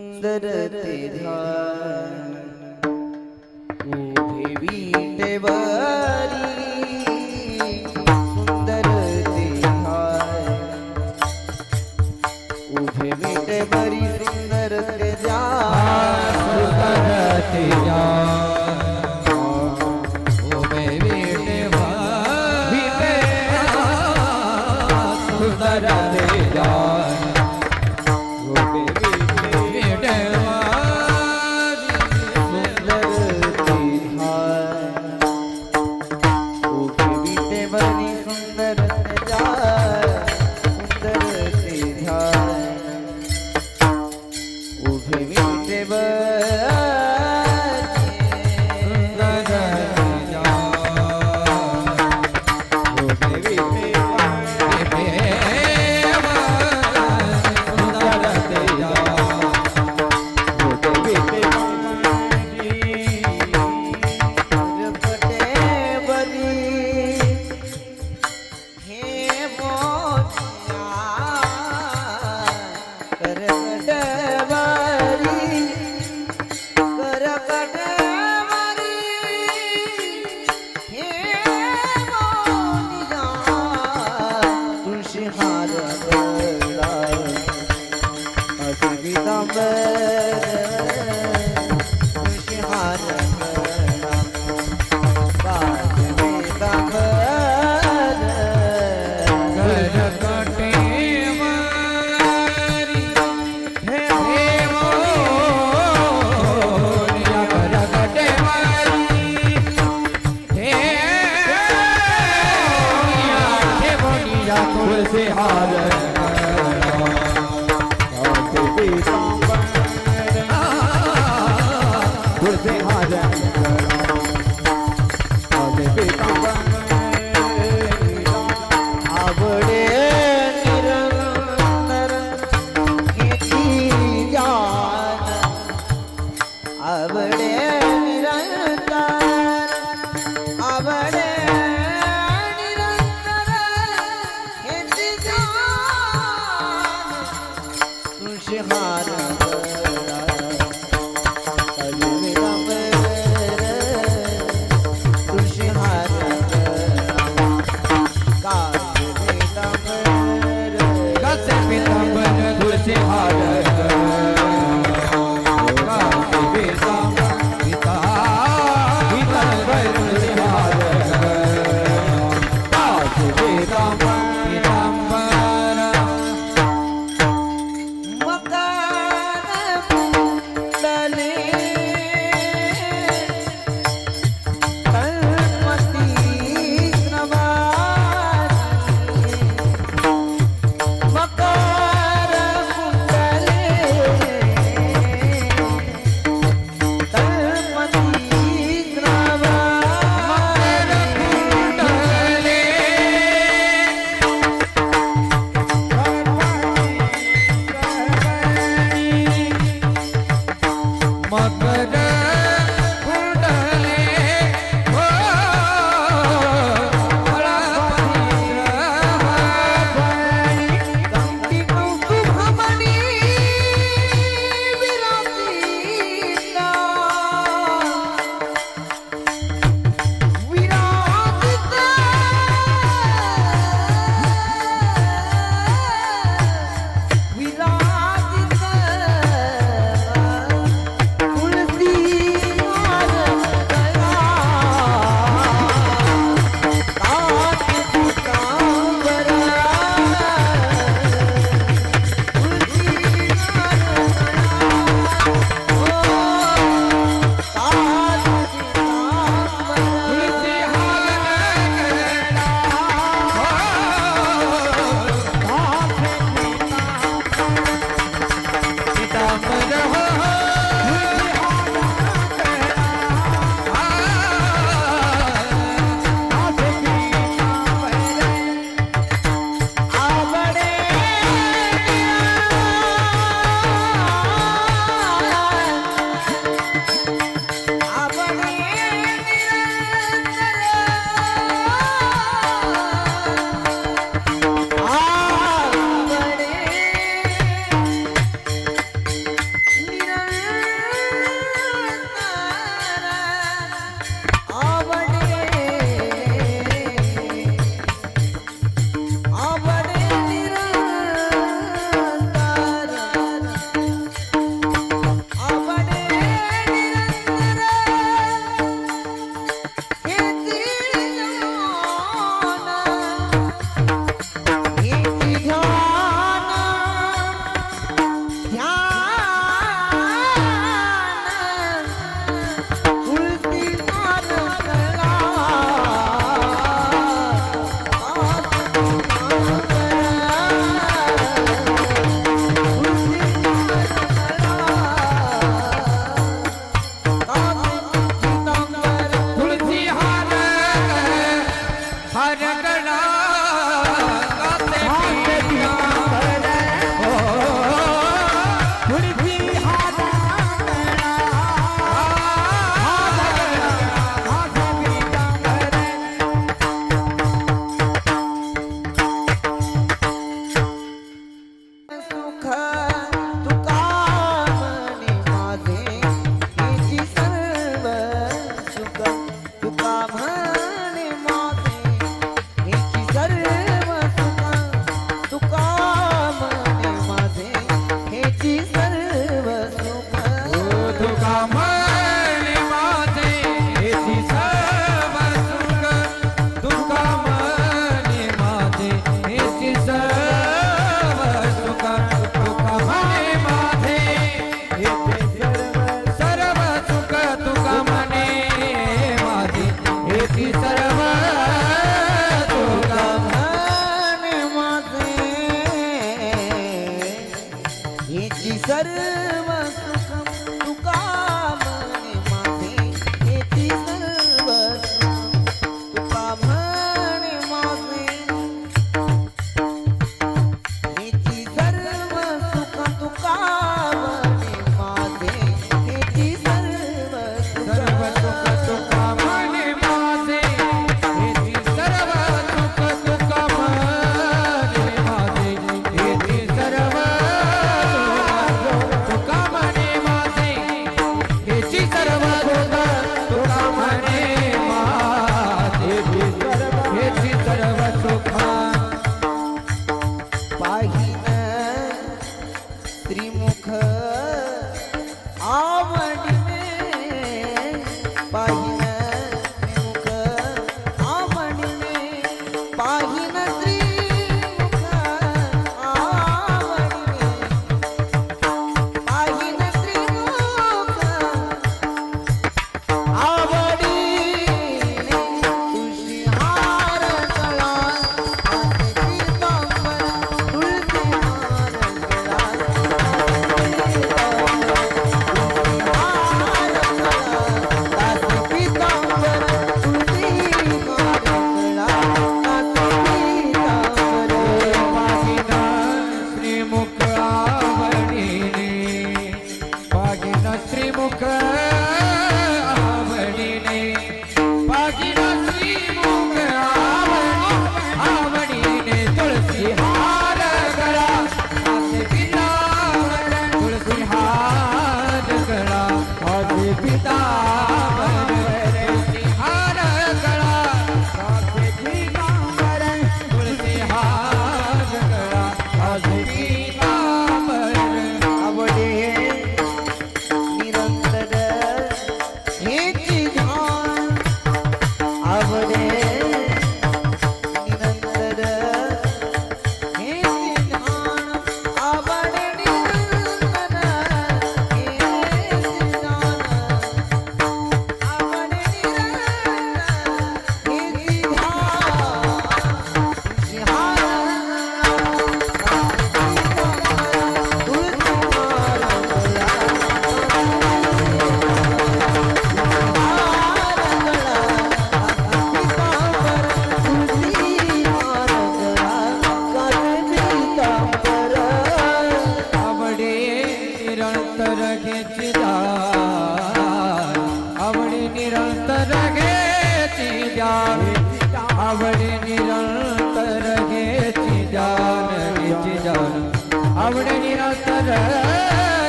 सुंदर ते ध्यान उभे विटेवरी सुंदर ते ध्यान उभे विटेवरी सुंदर ते ध्यान सुंदर ते ध्यान उभे विटेवरी सुंदर ते ध्यान तुलसी हार तुलसी हार आवडे निरंतर किती जान आवडे निरंतर आवडे श्रीमुख आवडीने पाजिला श्रीमुख आवडीने तुळसी हार गळा हाते पितांबर तुळसी हार गळा हाते पितांबर तुळसी हार गळा हाते पितांबर तुळसी हार गळा हाते पितांबर आवडे निरंतर हेची ध्यान आवडे निरंतर हेची ध्यान आवडे निरंतर हेची ध्यान आवडे निरंतर हेची आवडे निरंतर घेची जाण आवडे निरंतर घेची जाण आवडे निरंतर घेची जाण घेची जाण आवडे निरंतर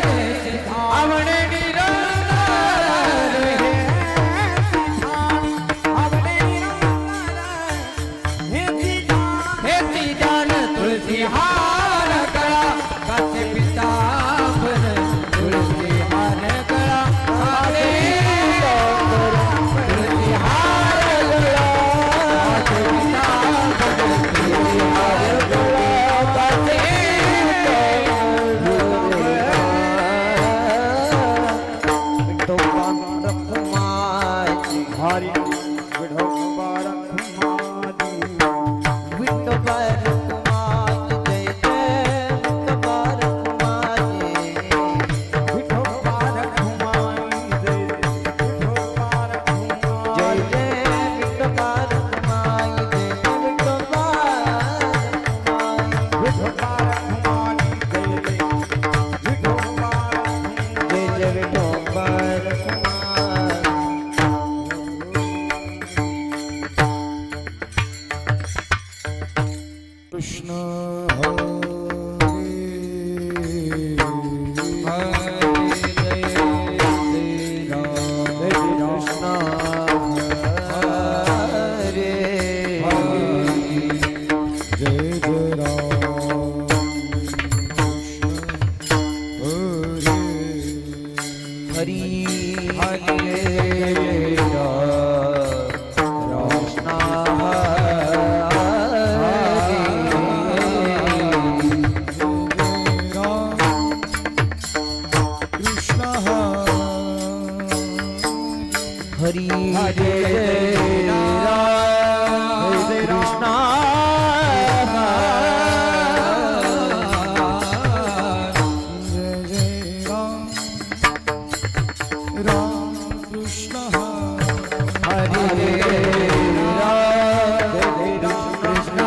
घेची आवडे निरंतर आवडे निरंतर घेची जाण तुळसी हार गळा काचे पितांबर तुळसी हार गळा आले तुळसी हार गळा काचे पितांबर तुळसी हार गळा काचे हरी विठोबा रखुमाई विठोबा रखुमाई जय जय विठोबा रखुमाई जय विठोबा रखुमाई जय विठोबा रखुमाई विठोबा रखुमाई जय जय विठोबा रखुमाई कृष्ण हरे हरे जय कृष्ण हरे जय हरी हरे कृष्ण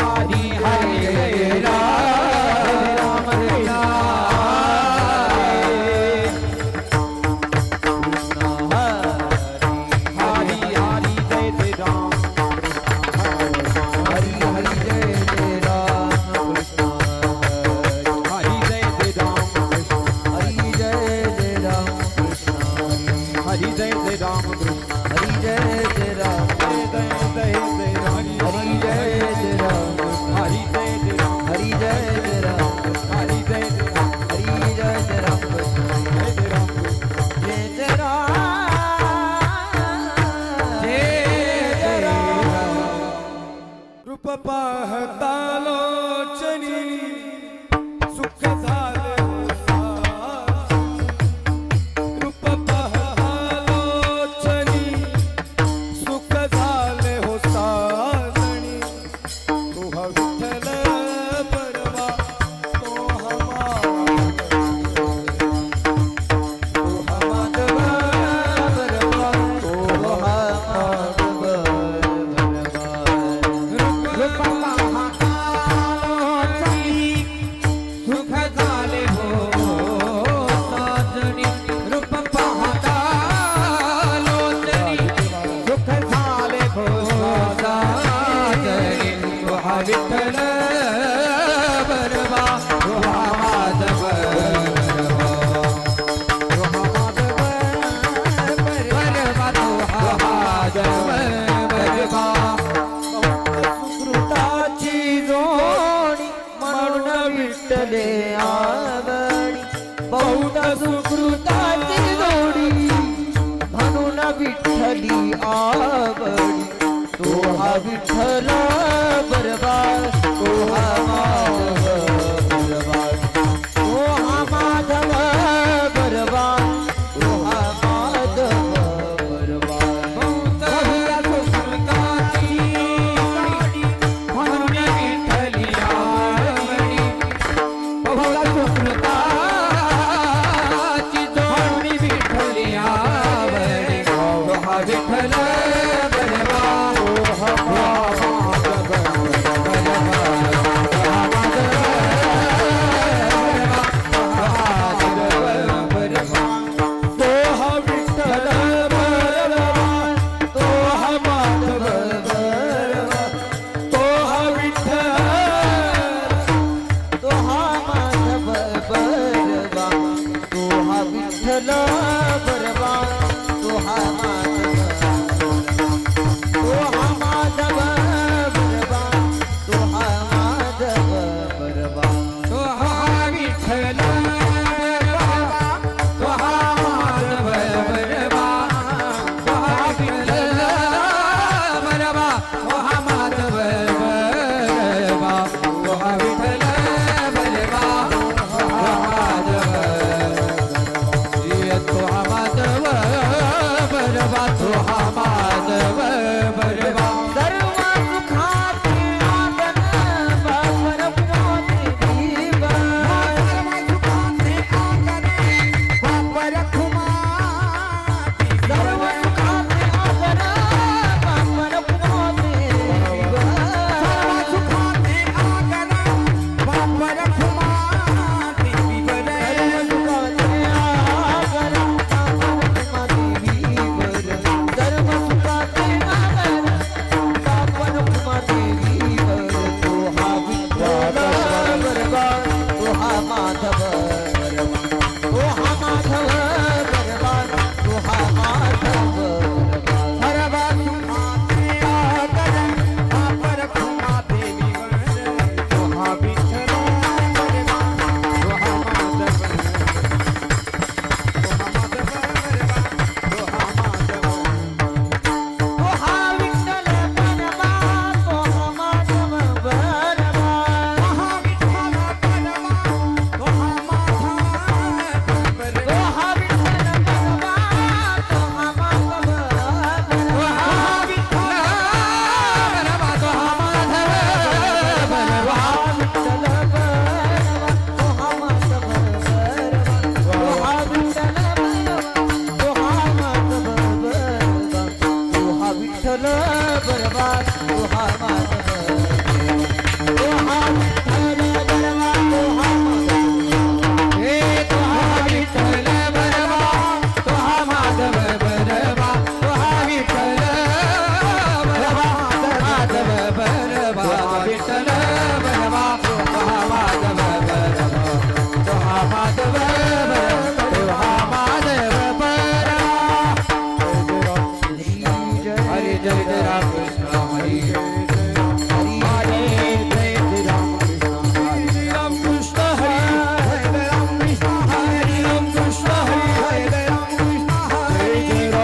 हरी हरे कृष्ण हरी जय जय राम कृष्ण हरी जय जय राम जय जय जय जय राम हरी जय जय राम हरी जय जय राम हरी जय जय राम हरी जय जय राम हरी जय जय राम जय जय राम जय जय राम जय जय राम रूप पाहता लोचनी सुख झाले रूप पाहता लोचनी सुख झाले हो साजणी तो हा विठ्ठल परवा तो हा माधव बरवा तो हा माधव सुख झाले हो साजणी रूप पाहता लोचनी सुख झाले हो साजणी तो हा विठ्ठल बरवा तो हा माधव बरवा तो हा माधव बरवा सुकृताची जोडी म्हणून विठ्ठले आवडी बहुत सुकृताची जोडी म्हणून विठ्ठली आवडी तो हा विठ्ठल बरवा तो हा माधव बरवा तो हा माधव बरवा तो हा माधव बरवा बहुता सुकृताची जोडी म्हणून विठ्ठली आवडी बहुता सुकृताची जोडी विठ्ठली आवडी तो हा विठ्ठल बरवा तो हा माधव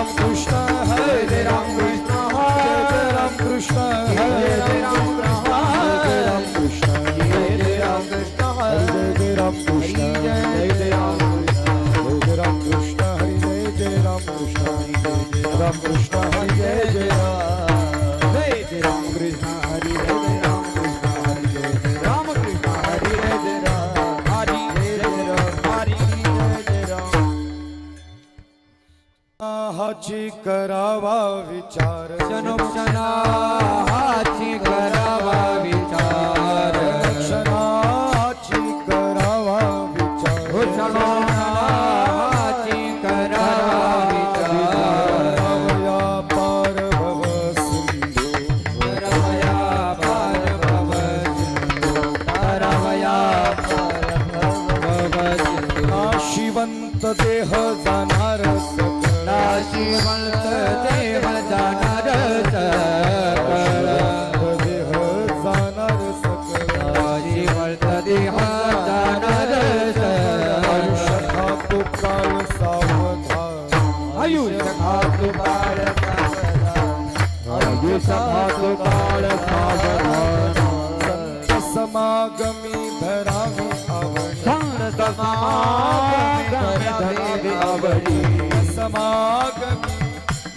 राम कृष्ण हरे राम कृष्ण हरे राम कृष्ण हरे राम कृष्ण हरे राम कृष्ण हरे राम कृष्ण हरे राम कृष्ण हरे राम कृष्ण राम कृष्ण हरे जय जय राम कृष्ण हरे राम कृष्ण हरे राम कृष्ण हरे जय राम हरि जय राम हरि जय राम हाची करावा विचार क्षणोक्षणाची करावा विचार क्षणाची करावा विचार क्षणोक्षणाची करावा विचार रमया पार भव सिंधू रमया पार भव सिंधू रमया पार भव सिंधू नाशिवंत देह जाणार सकळ नाशिवंत देह जाणार सकळ देह जाणार सकळ नाशिवंत देह जाणार आयुष्य सकळ खातो काळ सावधान आयुष्य खातो काळ आयुष्य खातो काळ सावधान संत समागमी धरावी आवडी संत समागमी आवडी समागमी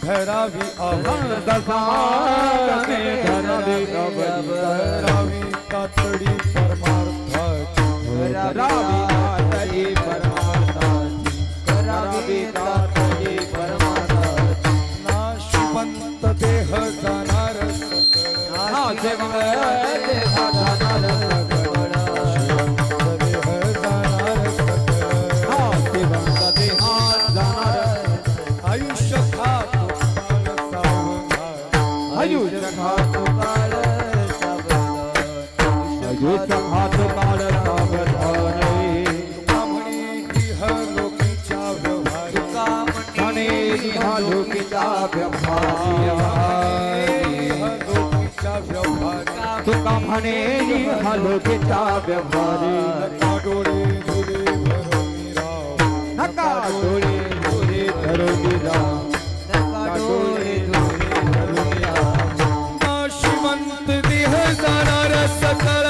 धरावी आवडी समागमी धरावी आवडी धरावी तातडी परमार्थाची करावी तातडी परमार्थाची करावी तातडी परमार्थाची नाशिवंत देह जाणार सकळ नाशिवंत देह जाणार सकळ देह जाणार सकळ नाशिवंत देह जाणार आयुष्य खातो काळ सावधान आयुष्य खातो काळ सावधान आयुष्य खातो काळ सावधान म्हणे इह लोकीच्या व्यवहारी म्हणे हा लोकीचा व्यवहारी इह लोकीच्या व्यवहारी तुका म्हणे हा लोकीचा व्यवहारी नका डोळे झुले भरून राव नका डोळे डोळे धरून राम नका डोळे डोळे धरून राम नाशिवंत देह जाणार सकळ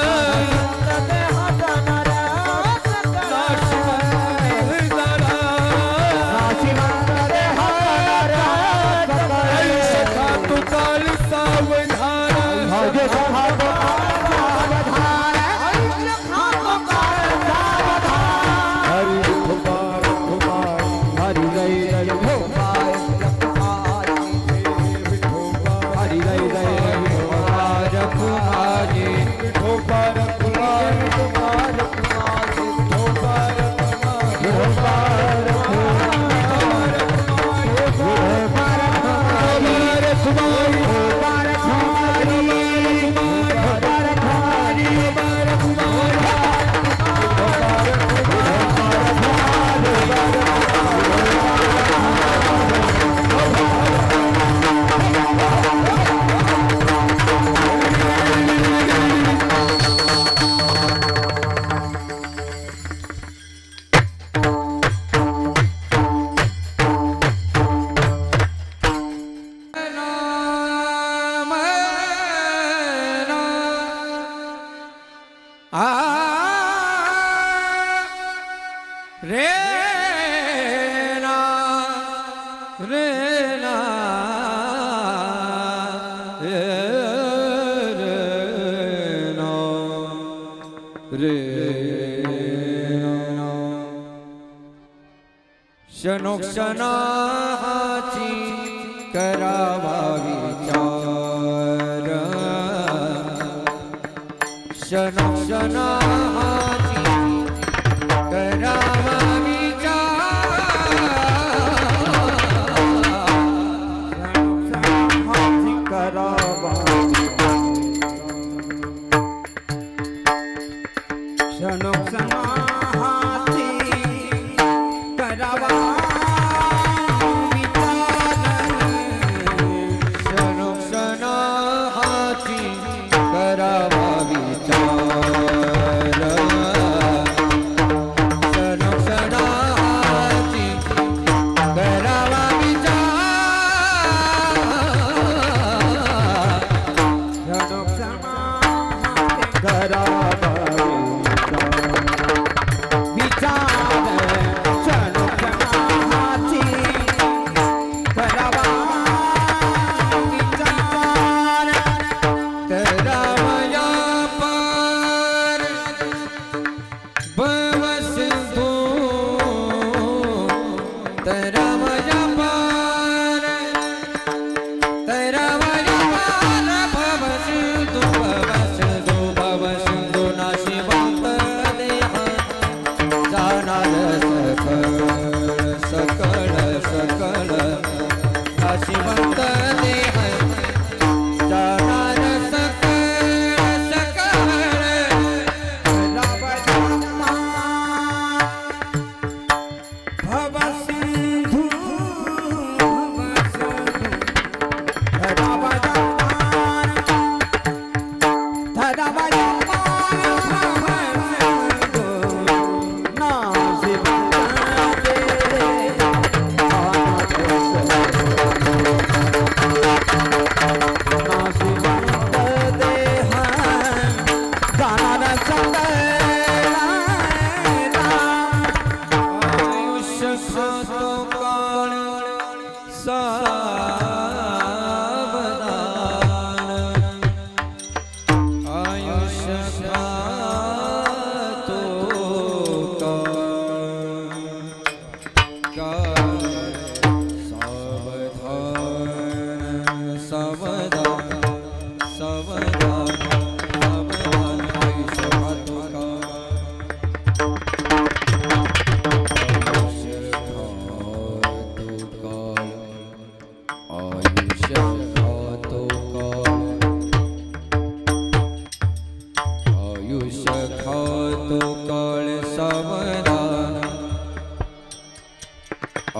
नाशिवंत देह जाणार आयुष्य खातो काळ सावधान हरी कुमार कुमार हरि जय जय भोपाल हरि जय जय भोपाल कुमारी कुमार कुमार कुमार कुमार रे ना रे ना रे ना रे ना क्षणोक्षणाची करावा विचार क्षणोक्षणाची करावा क्षणोक्षणाची करावा क्षणोक्षणाची करावा क्षणोक्षणाची करावा विचार नाशिवंत देह जाणार सकळ सकळ भवसिंधू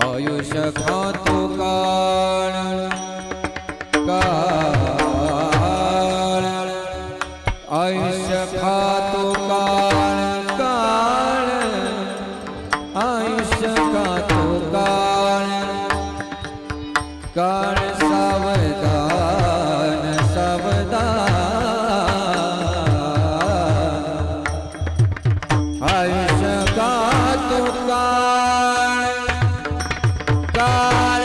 आयुष्य खातो काळ काळ आयुष्य खातो काळ काळ आयुष्य खातो काळ काळ सावधान सावधान आयुष्य खातो काळ काळ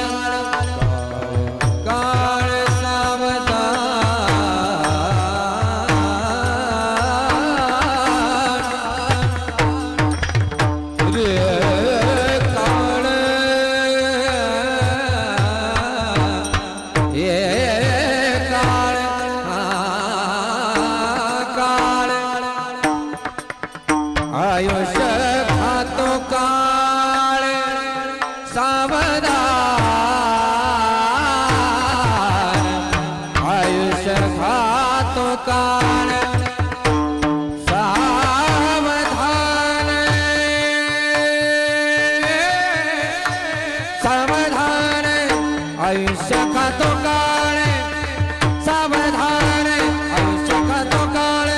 काळ सावधान रे काळ ये काळ काळ आयुष्य खातो काळ सावधान आयुष्य खातो काळ सावधान सावधान आयुष्य खातो काळ सावधान आयुष्य खातो काळ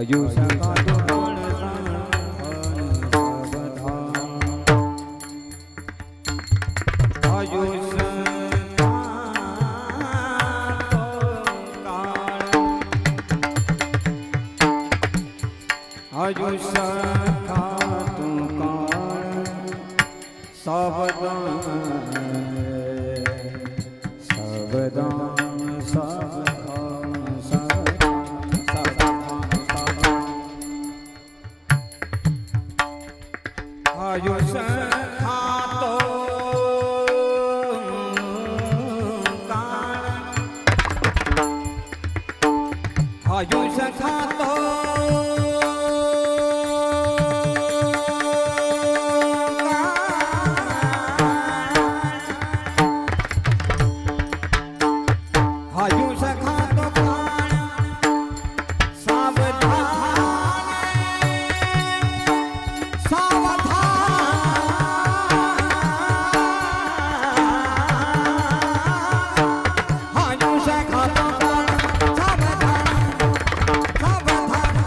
आयु सखा तोड़ आयु आयु सखा तू काण सावधान सावधान सावधान आयु सखा तो काण आयु सखा तो आयु सखा तो काण सावधान सावधान आयु सखा तो काण सावधान सावधान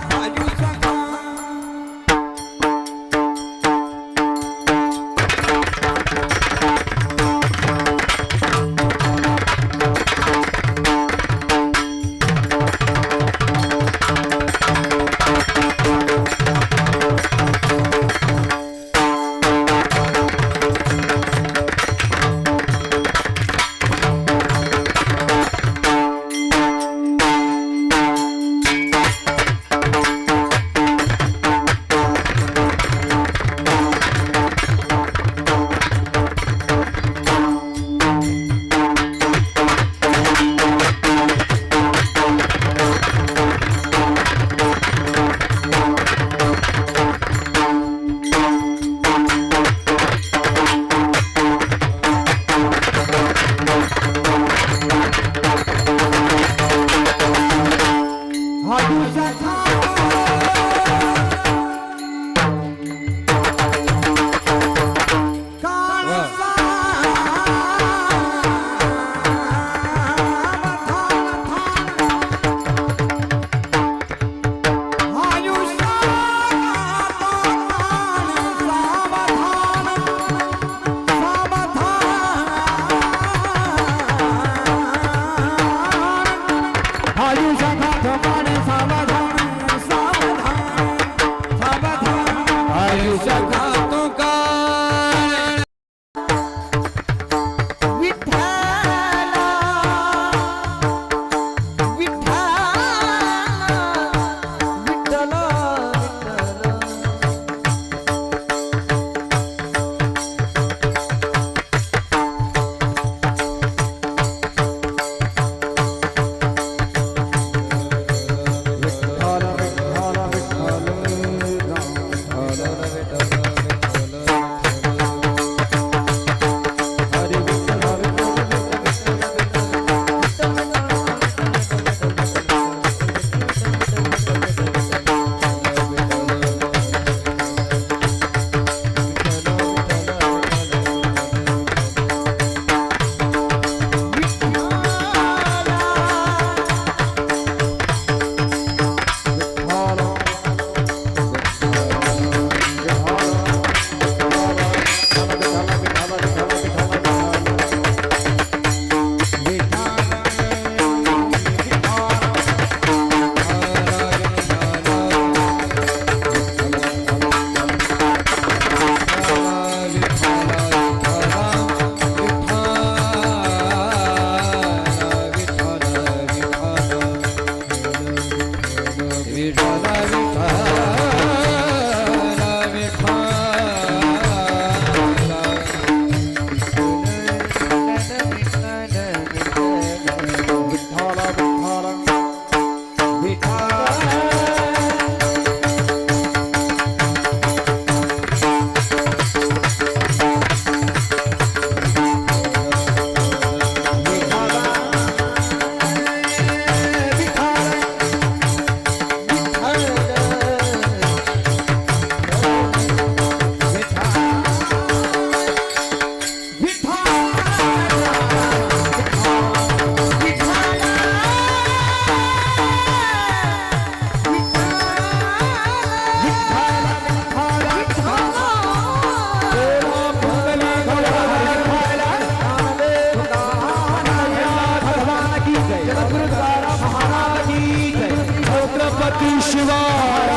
शिवाय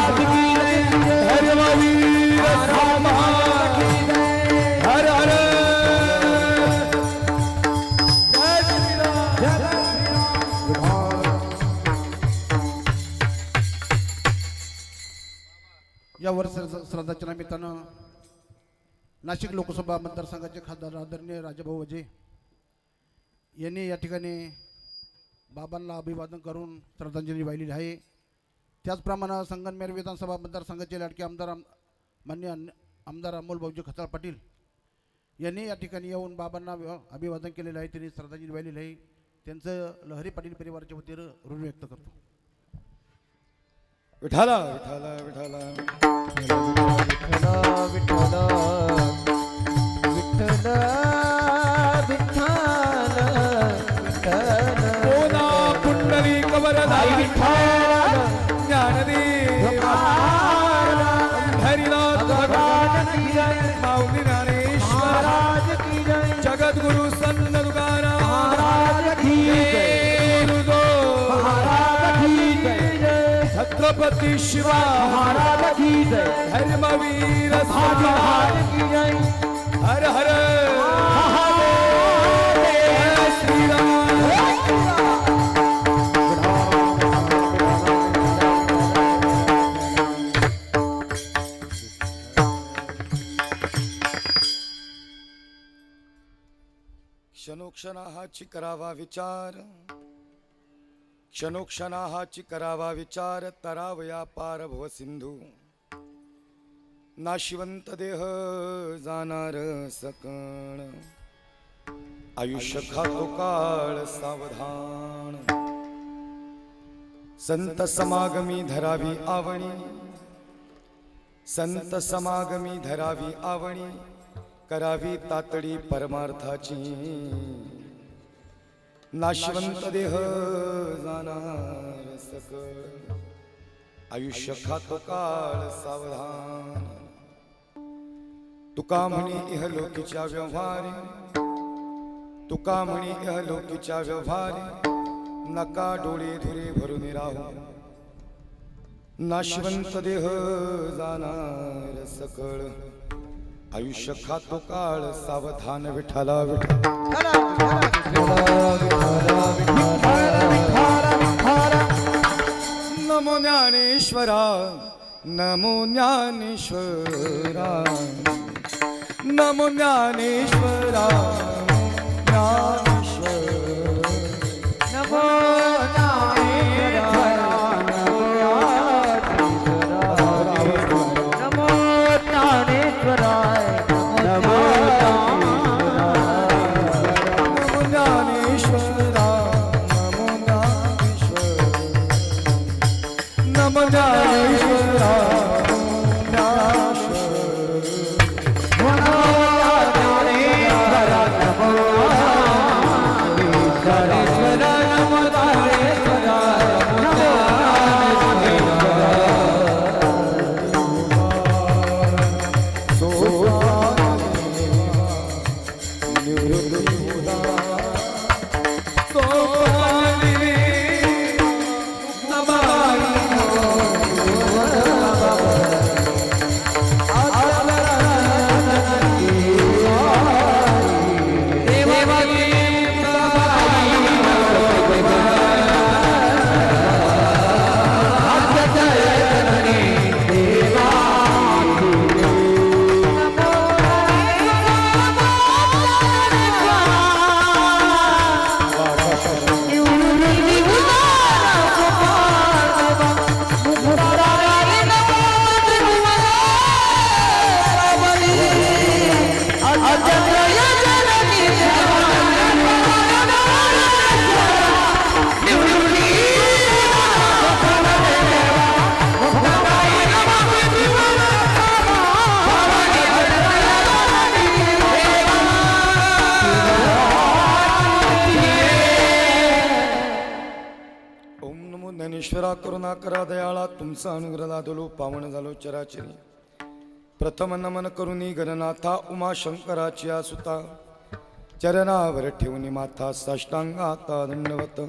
धर्मवीर महाराज हर हर या वर्ष श्राद्धाच्या निमित्तानं नाशिक लोकसभा मतदारसंघाचे खासदार आदरणीय राजाभाऊ वजे यांनी या ठिकाणी बाबांना अभिवादन करून श्रद्धांजली वाहिलेली आहे. त्याचप्रमाणे संगमनेर विधानसभा मतदारसंघाचे लाडके आमदार माननीय आमदार अमोल भाऊजी खताळ पाटील यांनी या ठिकाणी येऊन बाबांना अभिवादन केलेलं आहे. त्यांनी श्रद्धांजली वाहिलेली आहे. त्यांचं लहरी पाटील परिवाराच्या वतीनं ऋण व्यक्त करतो. विठाला विठाला विठाला विठ्ठल विठ्ठल विठ्ठल विठ्ठल विठ्ठल कोना पुंडली कवरधारी विठ्ठल ज्ञानदेव हरिनाथ भगवान की जय माऊली ज्ञानेश्वर महाराज की जय जगद्गुरु संत तुकाराम महाराज की जय महाराज की जय छत्रपती शिवाय महाराज की जय धर्मवीर महाराज की जय हर हर जय श्रीराम क्षणोक्षणाहाची करावा विचार क्षणोक्षणाहाची करावा विचार तरावया पार भव सिंधू नाशिवंत देह जाणार सकण आयुष्य खातो काळ सावधान संत समागमी धरावी आवणी संत समागमी धरावी आवणी करावी तातडी परमार्थाची नाशवंत देह जाणार सकळ आयुष्य खातो काळ सावधान तुका म्हणे इहलोकीच्या व्यवहारी तुका म्हणे इहलोकीच्या व्यवहारी नका डोळे धुरे भरून राहू नाशवंत देह जाणार सकळ आयुष्य खातो काळ सावधान विठाला विठ्ठल नमो ज्ञानेश्वरा नमो ज्ञानेश्वरा नमो ज्ञानेश्वरा ज्ञानेश्वर नमो नमो ज्ञानेश्वराय नमो नमो ज्ञानेश्वरा नमो ज्ञानेश्वरा ज्ञानेश्वरा करुणा करा दयाळा तुमचा अनुग्रह लादलो पावन झालो चराचरी प्रथम नमन करुणी गणनाथा उमाशंकराची सुता चरणावर ठेवणी माथा साष्टांगाता दंडवत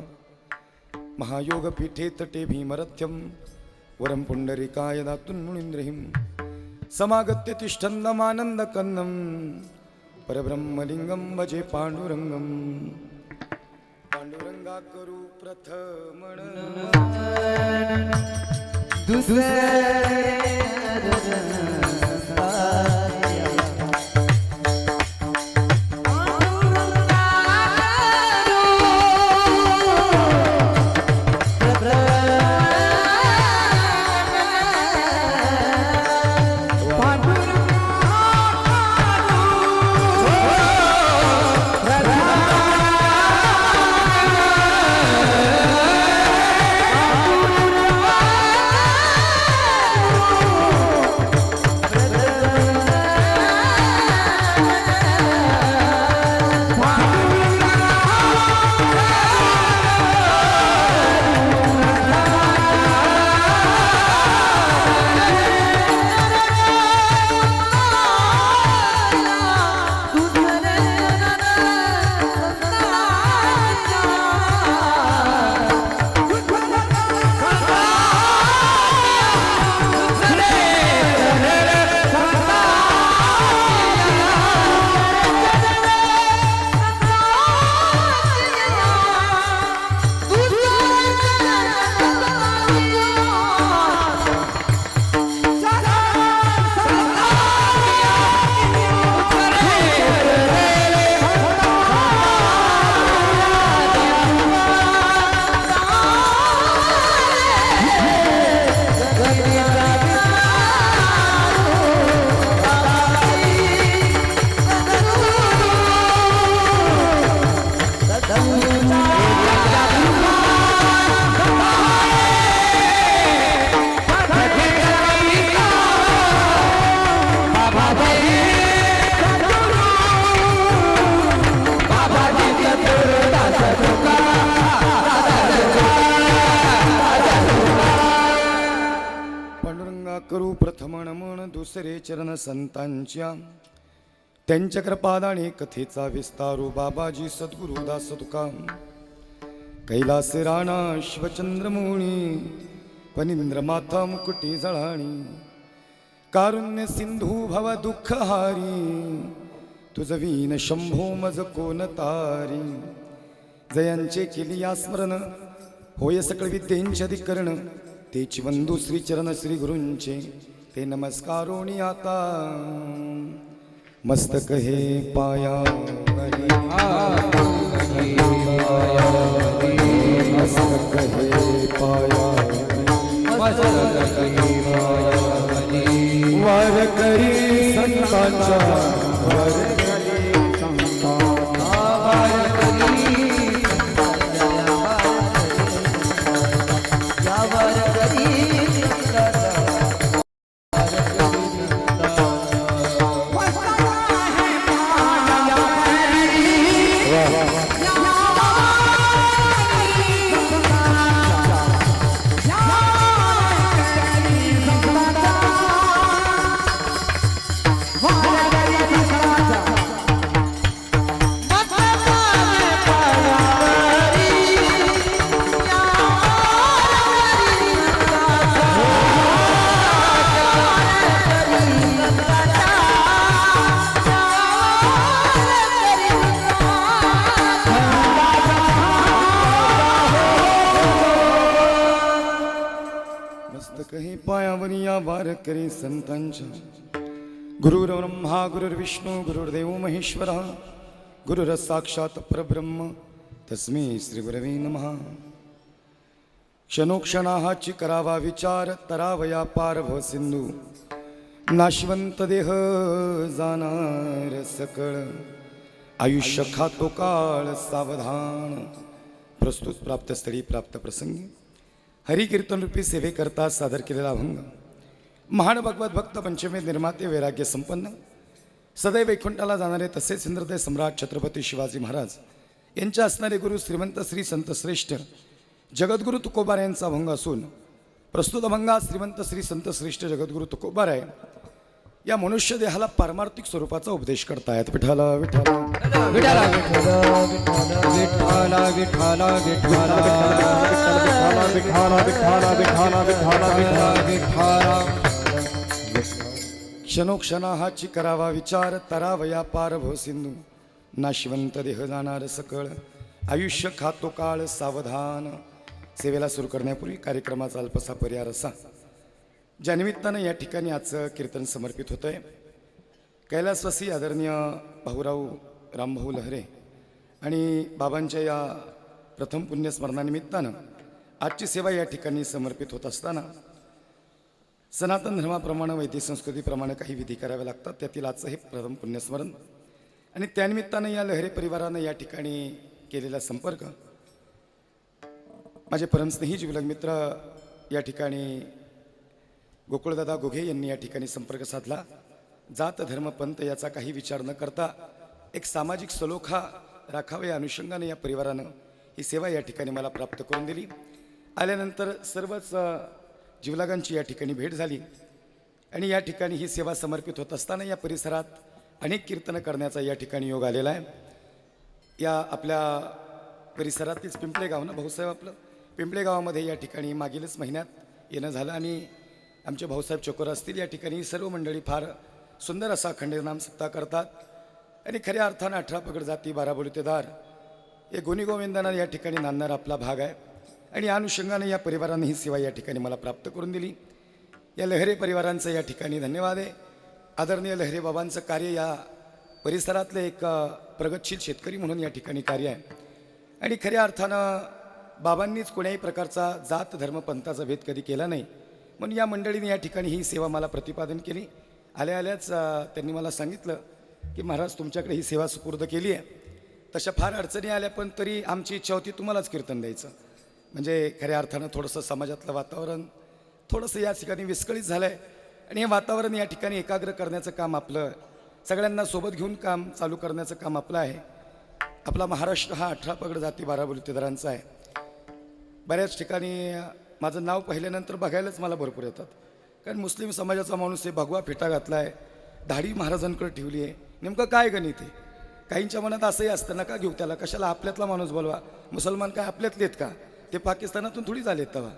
महायोग पीठे तटे भीमरथ्यम वरं पुंडरीकाय दातुं मुनीन्द्रहिं समागत्य तिष्ठन्दमानन्द कन्दं परब्रह्मलिंगं भजे पांडुरंगं पांडुरंगा करू प्रथमण करू प्रथम नमन दुसरे चरण संतांच्या त्यांच्या कृपादाने कथेचा विस्तारू बाबाजी सद्गुरु दास तुका कैलास राणा शिवचंद्रमौळी पनिंद्र माता मुकुटी जळाणी कारुण्य सिंधू भव दुःख हारी तुझ वीन शंभो मज कोण तारी जयांचे केली या स्मरण होय सकळ विद्येंचे अधिकरण तेची वंदू श्री चरण श्री गुरूंचे ते नमस्कारोणी आता मस्तक हे पाया मस्तक हे पाया वर करी संतांचा वर पायावरी या वार करी संतांच्या गुरुर्ब्रह्मा गुरुर्विष्णू गुरुर्देव महेश्वरा गुरुर साक्षात परब्रह्म तस्मै श्री गुरवे नमः क्षणोक्षणाची करावा विचार तरावया पार भव सिंधू नाशवंत देह जाणार सकळ आयुष्य खातो काळ सावधान प्रस्तुत प्राप्त स्थळी प्राप्त प्रसंगी हरिकीर्तन रूपी सेवेकरता सादर केलेला अभंग महान भगवत भक्त पंचमे निर्माते वैराग्य संपन्न सदैव वैकुंठाला जाणारे तसेच इंद्रदेव सम्राट छत्रपती शिवाजी महाराज यांचे असणारे गुरु श्रीमंत श्री संत श्रेष्ठ जगद्गुरु तुकोबार यांचा अभंग असून प्रस्तुत अभंगात श्रीमंत श्री संत श्रेष्ठ जगद्गुरु तुकोबार आहे या मनुष्य देहाला पारमार्थिक स्वरूपाचा उपदेश करतायत विठाला विठाला विठाला विठाला विठाला विठाला विठाला विठाला विठाला विठाला विठाला विठाला विठाला विठाला क्षणोक्षणाहाची करावा विचार तरावया पार भो सिंधू नाशिवंत देह जाणार सकळ आयुष्य खातो काळ सावधान. सेवेला सुरू करण्यापूर्वी कार्यक्रमाचा अल्पसा पर्याय असा, ज्या निमित्तानं या ठिकाणी आजचं कीर्तन समर्पित होतं आहे, कैलासवासी आदरणीय भाऊराव रामभाऊ लहरे आणि बाबांच्या या प्रथम पुण्यस्मरणानिमित्तानं आजची सेवा या ठिकाणी समर्पित होत असताना सनातन धर्माप्रमाणे वैदिक संस्कृतीप्रमाणे काही विधी करावे लागतात. त्यातील आजचं हे प्रथम पुण्यस्मरण आणि त्यानिमित्तानं या लहरे परिवारानं या ठिकाणी केलेला संपर्क, माझे परमस्नेही जिवलग मित्र या ठिकाणी गोकुळदादा घोघे यांनी या ठिकाणी संपर्क साधला. जात धर्म पंथ याचा काही विचार न करता एक सामाजिक सलोखा राखावा या अनुषंगाने या परिवारानं ही सेवा या ठिकाणी मला प्राप्त करून दिली. आल्यानंतर सर्वच जिवलगांची या ठिकाणी भेट झाली आणि या ठिकाणी ही सेवा समर्पित होत असताना या परिसरात अनेक कीर्तनं करण्याचा या ठिकाणी योग आलेला आहे. या आपल्या परिसरातीलच पिंपळे गाव ना भाऊसाहेब, आपलं पिंपळे गावामध्ये या ठिकाणी मागीलच महिन्यात येणं झालं आणि आमचे भाऊसाहेब चोकोर असतील या ठिकाणी सर्व मंडळी फार सुंदर असा खंडेनाम सप्ताह करतात आणि खऱ्या अर्थानं 18 पगड जाती 12 बोलतेदार हे गुणीगोविंदांना या ठिकाणी नांदणारा आपला भाग आहे आणि या अनुषंगाने या परिवाराने ही सेवा या ठिकाणी मला प्राप्त करून दिली. या लहरे परिवारांचं या ठिकाणी धन्यवाद आहे. आदरणीय लहरे बाबांचं कार्य या परिसरातलं एक प्रगतशील शेतकरी म्हणून या ठिकाणी कार्य आहे आणि खऱ्या अर्थानं बाबांनीच कोण्याही प्रकारचा जात धर्म पंथाचा भेद कधी केला नाही, म्हणून या मंडळीने या ठिकाणी ही सेवा मला प्रतिपादन केली. आल्याच त्यांनी मला सांगितलं की महाराज तुमच्याकडे ही सेवा सुपूर्द केली आहे, तशा फार अडचणी आल्या पण तरी आमची इच्छा होती तुम्हालाच कीर्तन द्यायचं. म्हणजे खऱ्या अर्थानं थोडंसं समाजातलं वातावरण थोडंसं या ठिकाणी विस्कळीत झालं आहे आणि हे वातावरण या ठिकाणी एकाग्र करण्याचं काम आपलं, सगळ्यांना सोबत घेऊन काम चालू करण्याचं काम आपलं आहे. आपला महाराष्ट्र हा 18 पगड जाती 12 बोलतेदारांचा आहे. बऱ्याच ठिकाणी माझं नाव पाहिल्यानंतर बघायलाच मला भरपूर येतात, कारण मुस्लिम समाजाचा माणूस आहे, भगवा फेटा घातला आहे, दाढी महाराजांकडे ठेवली आहे. नेमकं काय गणित आहे? काहींच्या मनात असंही असतं, नका घेऊ त्याला, कशाला आपल्यातला माणूस बोलवा. मुसलमान काय आपल्यातले आहेत का? ते पाकिस्तानातून थोडी झालेत तेव्हा.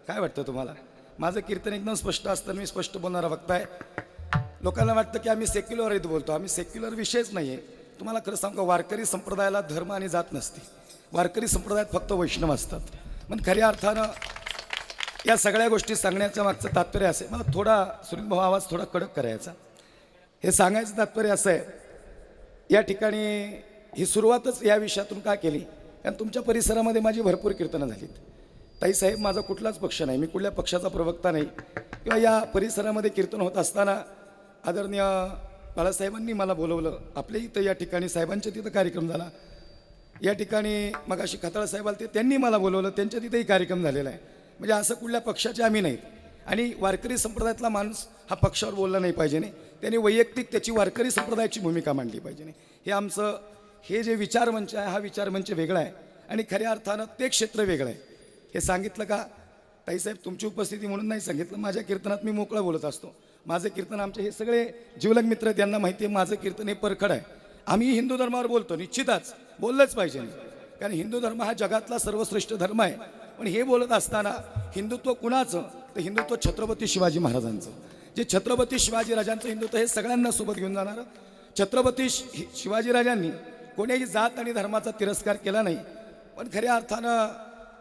काय वाटतं तुम्हाला? माझं कीर्तन एकदम स्पष्ट असतं, मी स्पष्ट बोलणारा वक्ता आहे. लोकांना वाटतं की आम्ही सेक्युलर आहेत बोलतो, आम्ही सेक्युलर विषयच नाही आहे. तुम्हाला खरं सांगू, वारकरी संप्रदायाला धर्म आणि जात नसते. वारकरी संप्रदायात फक्त वैष्णव असतात. पण खऱ्या अर्थानं या सगळ्या गोष्टी सांगण्याच्या मागचं तात्पर्य असे, मला थोडा सुनील भाऊ आवाज थोडा कडक करायचा. हे सांगायचं तात्पर्य असं आहे, या ठिकाणी ही सुरुवातच या विषयातून का केली, कारण तुमच्या परिसरामध्ये माझी भरपूर कीर्तनं झालीत. ताईसाहेब माझा कुठलाच पक्ष नाही, मी कुठल्या पक्षाचा प्रवक्ता नाही, किंवा या परिसरामध्ये कीर्तन होत असताना आदरणीय बाळासाहेबांनी मला बोलवलं. आपल्या इथं या ठिकाणी साहेबांच्या तिथं कार्यक्रम झाला, या ठिकाणी मगाशी खताळ साहेब आले त्यांनी मला बोलवलं, त्यांच्या तिथेही कार्यक्रम झालेला आहे. म्हणजे असं कुठल्या पक्षाचे आम्ही नाहीत आणि वारकरी संप्रदायातला माणूस हा पक्षावर बोलला नाही पाहिजे नाही, त्यांनी वैयक्तिक त्याची वारकरी संप्रदायाची भूमिका मांडली पाहिजे नाही. हे आमचं हे जे विचारमंच आहे, हा विचारमंच वेगळा आहे आणि खऱ्या अर्थानं ते क्षेत्र वेगळं आहे. हे सांगितलं का ताईसाहेब? तुमची उपस्थिती म्हणून नाही सांगितलं. माझ्या कीर्तनात मी मोकळं बोलत असतो. माझं कीर्तन, आमचे हे सगळे जिवलग मित्र त्यांना माहिती आहे, माझं कीर्तन हे परखड आहे. आम्ही हिंदू धर्मावर बोलतो, निश्चितच बोललंच पाहिजे, कारण हिंदू धर्म हा जगातला सर्वश्रेष्ठ धर्म आहे. पण हे बोलत असताना हिंदुत्व कुणाचं? तर हिंदुत्व छत्रपती शिवाजी महाराजांचं. जे छत्रपती शिवाजीराजांचं हिंदुत्व हे सगळ्यांना सोबत घेऊन जाणारं. छत्रपती शिवाजीराजांनी कोणीही जात आणि धर्माचा तिरस्कार केला नाही. पण खऱ्या अर्थानं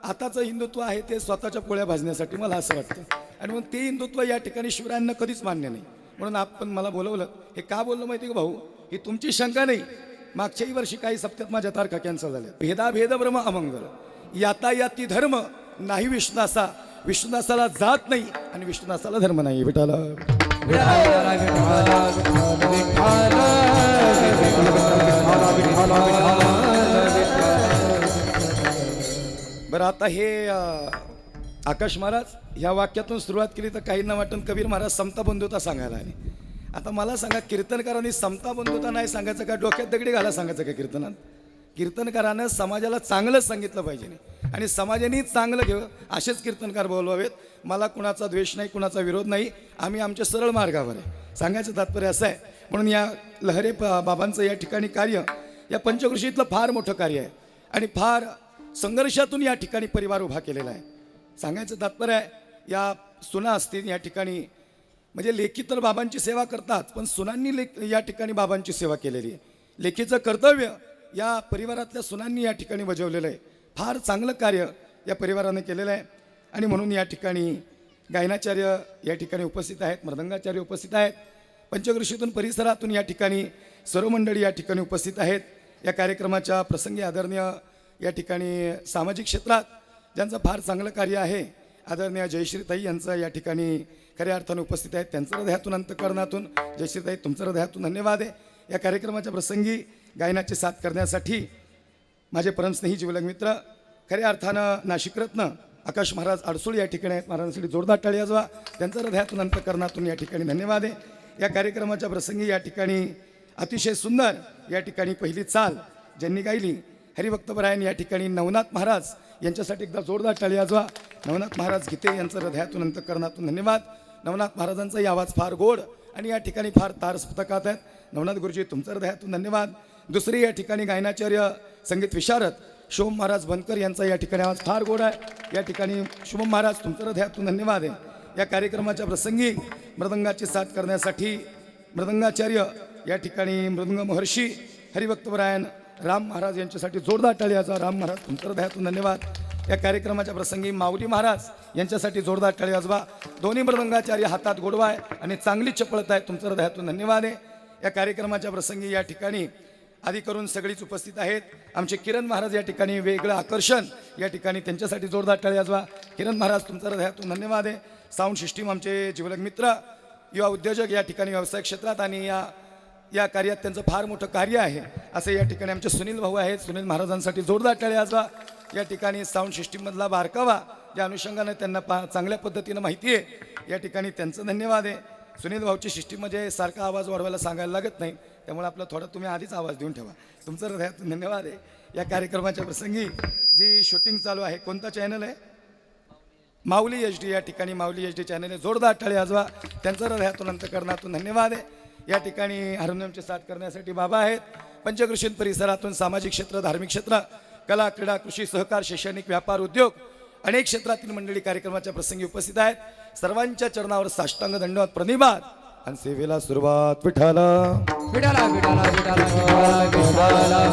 आताचं हिंदुत्व आहे ते स्वतःच्या पोळ्या भाजण्यासाठी, मला असं वाटतं. आणि मग ते हिंदुत्व या ठिकाणी शिवरायांना कधीच मान्य नाही. म्हणून आपण मला बोलवलं. हे का बोललं माहिती का भाऊ? ही तुमची शंका नाही. मागच्याही वर्षी काही सप्त्यात माझ्या तारखा कॅन्सल झाल्या. भेदाभेद ब्रह्म अमंगल, यातायाती धर्म नाही विष्णुदासा, विष्णुदासाला जात नाही आणि विष्णुदासाला धर्म नाही. विठाला बरं, आता हे आकाश महाराज ह्या वाक्यातून सुरुवात केली तर काहींना वाटून कबीर महाराज समता बंधुता सांगायला आले. आता मला सांगा, कीर्तनकारांनी समता बंधुता नाही सांगायचं का? डोक्यात दगडी घाला सांगायचं का कीर्तनात? कीर्तनकारानं समाजाला चांगलंच सांगितलं पाहिजे आणि समाजाने चांगलं घेऊ असेच कीर्तनकार बोलवावेत. मला कुणाचा द्वेष नाही, कुणाचा विरोध नाही. आम्ही आमच्या सरळ मार्गावर आहे. सांगायचं तात्पर्य असं आहे. म्हणून या लहरे बाबांचं या ठिकाणी कार्य या पंचकृषीतलं फार मोठं कार्य आहे आणि फार संघर्षातून या ठिकाणी परिवार उभा केलेला आहे. सांगायचं तात्पर्य आहे या सुना असतील या ठिकाणी म्हणजे लेकी तर बाबांची सेवा करतात, पण सुनांनी या ठिकाणी बाबांची सेवा केलेली आहे. लेकीचं कर्तव्य या परिवारातल्या सुनांनी या ठिकाणी बजावलेलं आहे. फार चांगलं कार्य या परिवाराने केलेलं आहे आणि म्हणून या ठिकाणी गायनाचार्य या ठिकाणी उपस्थित आहेत, मृदंगाचार्य उपस्थित आहेत, पंचक्रोशीतून परिसरातून या ठिकाणी सर्व मंडळी या ठिकाणी उपस्थित आहेत. या कार्यक्रमाच्या प्रसंगी आदरणीय या ठिकाणी सामाजिक क्षेत्रात ज्यांचं फार चांगलं कार्य आहे आदरणीय जयश्रीताई यांचं या ठिकाणी खऱ्या अर्थानं उपस्थित आहेत. त्यांचं हृदयातून अंतःकरणातून जयश्रीताई तुमचं हृदयातून धन्यवाद आहे. या कार्यक्रमाच्या प्रसंगी गायनाची साथ करण्यासाठी माझे परमस्नेही जिवलग मित्र खऱ्या अर्थानं नाशिकरत्न आकाश महाराज अडसूळ या ठिकाणी आहेत. महाराजांसाठी जोरदार टाळी वाजवा. त्यांचं हृदयातून अंतःकरणातून या ठिकाणी धन्यवाद आहे. या कार्यक्रमाच्या प्रसंगी या ठिकाणी अतिशय सुंदर या ठिकाणी पहिली चाल ज्यांनी गायली हरिभक्तपरायण या ठिकाणी नवनाथ महाराज यांच्यासाठी एकदा जोरदार टाळी वाजवा. नवनाथ महाराज गीते यांचं हृदयातून अंतःकरणातून धन्यवाद. नवनाथ महाराजांचाही आवाज फार गोड आणि या ठिकाणी फार तार स्फुतकात आहेत. नवनाथ गुरुजी तुमचं हृदयातून धन्यवाद. दुसरी या ठिकाणी गायनाचार्य संगीत विशारद शुभम महाराज बनकर यांचा या ठिकाणी आवाज फार गोड आहे. या ठिकाणी शुभम महाराज तुमचं हृदयातून धन्यवाद आहे. या कार्यक्रमाच्या प्रसंगी मृदंगाची साथ करण्यासाठी मृदंगाचार्य या ठिकाणी मृदंग महर्षी हरिभक्तपरायण राम महाराज यांच्यासाठी जोरदार टाळी वाजवा. राम महाराज तुमचं हृदयातून धन्यवाद. या कार्यक्रमाच्या प्रसंगी माऊली महाराज यांच्यासाठी जोरदार टाळी वाजवा. दोन्ही मृदंगाचार्य हातात गोडवा आहे आणि चांगली चपळत आहे. तुमचं हृदयातून धन्यवाद आहे. या कार्यक्रमाच्या प्रसंगी या ठिकाणी आधी करून सगळीच उपस्थित आहेत. आमचे किरण महाराज या ठिकाणी वेगळं आकर्षण या ठिकाणी त्यांच्यासाठी जोरदार टाळी वाजवा. किरण महाराज तुमचं हृदयातून धन्यवाद आहे. साऊंड सिस्टीम आमचे जिवलग मित्र युवा उद्योजक या ठिकाणी व्यवसाय क्षेत्रात आणि या कार्यात त्यांचं फार मोठं कार्य आहे असे या ठिकाणी आमचे सुनील भाऊ आहेत. सुनील महाराजांसाठी जोरदार टाळी वाजवा. या ठिकाणी साऊंड सिस्टीममधला बारकावा ज्या अनुषंगाने त्यांना चांगल्या पद्धतीनं माहिती आहे या ठिकाणी त्यांचं धन्यवाद आहे. सुनील भाऊची सिस्टीम म्हणजे सारखा आवाज वाढवायला सांगायला लागत नाही, त्यामुळे आपला थोडा तुम्ही आधीच आवाज देऊन ठेवा. तुमचं हृदयातून धन्यवाद आहे. या कार्यक्रमाच्या प्रसंगी जी शूटिंग चालू आहे कोणता चॅनल आहे माऊली HD या ठिकाणी माऊली HD चॅनल आहे. जोरदार टाळी वाजवा. त्यांचं हृदयातून अंतःकरणातून धन्यवाद आहे. या ठिकाणी हार्मोनियमची साथ करण्यासाठी बाबा आहेत. पंचक्रोशी परिसरातून सामाजिक क्षेत्र धार्मिक क्षेत्र कला क्रीडा कृषी सहकार शैक्षणिक व्यापार उद्योग अनेक क्षेत्रातील मंडळी कार्यक्रमाच्या प्रसंगी उपस्थित आहेत. सर्वांच्या चरणावर साष्टांग दंडवत प्रणिपात आणि सेवेला सुरुवात विठाला विठाला विठाला विठाला विठाला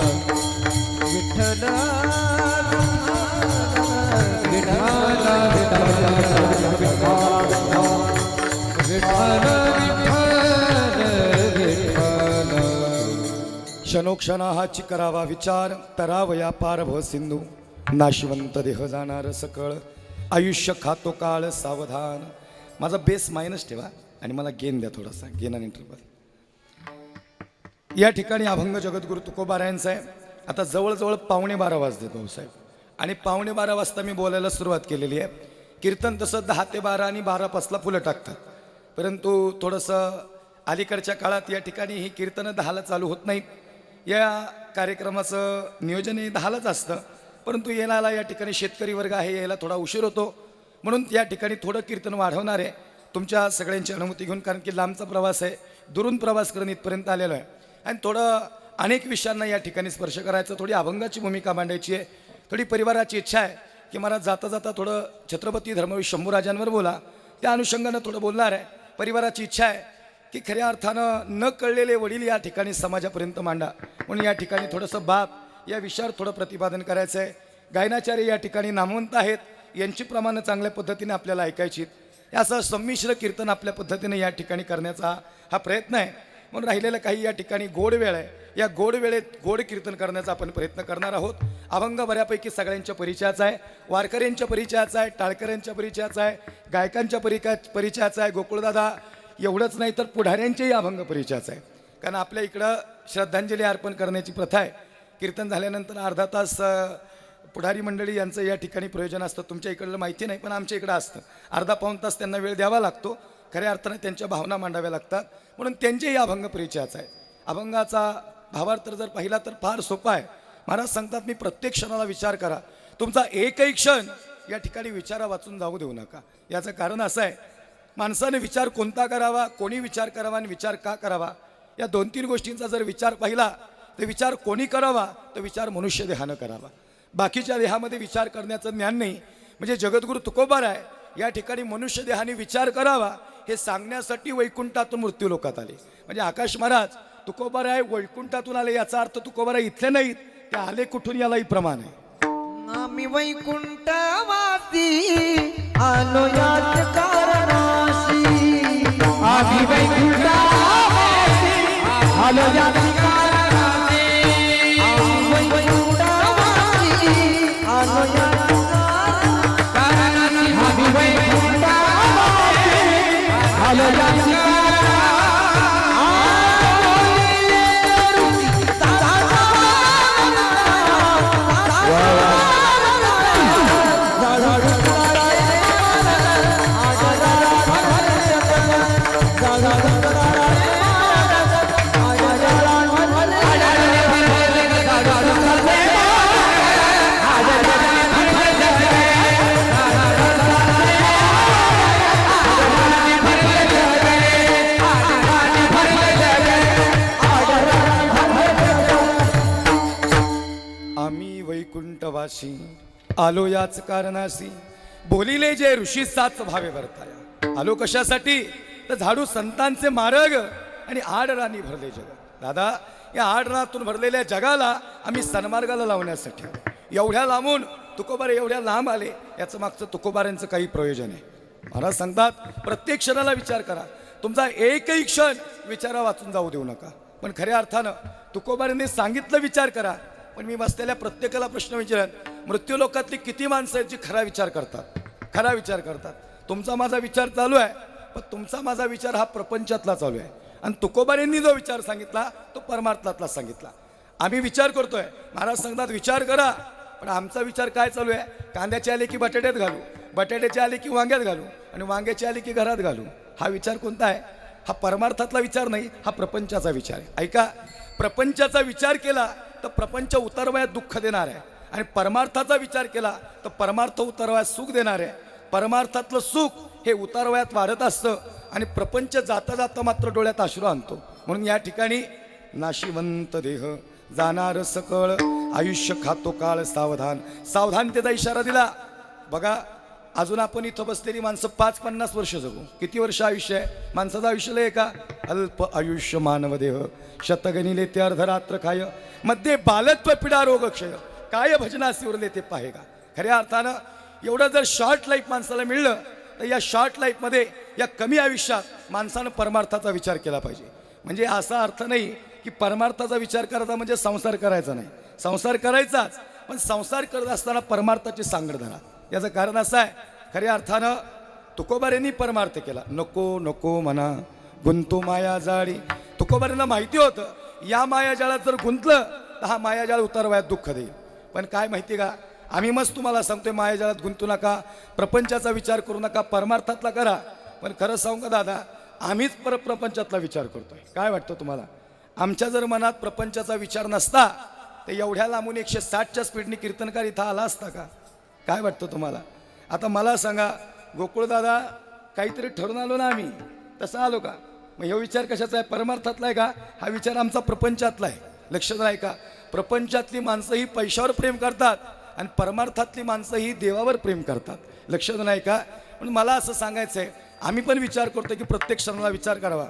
क्षणोक्षणाहाची करावा विचार तरावया पार भव सिंधू नाशिवंत देह जाणार सकळ आयुष्य खातो काळ सावधान. माझा बेस मायनस ठेवा आणि मला गेन द्या थोडासा गेन आणि इंटरवल. या ठिकाणी अभंग जगद्गुरु तुकोबारायांचा आहे. आता जवळजवळ 11:15 वाजले भाऊसाहेब आणि 11:15 वाजता मी बोलायला सुरुवात केलेली आहे. कीर्तन तसं 10 ते 12 आणि 12 फुलं टाकतात, परंतु थोडंसं अलीकडच्या काळात या ठिकाणी ही कीर्तनं 10ला चालू होत नाहीत. या कार्यक्रमाचं नियोजन हे 10लाच असतं, परंतु येणारा या ठिकाणी शेतकरी वर्ग आहे, यायला थोडा उशीर होतो, म्हणून या ठिकाणी थोडं कीर्तन वाढवणार आहे तुमच्या सगळ्यांची अनुमती घेऊन. कारण की लांबचा प्रवास आहे, दुरून प्रवास करून इथपर्यंत आलेलो आहे आणि थोडं अनेक विषयांना या ठिकाणी स्पर्श करायचं, थोडी अभंगाची भूमिका मांडायची आहे. थोडी परिवाराची इच्छा आहे की मला जाता जाता थोडं छत्रपती धर्मवीर शंभूराजांवर बोला, त्या अनुषंगानं थोडं बोलणार आहे. परिवाराची इच्छा आहे की खऱ्या अर्थानं न कळलेले वडील या ठिकाणी समाजापर्यंत मांडा, म्हणून या ठिकाणी थोडंसं बाप या विषयावर थोडं प्रतिपादन करायचं आहे. गायनाचार्य या ठिकाणी नामवंत आहेत, यांची प्रमाणं चांगल्या पद्धतीने आपल्याला ऐकायची. असं संमिश्र कीर्तन आपल्या पद्धतीने या ठिकाणी करण्याचा हा प्रयत्न आहे. म्हणून राहिलेलं काही या ठिकाणी गोड वेळ आहे, या गोड वेळेत गोड कीर्तन करण्याचा आपण प्रयत्न करणार आहोत. अभंग बऱ्यापैकी सगळ्यांच्या परिचयाचा आहे, वारकऱ्यांच्या परिचयाचा आहे, टाळकऱ्यांच्या परिचयाचा आहे, गायकांच्या परिचयाचा आहे, गोकुळदादा एवढंच नाही तर पुढाऱ्यांच्याही अभंग परिचयाचा आहे. कारण आपल्या इकडं श्रद्धांजली अर्पण करण्याची प्रथा आहे. कीर्तन झाल्यानंतर अर्धा तास पुढारी मंडळी यांचं या ठिकाणी प्रयोजन असतं. तुमच्या इकडलं माहिती नाही, पण आमच्या इकडं असतं. अर्धा पाऊण तास त्यांना वेळ द्यावा लागतो, खऱ्या अर्थाने त्यांच्या भावना मांडाव्या लागतात, म्हणून त्यांचेही अभंग परिचयाचा आहे. अभंगाचा भावार्थ जर पाहिला तर फार सोपा आहे. महाराज सांगतात मी प्रत्येक क्षणाला विचार करा, तुमचा एकही क्षण या ठिकाणी विचारा वाचून जाऊ देऊ नका. याचं कारण असं आहे, माणसाने विचार कोणता करावा, कोणी विचार करावा आणि विचार का करावा, या 2-3 गोष्टींचा जर विचार पाहिला तर विचार कोणी करावा, तर विचार मनुष्य देहानं करावा. बाकीच्या देहामध्ये विचार करण्याचं ज्ञान नाही, म्हणजे जगद्गुरु तुकोबाराय या ठिकाणी मनुष्य देहाने विचार करावा हे सांगण्यासाठी वैकुंठातून मृत्यूलोकात आले. म्हणजे आकाश महाराज तुकोबाराय वैकुंठातून आले याचा अर्थ तुकोबाराय इथले नाहीत, ते आले कुठून यालाही प्रमाण आहे. आम्ही वैकुंठवासी आलो याच कारणाशी. आम्ही वैकुंठवासी आलो याच कारणाशी. आम्ही वैकुंठवासी आलो याच कारणाशी. आम्ही वैकुंठवासी आलो याच आम्ही वैकुंठवासी आलो याच कारणासी. बोलिले जे ऋषी साच भावे वर्ताया. आलो कशासाठी तर झाडू संतांचे मार्ग आणि आडराणी भरले जग. दादा या आडरातून भरलेल्या जगाला आम्ही सन्मार्गाला लावण्यासाठी एवढ्या लांबून तुकोबारे एवढ्या लांब आले, याचं मागचं तुकोबाऱ्यांचं काही प्रयोजन आहे. महाराज सांगतात प्रत्येक क्षणाला विचार करा, तुमचा एकही क्षण विचारा वाचून जाऊ देऊ नका. पण खऱ्या अर्थानं तुकोबारांनी सांगितलं विचार करा. पण मी बसलेल्या प्रत्येकाला प्रश्न विचारन, मृत्यूलोकातली किती माणसं आहेत जी खरा विचार करतात, खरा विचार करतात. तुमचा माझा विचार चालू आहे, पण तुमचा माझा विचार हा प्रपंचातला चालू आहे. आणि तुकोबारांनी जो विचार सांगितला तो परमार्थातला सांगितला. आम्ही विचार करतोय, महाराज सांगतात विचार करा, पण आमचा विचार काय चालू आहे? कांद्याचे आले की बटाट्यात घालू, बटाट्याचे आले की वांग्यात घालू, आणि वांग्याचे आले की घरात घालू. हा विचार कोणता आहे? हा परमार्थातला विचार नाही, हा प्रपंचाचा विचार आहे. ऐका, प्रपंचाचा विचार केला तर प्रपंच उतरवयात दुःख देणार आहे, आणि परमार्थाचा विचार केला तर परमार्थ उतरवयात सुख देणार आहे. परमार्थातलं सुख हे उतरवयात वाढत असतं, आणि प्रपंच जाता जाता मात्र डोळ्यात अश्रू आणतो. म्हणून या ठिकाणी नाशिवंत देह जाणार सकळ, आयुष्य खातो काळ सावधान. सावधानतेचा इशारा दिला. बघा अजून आपण इथं बसलेली माणसं 5-50 वर्ष जगू. किती वर्ष आयुष्य आहे माणसाचं? आयुष्य लय का? अल्प आयुष्य मानव देह शतगणिले ते अर्धरात्र खाय, मध्ये बालत्व पिडा रोग क्षय, काय भजनासी उरले ते पाहेगा. खऱ्या अर्थानं एवढं जर शॉर्ट लाईफ माणसाला मिळलं तर या शॉर्ट लाईफमध्ये या कमी आयुष्यात माणसानं परमार्थाचा विचार केला पाहिजे. म्हणजे असा अर्थ नाही की परमार्थाचा विचार करायचा म्हणजे संसार करायचा नाही, संसार करायचाच, पण संसार करत असताना परमार्थाची सांगड धरा. याचं कारण असं आहे, खऱ्या अर्थानं तुकोबारांनी परमार्थ केला. नको नको म्हणा गुंतो माया जाळी. तुकोबारांना माहिती होतं या मायाजाळात जर गुंतलं तर हा मायाजाळ उतरवयात दुःख देईल. पण काय माहिती का, आम्ही मस्त तुम्हाला सांगतोय मायाजाळात गुंतू नका, प्रपंचाचा विचार करू नका, परमार्थातला करा. पण खरं सांगू का दादा, आम्हीच प्रपंचातला विचार करतोय. काय वाटतं तुम्हाला? आमच्या जर मनात प्रपंचाचा विचार नसता तर एवढ्या लांबून 160च्या स्पीडने कीर्तनकार इथं आला असता का? काय वाटतं तुम्हाला? आता मला सांगा, गोकुळदादा काहीतरी ठरून आलो ना आम्ही, तसं आलो का? मग हे विचार कशाचा आहे? परमार्थातला आहे का? हा विचार आमचा प्रपंचातला आहे. लक्षात आहे का? प्रपंचातली माणसं ही पैशावर प्रेम करतात आणि परमार्थातली माणसं ही देवावर प्रेम करतात. लक्षात नाही का? पण मला असं सांगायचं आहे, आम्ही पण विचार करतो की प्रत्येक क्षणाला विचार करावा.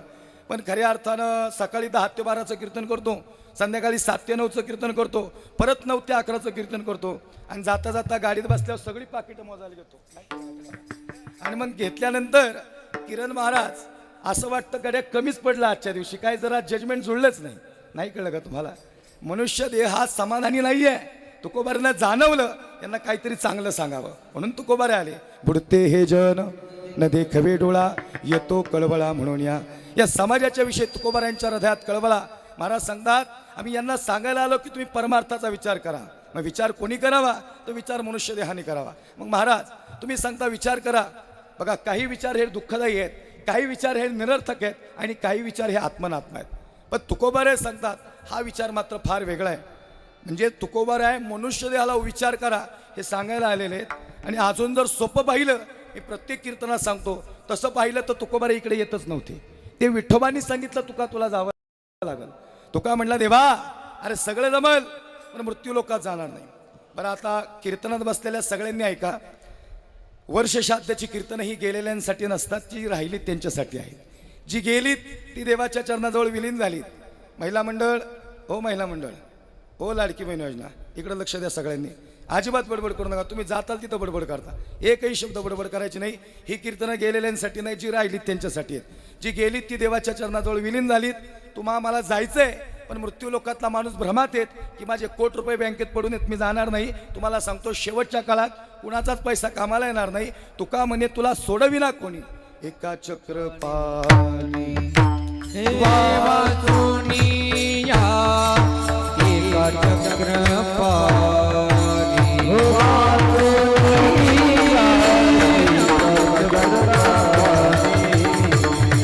पण खऱ्या अर्थानं सकाळी 10 ते 12चं कीर्तन करतो, संध्याकाळी 7 ते 9चं कीर्तन करतो, परत 9 ते 11चं कीर्तन करतो, आणि जाता जाता गाडीत बसल्यावर सगळी पाकिटं मोजायला घेतो. आणि मग घेतल्यानंतर किरण महाराज असं वाटतं गड्या कमीच पडलं आजच्या दिवशी, काय जरा जजमेंट जुळलंच नाही. नाही कळलं का तुम्हाला? मनुष्य देह हा समाधानी नाही आहे. तुकोबारांना जाणवलं यांना काहीतरी चांगलं सांगावं, म्हणून तुकोबारे आले. बुडते हे जन न देखवे डोळा, येतो कळवळा म्हणून या समाजाच्या विषयी तुकोबारांच्या हृदयात कळवळा. महाराज सांगतात आम्ही यांना सांगायला आलो की तुम्ही परमार्थाचा विचार करा. मग विचार कोणी करावा? तो विचार मनुष्य देहाने करावा. मग महाराज तुम्ही सांगता विचार करा. बघा काही विचार हे दुःखदायी आहेत, काही विचार हे निरर्थक आहेत, आणि काही विचार हे आत्मनात्मा आहेत. पण तुकोबारे सांगतात हा विचार मात्र फार वेगळा आहे. म्हणजे तुकोबार आहे मनुष्य देहाला विचार करा हे सांगायला आलेले आहेत. आणि अजून जर सोपं पाहिलं, मी प्रत्येक कीर्तनात सांगतो, तसं पाहिलं तर तुकोबारे इकडे येतच नव्हते. ते विठोबांनी सांगितलं तुका तुला जावं लागल. तुका म्हणला देवा अरे सगळं जमल पण मृत्यू लोकात जाणार नाही. बरं आता कीर्तनात बसलेल्या सगळ्यांनी ऐका. वर्षश्राद्धाची कीर्तन ही गेलेल्यांसाठी नसतात, जी राहिली त्यांच्यासाठी आहेत. जी गेलीत ती देवाच्या चरणाजवळ विलीन झालीत. महिला मंडळ, हो महिला मंडळ, हो लाडकी बहीण योजना, इकडं लक्ष द्या सगळ्यांनी. अजिबात बडबड करू नका. तुम्ही जाताल तिथं बडबड करता, एकही शब्द बडबड करायची नाही. ही कीर्तनं गेलेल्यांसाठी नाही, जी राहिलीत त्यांच्यासाठी आहेत. जी गेलीत ती देवाच्या चरणाजवळ विलीन झालीत. मला जायचंय, पण मृत्यू लोकातला माणूस भ्रमात येत की माझे कोटी रुपये बँकेत पडून येत, मी जाणार नाही. तुम्हाला सांगतो, शेवटच्या काळात कुणाचाच पैसा कामाला येणार नाही. तुका म्हणे तुला सोडविना कोणी, एका चक्रपाणी वाचुनिया एका चक्रपाणी वाचुनिया तुका म्हणे तुला सोडविना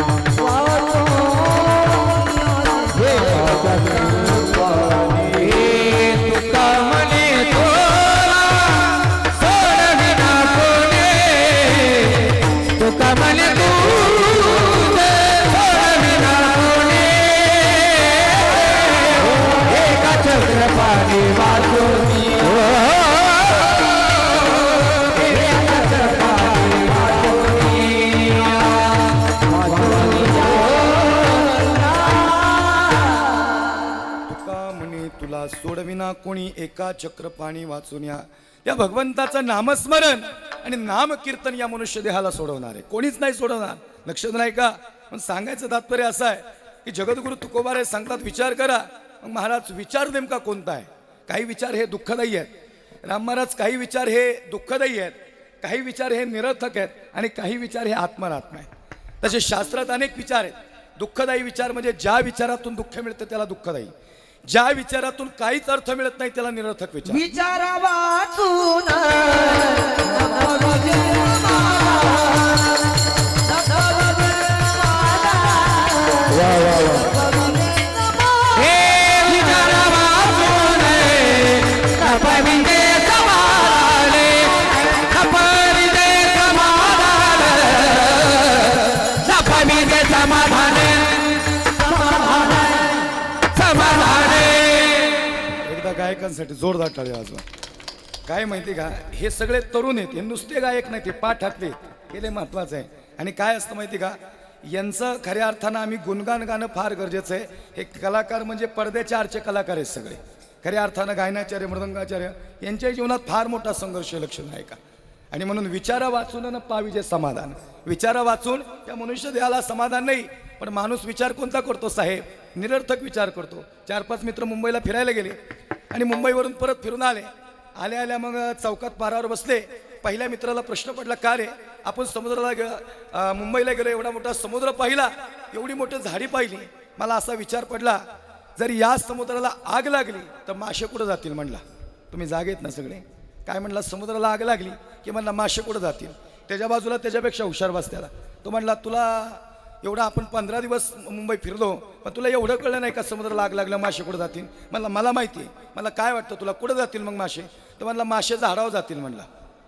कोणी, तुका म्हणे चक्रपाणी वाचुनी तुका म्हणे तुला सोडविना कोणी, एका चक्रपाणी वाचून या. या भगवंताचं नामस्मरण आणि नामकीर्तन या मनुष्य देहाला सोडवणार आहे, कोणीच नाही सोडवणार. लक्षात नाही का? पण सांगायचं तात्पर्य असं आहे की जगद्गुरु तुकोबाराय सांगतात विचार करा. मग महाराज विचार नेमका कोणता आहे? काही विचार हे दुःखदायी आहेत. राम महाराज काही विचार हे दुःखदायी आहेत, काही विचार हे निरर्थक आहेत आणि काही विचार हे आत्मनात्म आहेत. तसे शास्त्रात अनेक विचार आहेत. दुःखदायी विचार म्हणजे ज्या विचारातून दुःख मिळतं त्याला दुःखदायी, ज्या विचारातून काहीच अर्थ मिळत नाही त्याला निरर्थक विचार. विचारा वाचून एकदा गायकांसाठी जोरदार टाळी वाजवा. काय माहिती का, हे सगळे तरुण आहेत, हे नुसते गायक नाही, ते पाठातले हे लय महत्वाचं आहे. आणि काय असतं माहिती का, यांचं खऱ्या अर्थानं आम्ही गुणगान गाणं फार गरजेचं आहे. हे कलाकार म्हणजे पडद्याच्या आरचे कलाकार आहेत सगळे. खऱ्या अर्थानं गायनाचार्य, मृदंगाचार्य यांच्या जीवनात फार मोठा संघर्ष लक्ष आहे का. आणि म्हणून विचारा वाचून न पाविजे समाधान. विचारा वाचून त्या मनुष्य देहाला समाधान नाही, पण माणूस विचार कोणता करतो साहेब? निरर्थक विचार करतो. 4-5 मित्र मुंबईला फिरायला गेले आणि मुंबईवरून परत फिरून आल्या मग चौकात पारावर बसले. पहिल्या मित्राला प्रश्न पडला, का रे आपण समुद्राला मुंबईला गेलो, एवढा मोठा समुद्र पाहिला, एवढी मोठी झाडी पाहिली, मला असा विचार पडला, जर या समुद्राला आग लागली तर मासे कुठं जातील? म्हणला तुम्ही जागेत ना सगळे. काय म्हणला? समुद्राला आग लागली की म्हणला मासे कुठं जातील? त्याच्या बाजूला त्याच्यापेक्षा हुशार बसत्याला तो म्हणला, तुला एवढा आपण 15 दिवस मुंबई फिरलो, पण तुला एवढं कळलं नाही का समुद्राला आग लागलं मासे कुठं जातील? म्हणला मला माहिती आहे. मला काय वाटतं तुला कुठं जातील मग मासे? तर म्हणला मासे झाडावर जातील. म्हणला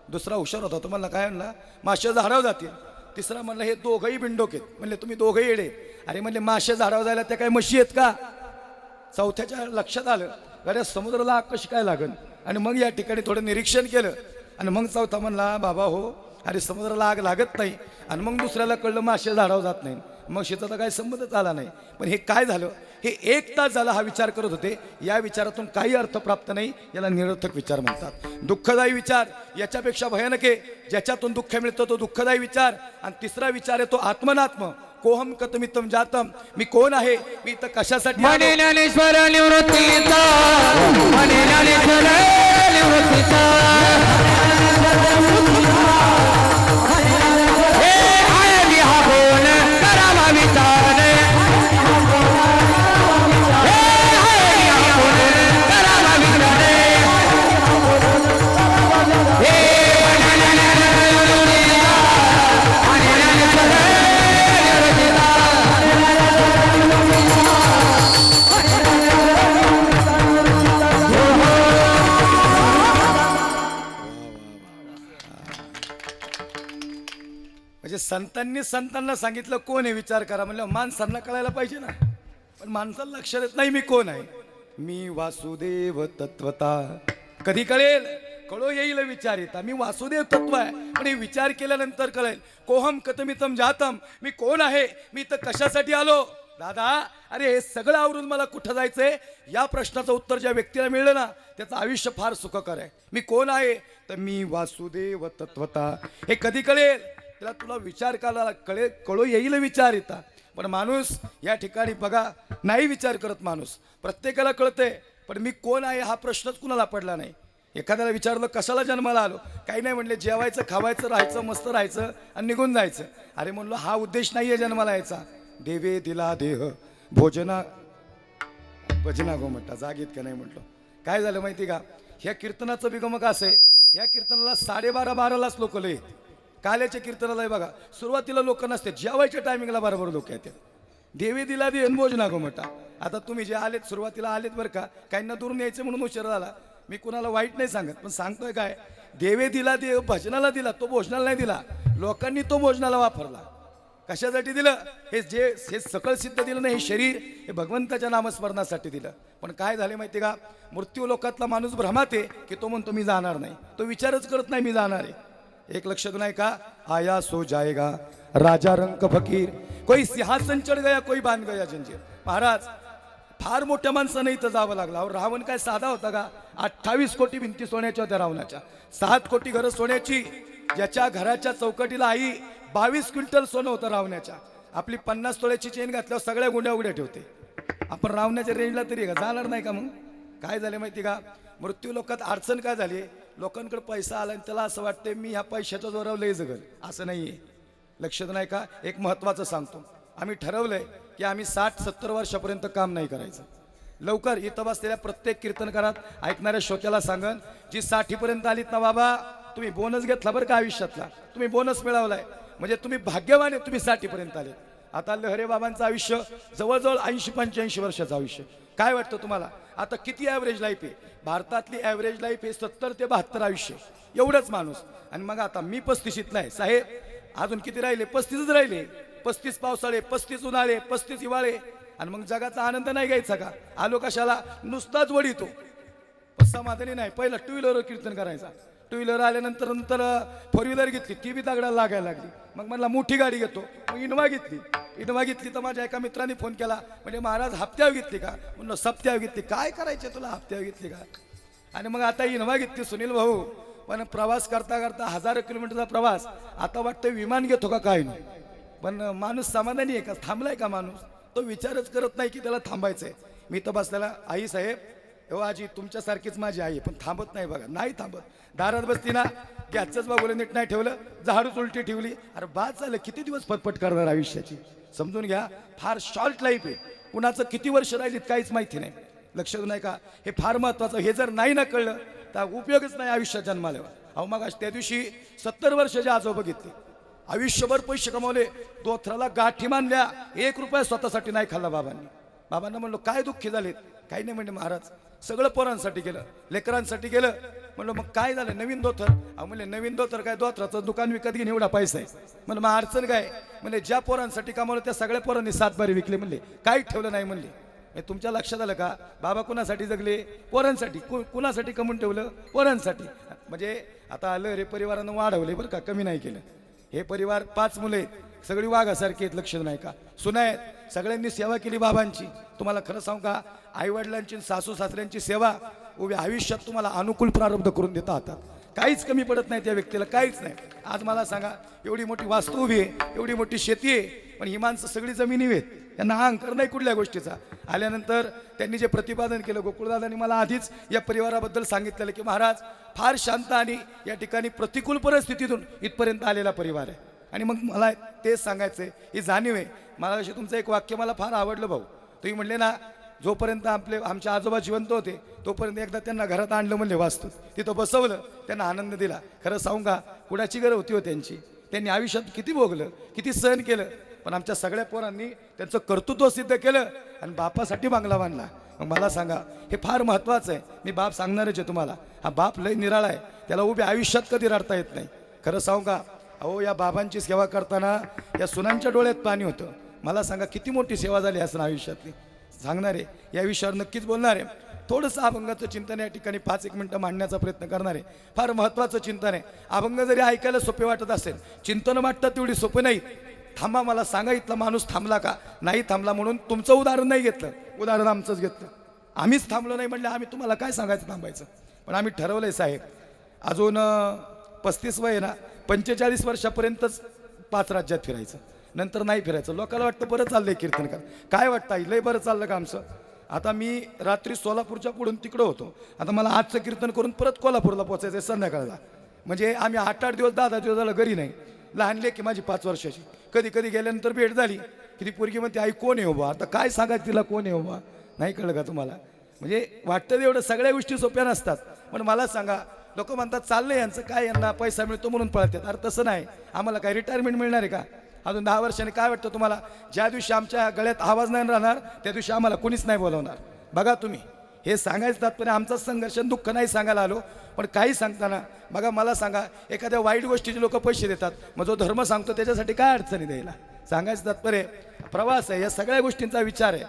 दुसरा हुशार होता तो म्हणला, काय म्हणला? मासे झाडावर जातील. तिसरा म्हणला, हे दोघंही बिंडोक आहेत. म्हणले तुम्ही दोघंही येडे. अरे म्हणले मासे झाडावर जायला त्या काय म्हशी आहेत का? चौथ्याच्या लक्षात आलं, अरे समुद्राला आग कशी काय लागल? आणि मग या ठिकाणी थोडं निरीक्षण केलं आणि मग चौथा म्हणला, बाबा हो, अरे समुद्राला आग लागत नाही. आणि मग दुसऱ्याला कळलं मासे झाडावर जात नाही. मग शेताचा काय संबंधच आला नाही. पण हे काय झालं, हे 1 तास झाला हा विचार करत होते. या विचारातून काही अर्थ प्राप्त नाही, याला निरर्थक विचार म्हणतात. दुःखदायी विचार याच्यापेक्षा भयानक आहे. ज्याच्यातून दुःख मिळतं तो दुःखदायी विचार. आणि तिसरा विचार आहे तो आत्मनात्म. कोहम कतमितम जातम, मी कोण आहे, मी इथं कशासाठी आलो? म्हणे ज्ञानेश्वर निवृत्तीचा, म्हणे ज्ञानेश्वर निवृत्तीचा, हे आहे मी हा कोण, करावा विचार, हे आहे मी हा कोण, करावा विचार, हे म्हणजे संतांना सांगितलं कोण आहे विचार करा. म्हणलं माणसांना कळायला पाहिजे ना, पण माणसाला लक्षात येत नाही मी कोण आहे. मी वासुदेव तत्वता. कधी कळेल? कळो येईल विचार येता. मी वासुदेव तत्व आहे पण हे विचार केल्यानंतर कळेल. कोहम कथमितम जातम, मी कोण आहे, मी इथं कशासाठी आलो. दादा अरे हे सगळं आवरून मला कुठं जायचंय, या प्रश्नाचं उत्तर ज्या व्यक्तीला मिळलं ना त्याचं आयुष्य फार सुखकर आहे. मी कोण आहे तर मी वासुदेव तत्वता. हे कधी कळेल त्याला, तुला विचार करायला कळेल, कळो येईल विचार येता. पण माणूस या ठिकाणी बघा नाही विचार करत. माणूस प्रत्येकाला कळतंय पण मी कोण आहे हा प्रश्नच कुणाला पडला नाही. एखाद्याला विचारलं कशाला जन्माला आलो, काही नाही म्हणले जेवायचं खावायचं राहायचं मस्त राहायचं आणि निघून जायचं. अरे म्हणलो हा उद्देश नाही आहे जन्माला यायचा. देवे दिला देह भोजना भजना गो म्हणता जागीत का नाही म्हटलं. काय झालं माहिती का, ह्या कीर्तनाचं बिगमक असं आहे, ह्या कीर्तनाला 12:30-12लाच लोक लय. काल्याच्या कीर्तनाला बघा सुरुवातीला लोक नसते, जेवायच्या टायमिंगला बरोबर लोक येतात. देवी दिला दे भोजना गो म्हणता. आता तुम्ही जे आलेत सुरुवातीला आलेत बरं का, काहींना दुरून यायचं म्हणून उशीर झाला. मी कुणाला वाईट नाही सांगत पण सांगतोय काय, देवे दिला दे भजनाला दिला, तो भोजनाला नाही दिला. लोकांनी तो भोजनाला वापरला. कशासाठी दिलं, हे सकळ सिद्ध दिलं नाही. हे शरीर हे भगवंताच्या नामस्मरणासाठी दिलं. पण काय झाले माहिती का, मृत्यू लोकातला माणूस भ्रमात आहे की तो म्हणतो मी जाणार नाही, तो विचारच करत नाही मी जाणार आहे. एक लक्षात नाही का, आया सो जाएगा राजा रंक फकीर, कोई सिंहासन चढ गया कोई बांध गया जंजीर. महाराज फार मोठ्या माणसानं इथं जावं लागलं. अहो रावण काय साधा होता का, 28 कोटी भिंती सोन्याच्या होत्या रावणाच्या, 7 कोटी घरं सोन्याची. ज्याच्या घराच्या चौकटीला आई 22 क्विंटल सोनं होतं रावण्याच्या. आपली 50 तोळ्याची चेन घातल्यावर सगळ्या गुंड्या उघड्या ठेवते. आपण रावण्याच्या रेंजला तरी का जाणार नाही का. मग काय झाले माहिती का, मृत्यू लोकात अडचण काय झाली, लोकांकडे पैसा आला आणि त्याला असं वाटतं मी ह्या पैशाच्या जोरावर लय जगल. असं नाही आहे. लक्षात नाही का, एक महत्त्वाचं सांगतो. आम्ही ठरवलंय की आम्ही 60-70 वर्षापर्यंत काम नाही करायचं. लवकर इथं बसलेल्या प्रत्येक कीर्तनकारात ऐकणाऱ्या श्रोत्याला सांगन, जी 60पर्यंत आलीत ना बाबा, तुम्ही बोनस घेतला बरं का आयुष्यातला, तुम्ही बोनस मिळवलाय म्हणजे तुम्ही भाग्यवान आहे, तुम्ही 60पर्यंत आले. आता लहरे बाबांचं आयुष्य जवळजवळ 80-85 वर्षाचं आयुष्य. काय वाटतं तुम्हाला आता किती ॲव्हरेज लाईफ आहे, भारतातली ॲव्हरेज लाईफ आहे 70 ते 72 आयुष्य, एवढंच माणूस. आणि मग आता मी 35ला आहे साहेब, अजून किती राहिले, 35च राहिले. 35 पावसाळे, 35 उन्हाळे, 35 हिवाळे. आणि मग जगाचा आनंद नाही घ्यायचा का, आलो कशाला, नुसताच वडीतो. समाधानी नाही. पहिला 2 व्हीलरवर कीर्तन करायचा, 2 व्हीलर आल्यानंतर नंतर 4 व्हीलर घेतली, ती बी दगडाला लागायला लागली. मग म्हणला मोठी गाडी घेतो, मग इनोवा घेतली. इनोवा घेतली तर माझ्या एका मित्राने फोन केला, म्हणजे महाराज हप्त्यावर घेतली का, म्हणलं सप्त्यावर घेतली. काय करायचे तुला, हप्त्यावर घेतली का. आणि मग आता इनोवा घेतली सुनील भाऊ. पण प्रवास करता करता 1000 किलोमीटरचा प्रवास, आता वाटतं विमान घेतो का काय नाही. पण माणूस समाधानी आहे का, थांबलाय का माणूस, तो विचारच करत नाही की त्याला थांबायचंय. मी तर बसलेला, आई साहेब हो आजी तुमच्यासारखीच माझी आई, पण थांबत नाही बघा, नाही थांबत. दारात बसती ना, गॅसच बाबूला नीट नाही ठेवलं, झाडूच उलटी ठेवली. अरे बाद झालं, किती दिवस पटपट करणार आयुष्याची. समजून घ्या, फार शॉर्ट लाईफ आहे. कुणाचं किती वर्ष राहिलीत काहीच माहिती नाही. लक्षात नाही का, हे फार महत्वाचं. हे जर नाही ना कळलं तर उपयोगच नाही आयुष्यात जन्माला. अहो मग त्या दिवशी 70 वर्षाचे आजोबा घेतले, आयुष्यभर पैसे कमावले, दोथराला गाठी मानल्या, 1 रुपया स्वतःसाठी नाही खाल्ला बाबांनी. बाबांना म्हणलो काय दुःखी झालेत, काही नाही म्हणजे महाराज सगळं पोरांसाठी केलं, लेकरांसाठी केलं. म्हणलं मग काय झालं, नवीन दोथर. अहो म्हणले नवीन दोथर काय, दोथराचं दुकान विकत घेऊन एवढा पैसा आहे. म्हणलं मग अडचण काय, म्हणजे ज्या पोरांसाठी कमावलं त्या सगळ्या पोरांनी 7 बारी विकले. म्हणले काही ठेवलं नाही. म्हणले तुमच्या लक्षात आलं का, बाबा कुणासाठी जगले, पोरांसाठी. कुणासाठी कमवून ठेवलं, पोरांसाठी. म्हणजे आता आलं रे परिवारानं वाढवले बरं का, कमी नाही केलं. हे परिवार 5 मुलं आहेत, सगळी वाघासारखी आहेत. लक्षात नाही का, सुना आहेत, सगळ्यांनी सेवा केली बाबांची. तुम्हाला खरं सांगू का, आईवडिलांची सासू सासऱ्यांची सेवा उभ्या आयुष्यात तुम्हाला अनुकूल प्रारब्ध करून देता हातात. काहीच कमी पडत नाही त्या व्यक्तीला, काहीच नाही. आज मला सांगा, एवढी मोठी वास्तू उभी आहे, एवढी मोठी शेती आहे, पण ही माणसं सगळी जमिनी आहेत, त्यांना अहंकार नाही कुठल्या गोष्टीचा. आल्यानंतर त्यांनी जे प्रतिपादन केलं, गोकुळदादांनी मला आधीच या परिवाराबद्दल सांगितलेलं की महाराज फार शांत आणि या ठिकाणी प्रतिकूल परिस्थितीतून इथपर्यंत आलेला परिवार आहे. आणि मग मला तेच सांगायचं आहे, ही जाणीव आहे मला. अशी तुमचं एक वाक्य मला फार आवडलं भाऊ. तुम्ही म्हणले ना, जोपर्यंत आमचे आजोबा जिवंत होते तोपर्यंत एकदा त्यांना घरात आणलं म्हणले वास्तू, तिथं बसवलं, त्यांना आनंद दिला. खरं सांगू का, कुणाची गरज होती हो त्यांची, त्यांनी आयुष्यात किती भोगलं, किती सहन केलं. पण आमच्या सगळ्या पोरांनी त्यांचं कर्तृत्व सिद्ध केलं आणि बापासाठी बांगला बांधला. मग मला सांगा, हे फार महत्त्वाचं आहे. मी बाप सांगणारच आहे तुम्हाला. हा बाप लय निराळा आहे, त्याला उभे आयुष्यात कधी रडता येत नाही. खरं सांगू का, अहो या बाबांची सेवा करताना या सुनांच्या डोळ्यात पाणी होतं. मला सांगा किती मोठी सेवा झाली असं आयुष्यातली. सांगणार आहे, या विषयावर नक्कीच बोलणार आहे. थोडंसं अभंगाचं चिंतन या ठिकाणी 5-1 मिनटं मांडण्याचा प्रयत्न करणार आहे. फार महत्त्वाचं चिंतन आहे. अभंग जरी ऐकायला सोपे वाटत असेल, चिंतन वाटतं तेवढी सोपे नाही. थांबा, मला सांगा इथला माणूस थांबला का? नाही थांबला. म्हणून तुमचं उदाहरण नाही घेतलं, उदाहरण आमचंच घेतलं. आम्हीच थांबलो नाही म्हणलं आम्ही तुम्हाला काय सांगायचं थांबायचं. पण आम्ही ठरवलंय साहेब, अजून 35 वय आहे ना, 45 वर्षापर्यंतच 5 राज्यात फिरायचं, नंतर नाही फिरायचं. लोकांना वाटतं बरं चाललंय कीर्तनकार, काय वाटतं आई लय बरं चाललं का आमचं? आता मी रात्री सोलापूरच्या पुढून तिकडं होतो, आता मला आजचं कीर्तन करून परत कोल्हापूरला पोचायचं आहे संध्याकाळला. म्हणजे आम्ही 8-8 दिवस 10-10 दिवस झालं घरी नाही. लहान लेकी माझी 5 वर्षाची, कधी कधी गेल्यानंतर भेट झाली की ती पोरगी म्हणते आई कोण आहे उभा, आता काय सांगायचं तिला कोण आहे उभा. नाही कळलं का तुम्हाला? म्हणजे वाटतं एवढं सगळ्या गोष्टी सोप्या नसतात. पण मला सांगा, लोक म्हणतात चाललंय यांचं काय, यांना पैसा मिळतो म्हणून पळतात. अरे तसं नाही, आम्हाला काय रिटायरमेंट मिळणार आहे का अजून 10 वर्षांनी? काय वाटतं तुम्हाला, ज्या दिवशी आमच्या गळ्यात आवाज नाही राहणार त्या दिवशी आम्हाला कोणीच नाही बोलवणार. बघा तुम्ही, हे सांगायचं तात्पर्य आमचा संघर्ष दुःख नाही सांगायला आलो, पण काही सांगताना बघा मला सांगा, एखाद्या वाईट गोष्टीचे लोक पैसे देतात, मग जो धर्म सांगतो त्याच्यासाठी काय अडचणी द्यायला? सांगायचं तात्पर्य प्रवास आहे, या सगळ्या गोष्टींचा विचार आहे.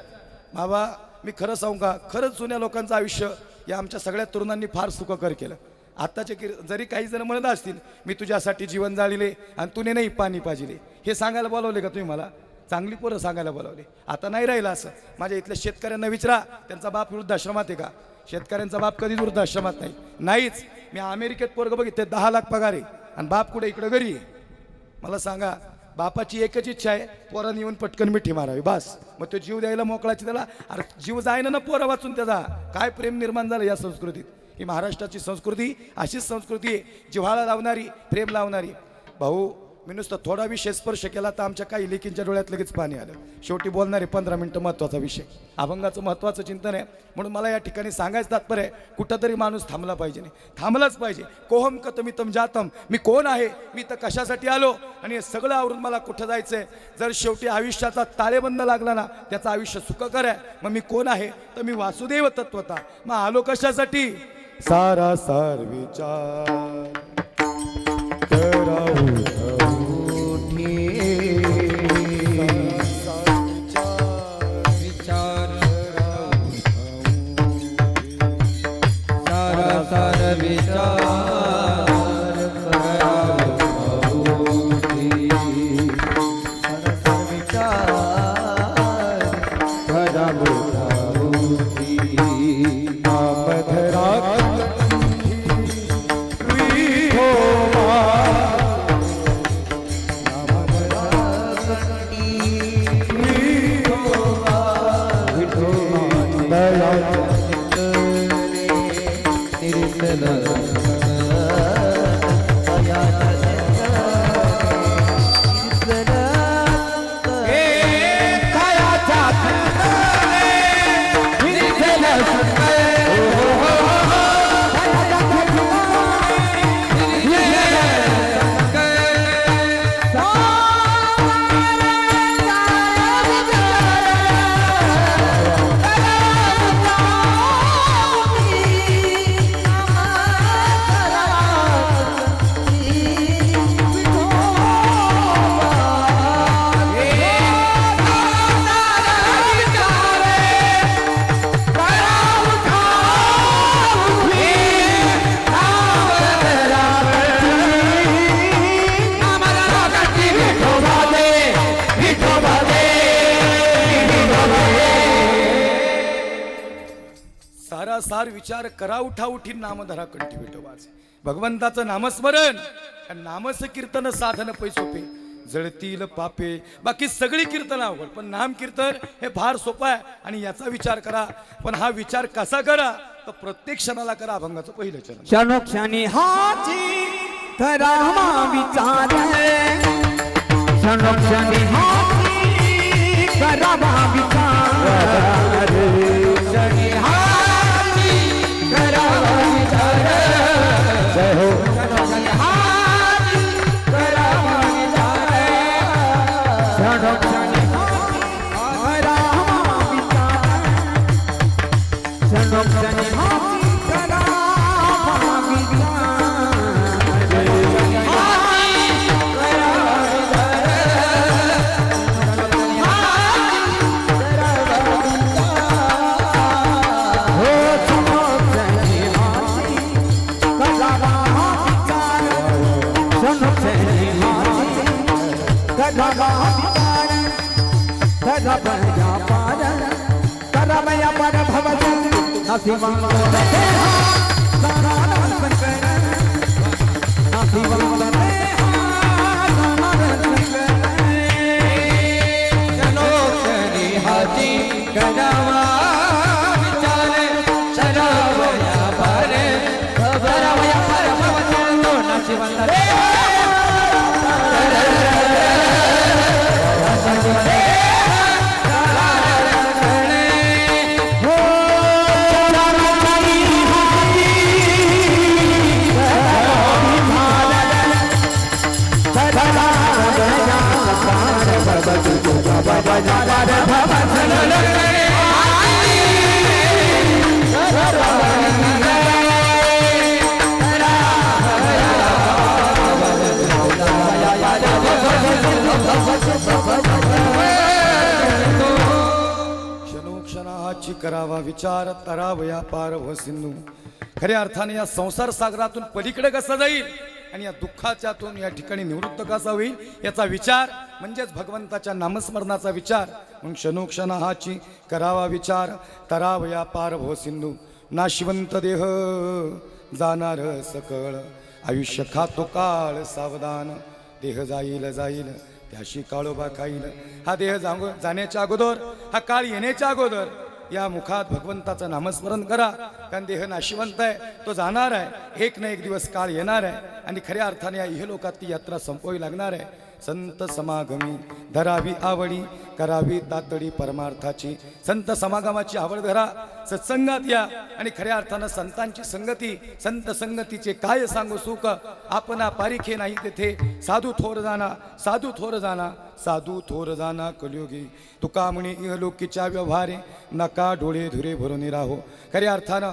बाबा मी खरं सांगू का, खरंच जुन्या लोकांचं आयुष्य या आमच्या सगळ्या तरुणांनी फार सुखकर केलं. आत्ताचे जरी काही जण म्हणत असतील मी तुझ्यासाठी जीवन जाळले आणि तुने नाही पाणी पाजिले, हे सांगायला बोलावले का तुम्ही मला? चांगली पोरं सांगायला बोलावले. आता नाही राहिलं असं. माझ्या इथल्या शेतकऱ्यांना विचारा, त्यांचा बाप वृद्धाश्रमात आहे का? शेतकऱ्यांचा बाप कधी वृद्धाश्रमात नाहीच. मी अमेरिकेत पोरगं बघितले 10 लाख पगार आहे आणि बाप कुठे इकडं घरी आहे. मला सांगा, बापाची एकच इच्छा आहे, पोरांनी येऊन पटकन मिठी मारावी बस. मग तो जीव द्यायला मोकळाची त्याला. अरे जीव जायना ना पोरं वाचून, त्याचा काय प्रेम निर्माण झालं या संस्कृतीत. ही महाराष्ट्राची संस्कृती अशीच संस्कृती आहे, जिव्हाळा लावणारी, प्रेम लावणारी. भाऊ मी नुसतं थोडा विषय स्पर्श केला तर आमच्या काही लेकींच्या डोळ्यात लगेच पाणी आलं. शेवटी बोलणारे 15 मिनटं महत्त्वाचा विषय, अभंगाचं महत्त्वाचं चिंतन आहे. म्हणून मला या ठिकाणी सांगायचं तात्पर्य आहे, कुठंतरी माणूस थांबला पाहिजे, नाही थांबलाच पाहिजे. कोहम कतमितम जातम, मी कोण आहे, मी तर कशासाठी आलो आणि हे सगळं आवरून मला कुठं जायचं आहे. जर शेवटी आयुष्याचा ताळेबंद लागला ना, त्याचं आयुष्य सुखकर आहे. मग मी कोण आहे, तर मी वासुदेव तत्वता. मग आलो कशासाठी? सारा सार विचार करावं सार विचार करा उठा उठी नामधरा कंठी विठोबाचे. भगवंताचं नामस्मरण, नामस कीर्तन साधन पैसोपे, जळतील पापे. बाकी सगळी कीर्तन अवघड, पण नाम कीर्तन हे फार सोपं आहे. आणि याचा विचार करा. पण हा विचार कसा करा, तर प्रत्येक क्षणाला करा. अभंगाचं पहिलं चरण, क्षणोक्षणी हाची करा विचार, क्षणोक्षणी हाची करा विचार, क्षणी हाची करा विचार, जय हो क्षणोक्षणी हाची करा विचार, क्षणोक्षणी करा विचार, क्षणोक्षणी हाची करा विचार, धर्म विचार धर्म व्यापार करमय पर भवत नसिवं चलो शनि हाथी करावा विचार शरवया पर भवत नसिवं क्षणोक्षणाची करावा विचार तरावया पार व सिंधू. खऱ्या अर्थाने या संसार सागरातून पलीकडे कसं जाईल आणि या दुःखाच्यातून या ठिकाणी निवृत्त कसा होईल याचा विचार म्हणजेच भगवंताच्या नामस्मरणाचा विचार. मग क्षणोक्षणाची करावा विचार तरावया पार व सिंधू. नाशिवंत देह जाणार सकळ आयुष्य खातो काळ सावधान. देह जाईल जाईल त्याशी काळोबा खाईल. हा देह जाण्याच्या अगोदर हा काळ येण्याच्या अगोदर या मुखात भगवंताचं नामस्मरण करा. कारण देह नाशिवंत आहे, तो जाणार आहे. एक ना एक दिवस काळ येणार आहे आणि खऱ्या अर्थाने या इहलोकातली यात्रा संपवावी लागणार आहे. संत समागमी धरावी आवडी करावी तातडी परमार्थाची. संत समागमाची आवड धरा, सत्संगात या आणि खऱ्या अर्थानं संतांची संगती, संत संगतीचे काय सांगू सुख. आपण पारिखे नाही तेथे साधू थोर जाना, साधू थोर जाना, साधू थोर जाना कलियुगी. तुका म्हणे इहलोकीच्या व्यवहारे नका डोळे धुरे भरून राहो. खऱ्या अर्थानं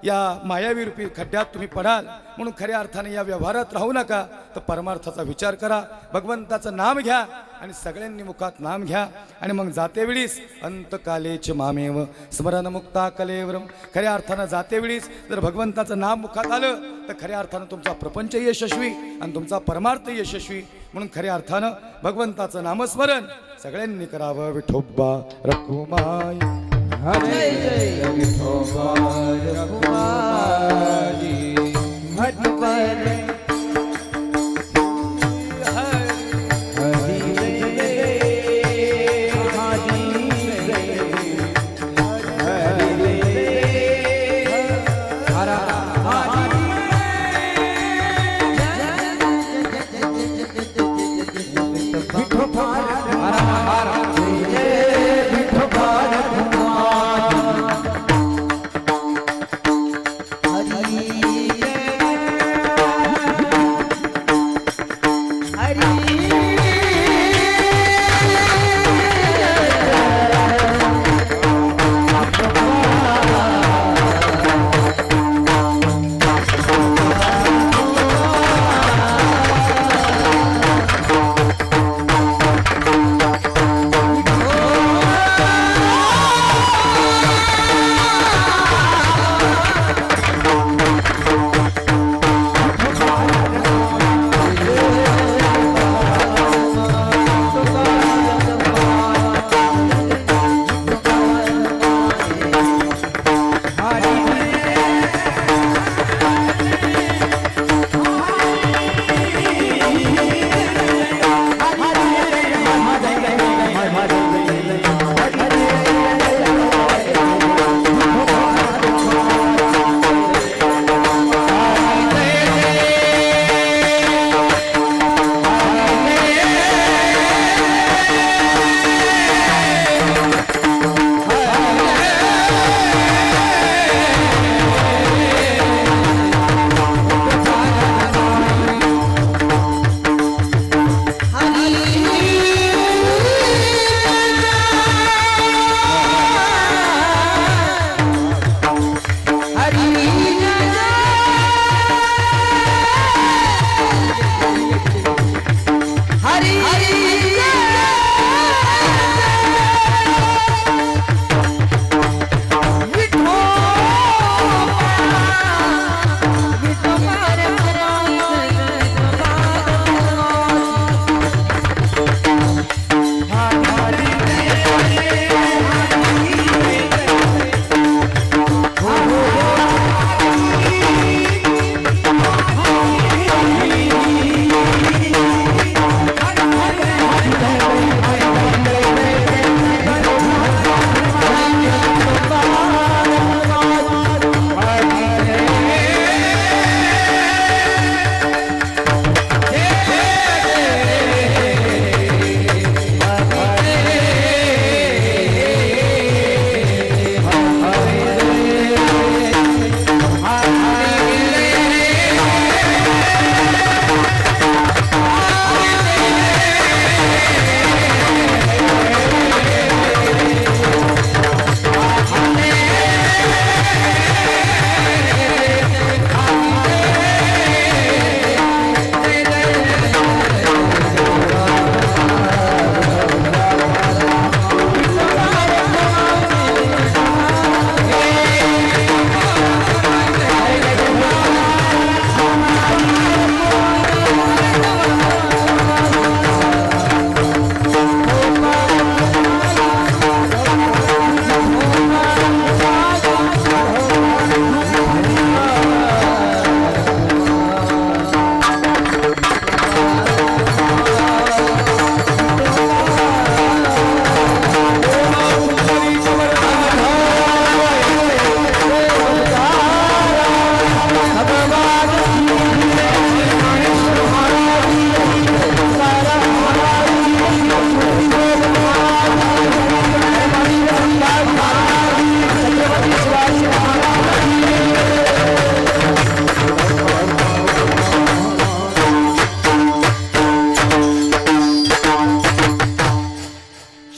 या मायावी रूपी खड्ड्यात तुम्ही पडाल, म्हणून खऱ्या अर्थाने या व्यवहारात राहू नका. तर परमार्थाचा विचार करा, भगवंताचं नाम घ्या आणि सगळ्यांनी मुखात नाम घ्या. आणि मग जातेवेळीस अंतकालेच मामेव स्मरण मुक्ता कलेवरम. खऱ्या अर्थानं जातेवेळीस जर भगवंताचं नाम मुखात आलं तर खऱ्या अर्थानं तुमचा प्रपंच यशस्वी आणि तुमचा परमार्थ यशस्वी. म्हणून खऱ्या अर्थानं भगवंताचं नामस्मरण सगळ्यांनी करावं. विठोबा रखुमाई जय जय विठोबा रखुमाई भट पर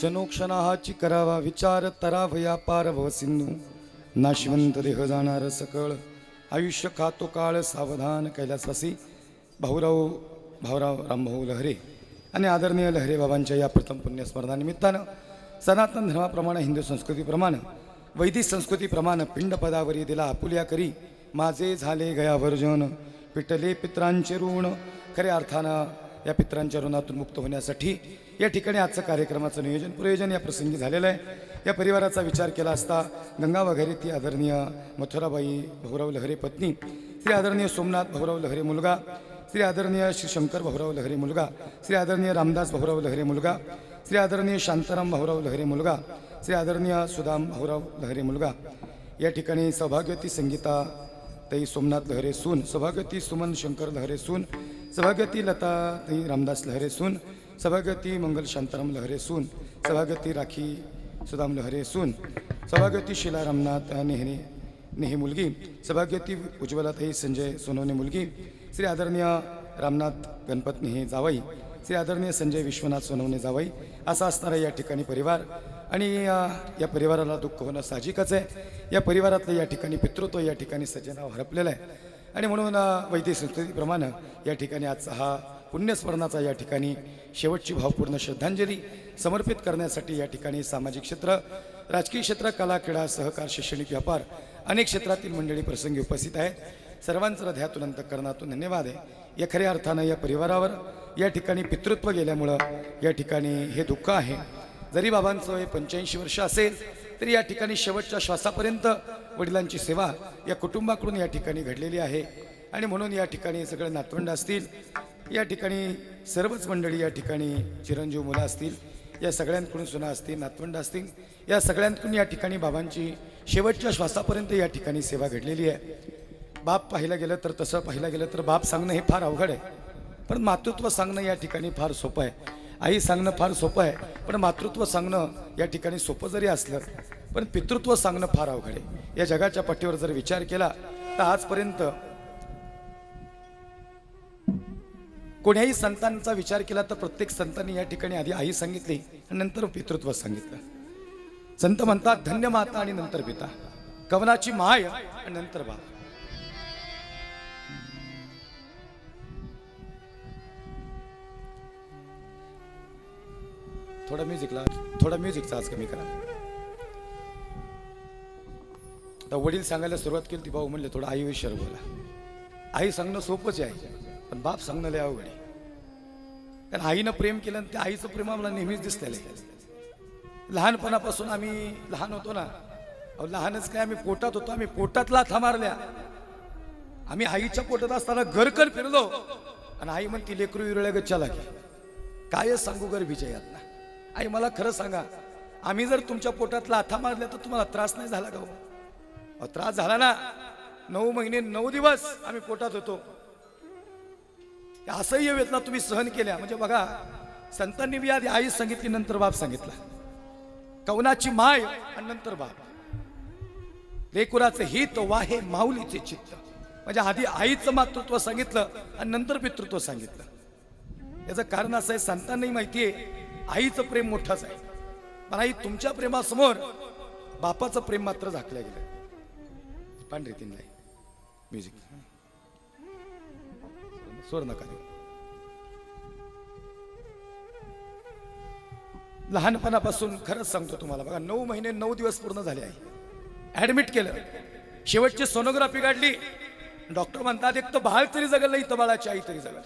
क्षणोक्षणाची करावा विचार तरावया पार भव सिंधू नाशवंत देह जाणार सकळ आयुष्य खातो काळ सावधान कैलासवासी भाऊराव रामभाऊ लहरे आणि आदरणीय लहरे बाबांच्या या प्रथम पुण्यस्मरणानिमित्तानं सनातन धर्माप्रमाणे हिंदू संस्कृतीप्रमाणे वैदिक संस्कृतीप्रमाणे पिंडपदावरी दिला आपुल्या करी माझे झाले गयावर्जन पिटले पित्रांचे ऋण खऱ्या अर्थानं या पित्रांच्या ऋणातून मुक्त होण्यासाठी या ठिकाणी आजचं कार्यक्रमाचं नियोजन प्रयोजन या प्रसंगी झालेलं आहे. या परिवाराचा विचार केला असता गंगा वगैरे ती आदरणीय मथुराबाई भाऊराव लहरे पत्नी, श्री आदरणीय सोमनाथ भाऊराव लहरे मुलगा, श्री आदरणीय श्री शंकर भाऊराव लहरे मुलगा, श्री आदरणीय रामदास भाऊराव लहरे मुलगा, श्री आदरणीय शांताराम भाऊराव लहरे मुलगा, श्री आदरणीय सुदाम भाऊराव लहरे मुलगा. या ठिकाणी सौभाग्यवती संगीता ताई सोमनाथ लहरे सून, सौभाग्यवती सुमन शंकर लहरे सून, सौभाग्यवती लता ताई रामदास लहरे सून, सौभाग्यवती मंगल शांताराम लहरे सून, सौभाग्यवती राखी सुदाम लहरे सून, सौभाग्यवती शिला रामनाथ नेहे मुलगी, सौभाग्यवती उज्ज्वलाताई संजय सोनवणे मुलगी, श्री आदरणीय रामनाथ गणपत नेहे जावई, श्री आदरणीय संजय विश्वनाथ सोनवणे जावई असा असणारा या ठिकाणी परिवार. आणि या परिवाराला दुःख होणं साहजिकच आहे. या परिवारातलं या ठिकाणी पितृत्व या ठिकाणी सज्जनाव हरपलेलं आहे आणि म्हणून वैदिक संस्कृतीप्रमाणे या ठिकाणी आजचा हा पुण्यस्मरणाचा या ठिकाणी शेवटची भावपूर्ण श्रद्धांजली समर्पित करण्यासाठी या ठिकाणी सामाजिक क्षेत्र, राजकीय क्षेत्र, कला, क्रीडा, सहकार, शैक्षणिक, व्यापार अनेक क्षेत्रातील मंडळी प्रसंगी उपस्थित आहेत. सर्वांचं हृदयातून अंतःकरणातून धन्यवाद आहे. या खऱ्या अर्थानं या परिवारावर या ठिकाणी पितृत्व गेल्यामुळं या ठिकाणी हे दुःख आहे. जरी बाबांचं वय 85 वर्ष असेल तरी या ठिकाणी शेवटच्या श्वासापर्यंत वडिलांची सेवा या कुटुंबाकडून या ठिकाणी घडलेली आहे. आणि म्हणून या ठिकाणी सगळे नातवंड असतील, या ठिकाणी सर्वच मंडळी या ठिकाणी चिरंजीव मुलं असतील, या सगळ्यांकडून सुना असतील, नातवंड असतील, या सगळ्यांकडून या ठिकाणी बाबांची शेवटच्या श्वासापर्यंत या ठिकाणी सेवा घडलेली आहे. बाप पाहिलं गेलं तर तसं पाहिलं गेलं तर बाप सांगणं हे फार अवघड आहे, पण मातृत्व सांगणं या ठिकाणी फार सोपं आहे. आई सांगणं फार सोपं आहे, पण मातृत्व सांगणं या ठिकाणी सोपं जरी असलं पण पितृत्व सांगणं फार अवघड आहे. या जगाच्या पाठीवर जर विचार केला तर आजपर्यंत कोण्याही संतांचा विचार केला तर प्रत्येक संतांनी या ठिकाणी आधी आई सांगितली आणि नंतर पितृत्व सांगितलं. संत म्हणतात धन्य माता आणि नंतर पिता, कवनाची माय आणि नंतर बाप. थोडा म्युझिकचा आज कमी करा. आता वडील सांगायला सुरुवात केली ती भाऊ म्हणले थोडं आईविषयी बोला. आई सांगणं सोपंच आहे पण बाप सांगणं लय अवघड आहे. कारण आईनं प्रेम केलं आणि त्या आईचं प्रेम आम्हाला नेहमीच दिसलेलं आहे. लहानपणापासून आम्ही लहान होतो ना, लहानच काय आम्ही पोटात होतो, आम्ही पोटात लाथा मारल्या. आम्ही आईच्या पोटात असताना घरकर फिरलो आणि आई म्हणती लेकरू विरळ्या गच्च्याला की काय सांगू गर्भीच्या यात ना. आई मला खरं सांगा, आम्ही जर तुमच्या पोटात लाथा मारल्या तर तुम्हाला त्रास नाही झाला का हो? त्रास झाला ना. 9 महिने 9 दिवस आम्ही पोटात होतो. असह्य वेदना तुम्ही सहन केल्या. म्हणजे बघा, संतांनी बी आधी आई सांगितली नंतर बाप सांगितला. कवनाची माय आणि नंतर बाप. लेकुराचे हित वाहे माऊलीचे चित्त. म्हणजे आधी आईचं मातृत्व सांगितलं आणि नंतर पितृत्व सांगितलं. याचं कारण असं आहे, संतांनाही माहिती आहे आईचं प्रेम मोठंच आहे, पण आई तुमच्या प्रेमासमोर बापाचं प्रेम मात्र झाकलं गेलं. पांढरे तीन लाई म्युझिक स्वर नका देऊ. लहानपणापासून खरंच सांगतो तुम्हाला, बघा 9 महिने 9 दिवस पूर्ण झाले आहे. ऍडमिट केलं, शेवटची सोनोग्राफी काढली. डॉक्टर म्हणतात एक तर बाळ तरी जगल नाही तर बाळाची आई तरी जगल.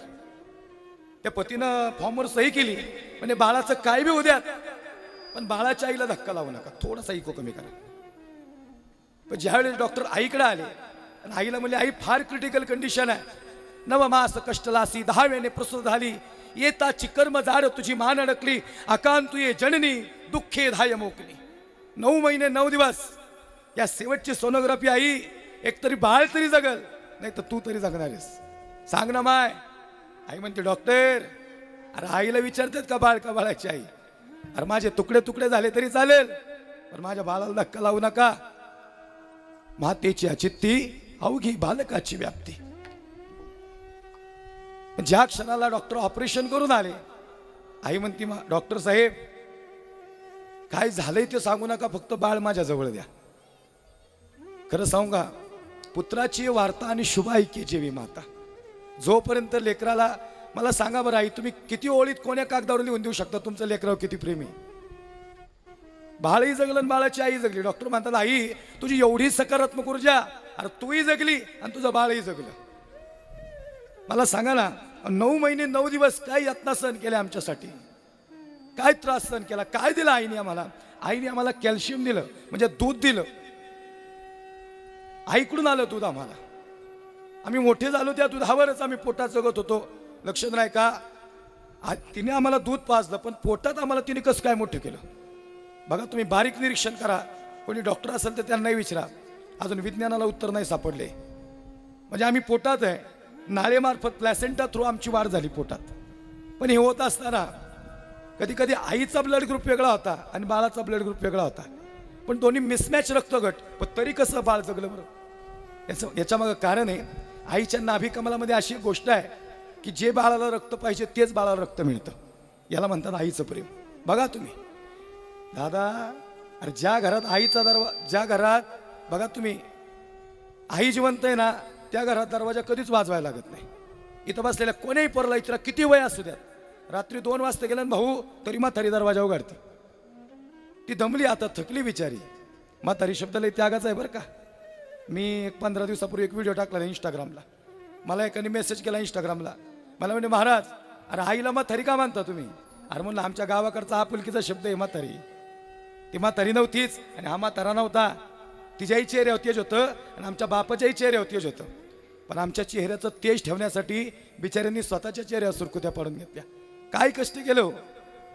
त्या पतीनं फॉर्मवर सही केली, म्हणजे बाळाचं काय बी होऊ द्या पण बाळाच्या आईला धक्का लावू नका, थोडासा इको कमी करा. पण ज्यावेळेस डॉक्टर आईकडे आले आणि आईला म्हणले आई फार क्रिटिकल कंडिशन आहे, 9 मास कष्टलासी 10 वेळेने प्रसूत झाली, येताची कर्म जाड तुझी मान अडकली, अकांत ये जननी दुःखे धाय मोकली. 9 महिने 9 दिवस या शेवटची सोनोग्राफी. आई एकतरी बाळ तरी जगल नाही तर तू तरी जगणारेस, सांग ना माय. आई म्हणते डॉक्टर, अरे आईला विचारतात का बाळ का बाळाची आई? अरे माझे तुकडे तुकडे झाले तरी चालेल पण माझ्या बाळाला धक्का लावू नका. मातेची अचित्ती अवघी बालकाची व्याप्ती. ज्या क्षणाला डॉक्टर ऑपरेशन करून आले, आई म्हणती डॉक्टर साहेब काय झालंय ते सांगू नका, फक्त बाळ माझ्या जवळ द्या. खरं सांगू का, पुत्राची वार्ता आणि शुभ ऐक्याची वी माता. जोपर्यंत लेकराला, मला सांगा बरं आई, तुम्ही किती ओळीत कोण्या कागदावर लिहून देऊ शकता तुमचं लेकरावर किती प्रेमी? बाळही जगलं आणि बाळाची आई जगली. डॉक्टर म्हणतात आई तुझी एवढी सकारात्मक ऊर्जा, अरे तूही जगली आणि तुझं बाळही जगलं. मला सांगा ना, 9 महिने 9 दिवस काय यातना सहन केल्या आमच्यासाठी, काय त्रास सहन केला, काय दिलं आईने आम्हाला? आईने आम्हाला कॅल्शियम दिलं, म्हणजे दूध दिलं. आईकडून आलं दूध आम्हाला. आम्ही मोठे झालो त्या दुधावरच आम्ही पोटात जगत होतो. लक्ष नाही का? तिने आम्हाला दूध पाजलं, पण पोटात आम्हाला तिने कसं काय मोठं केलं? बघा तुम्ही बारीक निरीक्षण करा. कोणी डॉक्टर असेल तर त्यांनाही विचारा, अजून विज्ञानाला उत्तर नाही सापडले. म्हणजे आम्ही पोटात आहे, नाळेमार्फत प्लॅसेंटा थ्रू आमची वाढ झाली पोटात. पण हे होत असताना कधी कधी आईचा ब्लड ग्रुप वेगळा होता आणि बाळाचा ब्लड ग्रुप वेगळा होता, पण दोन्ही मिसमॅच रक्तगट, पण तरी कसं बाळ जगलं बरं? याच्या मागं कारण आहे, आईच्या नाभिकमलामध्ये अशी एक गोष्ट आहे की जे बाळाला रक्त पाहिजे तेच बाळाला रक्त मिळतं. याला म्हणतात आईचं प्रेम. बघा तुम्ही दादा, अरे ज्या घरात आईचा ज्या घरात बघा तुम्ही आई जिवंत आहे ना, त्या घरात दरवाजा कधीच वाजवायला लागत नाही. इथं बसलेल्या कोणीही पोरला इतरा किती वय असू द्यात, रात्री 2 वाजता गेला भाऊ तरी म्हातारी दरवाजा उघडते. ती दमली, आता थकली बिचारी. म्हातारी शब्दाला त्यागाचा आहे बरं का. मी 15 दिवसापूर्वी एक व्हिडिओ टाकला इंस्टाग्रामला. मला एकाने मेसेज केला इंस्टाग्रामला, मला म्हणजे महाराज अरे आईला म्हातारी का मानता तुम्ही? अरे म्हणलं आमच्या गावाकडचा आपुलकीचा शब्द आहे म्हातारी. ती म्हातारी नव्हतीच आणि हा म्हातारा नव्हता. तिच्याही चेहऱ्यावर तेज होतं आणि आमच्या बापाच्याही चेहऱ्यावर तेज होतं. पण आमच्या चेहऱ्याचं तेज ठेवण्यासाठी बिचाऱ्यांनी स्वतःच्या चेहऱ्यावर सुरकुत्या पडून घेतल्या. काय कष्ट केलं हो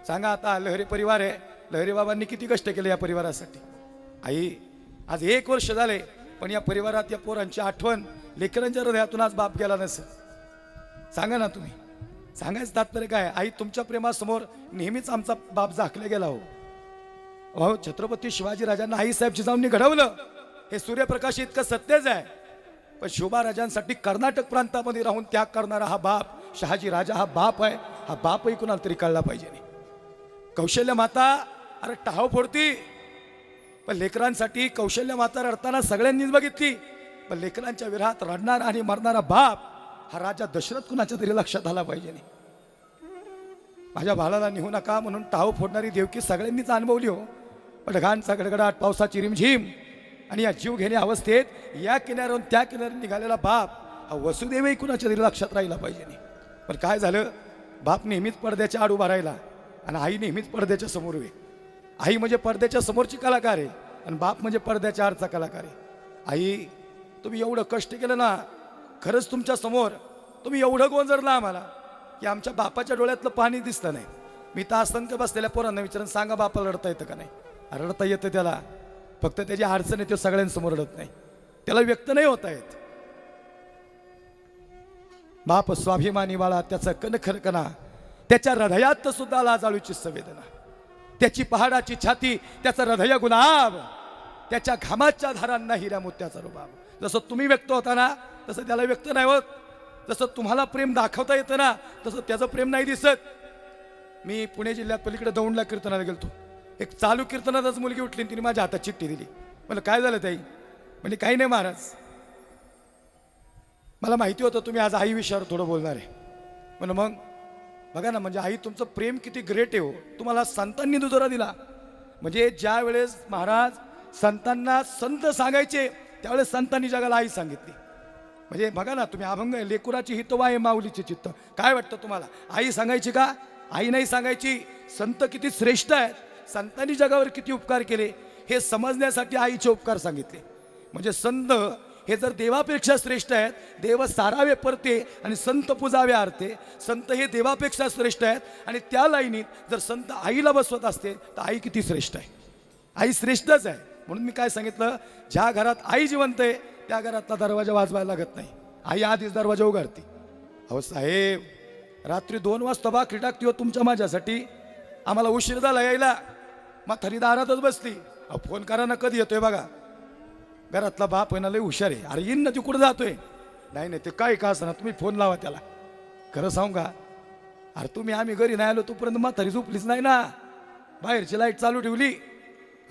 सांगा. आता लहरी परिवार आहे, लहरी बाबांनी किती कष्ट केले या परिवारासाठी. आई आज 1 वर्ष झाले, पण या परिवारात या पोरांची आठवण लेकरांच्या हृदयातून आज बाप गेला नसेल. सांगा ना तुम्ही. सांगायचं तात्पर्य काय? आई तुमच्या प्रेमासमोर नेहमीच आमचा बाप झाकला गेला हो. अहो छत्रपती शिवाजी राजांना आईसाहेब जिजाऊंनी घडवलं, हे सूर्यप्रकाश इतकं सत्यच आहे. पण शोभा राजांसाठी कर्नाटक प्रांतामध्ये राहून त्याग करणारा हा बाप शहाजी राजा हा बाप आहे. हा बापही कुणाला तरी कळला पाहिजे. नाही कौशल्य माता अरे टाव फोडती, पण लेकरांसाठी कौशल्य माता रडताना सगळ्यांनीच बघितली. पण लेकरांच्या विरहात रडणारा आणि मरणारा बाप हा राजा दशरथ कुणाच्या तरी लक्षात आला पाहिजे. नाही माझ्या बाळाला निघू नका म्हणून टाव फोडणारी देवकी सगळ्यांनीच अनुभवली हो. पण घाणचा गडगडाट, पावसाची रिमझिम आणि या जीव घेण्या अवस्थेत या किनाऱ्यावरून त्या किनाऱ्यावर निघालेला बाप हा वसुदेवही कुणाच्या तरी लक्षात राहिला पाहिजे. नाही पण काय झालं, बाप नेहमीच पडद्याच्या आड उभा राहिला आणि आई नेहमीच पडद्याच्या समोर उभी. आई म्हणजे पडद्याच्या समोरची कलाकार आहे आणि बाप म्हणजे पडद्याच्या आडचा कलाकार आहे. आई तुम्ही एवढं कष्ट केलं ना, खरंच तुमच्या समोर तुम्ही एवढं गोंजरला आम्हाला की आमच्या बापाच्या डोळ्यातलं पाणी दिसतं नाही. मी तर असंख्य बसलेल्या पोरांना विचारून सांगा बापाला रडता येतं का? नाही रडता येतं त्याला, फक्त त्याची अडचण आहे तो सगळ्यांसमोर रडत नाही, त्याला व्यक्त नाही होता येत. बाप स्वाभिमानी बाळा, त्याचा कणखरकणा, त्याच्या हृदयात सुद्धा लाजाळूची संवेदना, त्याची पहाडाची छाती, त्याचा हृदय गुलाब, त्याच्या घामाच्या धारांना हिऱ्या मोत्याचा रुबाब. जसं तुम्ही व्यक्त होता ना तसं त्याला व्यक्त नाही होत. जसं तुम्हाला प्रेम दाखवता येतं ना तसं त्याचं प्रेम नाही दिसत. मी पुणे जिल्ह्यात पलीकडे दौंडला कीर्तनाला गेलतो. एक चालू कीर्तनातच मुलगी उठली, तिने माझ्या हातात चिठ्ठी दिली. मला काय झालं ताई? म्हणजे काही नाही महाराज, मला माहिती होतं तुम्ही आज आई विषयावर थोडं बोलणार आहे. म्हणून मग बघा ना, म्हणजे आई तुमचं प्रेम किती ग्रेट आहे हो. तुम्हाला संतांनी दुजोरा दिला. म्हणजे ज्या वेळेस महाराज संतांना संत सांगायचे त्यावेळेस संतांनी जगाला आई सांगितली. म्हणजे बघा ना तुम्ही, अभंग लेकुराची हितवा आहे माऊलीचे चित्त. काय वाटतं तुम्हाला, आई सांगायची का? आई नाही सांगायची. संत किती श्रेष्ठ आहेत, संतांनी जगावर किती उपकार केले हे समजण्यासाठी आईचे उपकार सांगितले. म्हणजे संत हे जर देवापेक्षा श्रेष्ठ आहेत, देव सारावे परते आणि संत पूजावे आरते, संत हे देवापेक्षा श्रेष्ठ आहेत. आणि त्या लाईनीत जर संत आईला बसवत असते तर आई किती श्रेष्ठ आहे. आई श्रेष्ठच आहे. म्हणून मी काय सांगितलं, ज्या घरात आई जिवंत आहे त्या घरातला दरवाजा वाजवायला लागत नाही, आई आधीच दरवाजा उघडते. अहो साहेब, रात्री 2 वाजता भाकरी टाकती हो तुमच्या माझ्यासाठी, आम्हाला उशीर झाला यायला, म्हातारी दारातच बसली. अहो फोन करा ना, कधी येतोय बघा. घरातला बाप आहे ना लय हुशार आहे, अरे येईन ना ती कुठं जातोय? नाही नाही ते काय का असं ना, तुम्ही फोन लावा त्याला. खरं सांगू का, अरे तुम्ही आम्ही घरी नाही आलो तोपर्यंत म्हातारी झोपलीच नाही ना. बाहेरची लाईट चालू ठेवली.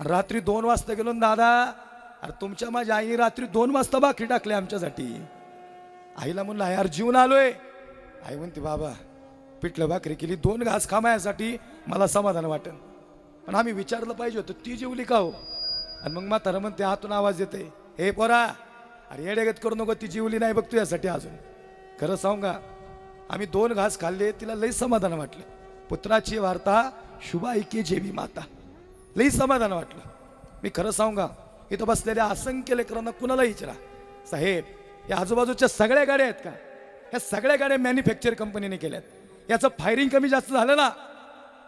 रात्री 2 वाजता गेलो न दादा, अरे तुमच्या माझ्या आई रात्री 2 वाजता भाकरी टाकली आमच्यासाठी. आईला म्हणलं यार जीवन आलोय. आई म्हणते बाबा पिठलं भाकरी केली 2 घास खामायासाठी मला समाधान वाटेल, पण आम्ही विचारलं पाहिजे होतं ती जेवली का हो. आणि मग म्हातारा म्हणते आतून आवाज येते, हे पोरा अरे येडेगत करू नको, ती जीवली नाही बघ तुझ्यासाठी अजून. खरं सांगू का, आम्ही 2 घास खाल्ले, तिला लई समाधान वाटलं. पुत्राची वार्ता शुभा ऐके जेवी माता, लई समाधान वाटलं. मी खरं सांगू का, इथं बसलेल्या असंख्य लेकरांना कुणाला विचारा, साहेब या आजूबाजूच्या सगळ्या गाड्या आहेत का, ह्या सगळ्या गाड्या मॅन्युफॅक्चर कंपनीने केल्यात. याचं फायरिंग कमी जास्त झालं ना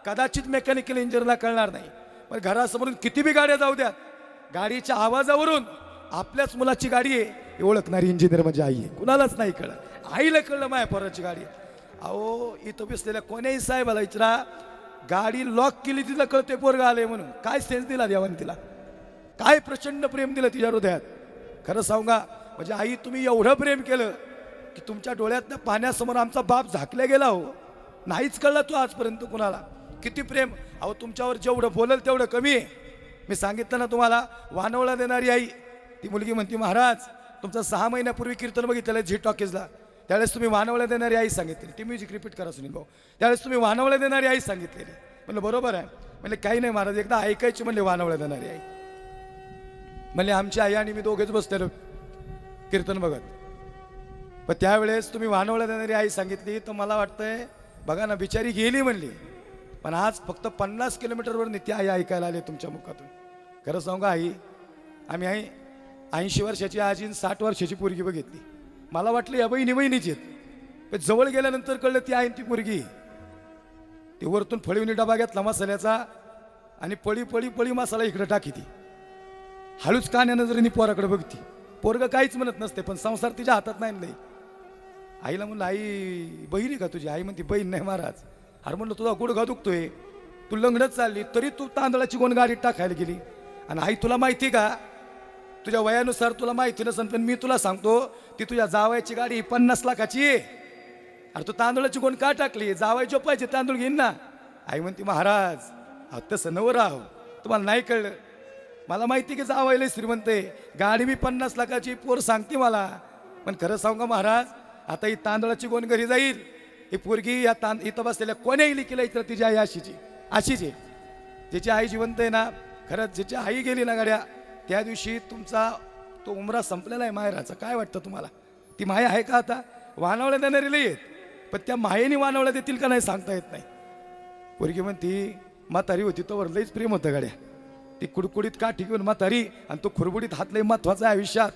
कदाचित मेकॅनिकल इंजिनियरला कळणार नाही, पण घरासमोरून किती बी गाड्या जाऊ द्या, गाडीच्या आवाजावरून आपल्याच मुलाची गाडी आहे हे ओळखणारी इंजिनियर म्हणजे आई आहे. कुणालाच नाही कळलं, आईला कळलं माझ्या पोराची गाडी आहे. अहो इथं बसलेल्या कोण्याही साहेबाला विचारा, गाडी लॉक केली तिला कळते पोरगा आले म्हणून. काय सेन्स दिला देवाने तिला, काय प्रचंड प्रेम दिलं तिच्या हृदयात. खरं सांगा म्हणजे आई तुम्ही एवढं प्रेम केलं की तुमच्या डोळ्यातनं पाण्यासमोर आमचा बाप झाकला गेला हो, नाहीच कळलं तो आजपर्यंत कुणाला. किती प्रेम. अहो तुमच्यावर जेवढं बोलल तेवढं कमी आहे. मी सांगितलं ना तुम्हाला, वानवळा देणारी आई. ती मुलगी म्हणते महाराज तुमचं 6 महिन्यापूर्वी कीर्तन बघितलेलं झी टॉकीजला, त्यावेळेस तुम्ही वानवळ्या देणारी आई सांगितली. ती म्युझिक रिपीट करा सुनील भाऊ, त्यावेळेस तुम्ही वानवळ्या देणारी आई सांगितलेली. म्हणलं बरोबर आहे. म्हणले काही नाही महाराज, एकदा ऐकायची म्हणले वानवळ्या देणारी आई. म्हणले आमची आई आणि मी दोघेच बसलेलो कीर्तन बघत, पण त्यावेळेस तुम्ही वानवळ्या देणारी आई सांगितली. तर मला वाटतंय बघा ना, बिचारी गेली म्हणली, पण आज फक्त 50 किलोमीटरवर ती आई ऐकायला आली तुमच्या मुखातून. खरं सांगू आई, आम्ही 80 वर्षाची आजी 60 वर्षाची पोरगी बघितली. मला वाटलं या बहिणीच आहेत, पण जवळ गेल्यानंतर कळलं ती आहे ती पोरगी. ती वरतून फळीवणी डबा घेतला मसाल्याचा आणि पळी पळी पळी मसाला इकडे टाकी. ती हळूच कान्या नजरेने पोराकडे बघती. पोरग काहीच म्हणत नसते, पण संसार तिच्या हातात नाही लई. आईला म्हणलं आई बहिणी का तुझी. आई म्हणते बहीण नाही महाराज. अरे म्हणलं तुझा गुडघा दुखतोय, तू लंगडत चालली तरी तू तांदळाची गोण गाडीत टाकायला गेली. आणि आई तुला माहिती का, तुझ्या वयानुसार तुला माहिती नसेल, पण मी तुला सांगतो ती तुझ्या जावायची गाडी 50 लाखाची आहे. अरे तू तांदूळाची गोण का टाकली, जावाय झोपायचे तांदूळ घेईन ना. आई म्हणते महाराज तसं नवं राह, तुम्हाला नाही कळलं. मला माहिती की जावायला श्रीमंत आहे, गाडी मी 50 लाखाची, पोर सांगते मला. पण खरं सांगू का महाराज, आता ही तांदळाची गोण घरी जाईल, ही पोरगी या इथं बसलेल्या कोण्याही लिखीला इतर तिची आई अशीच आहे. ज्याची आई जिवंत आहे ना, खरंच ज्याची आई गेली ना गाड्या, त्या दिवशी तुमचा तो उमरा संपलेला आहे माहेराचा. काय वाटतं तुम्हाला, ती माया आहे का आता. वानवळ्या देणारी लई आहेत, पण त्या मायेने वानवळ्या देतील का नाही सांगता येत नाही. पोरगी म्हणती म्हातारी होती तोवर लईच प्रेम होतं गाड्या. ती कुडकुडीत काठी घेऊन म्हातारी, आणि तो खुरबुडीत हात लई महत्वाचा आहे आयुष्यात.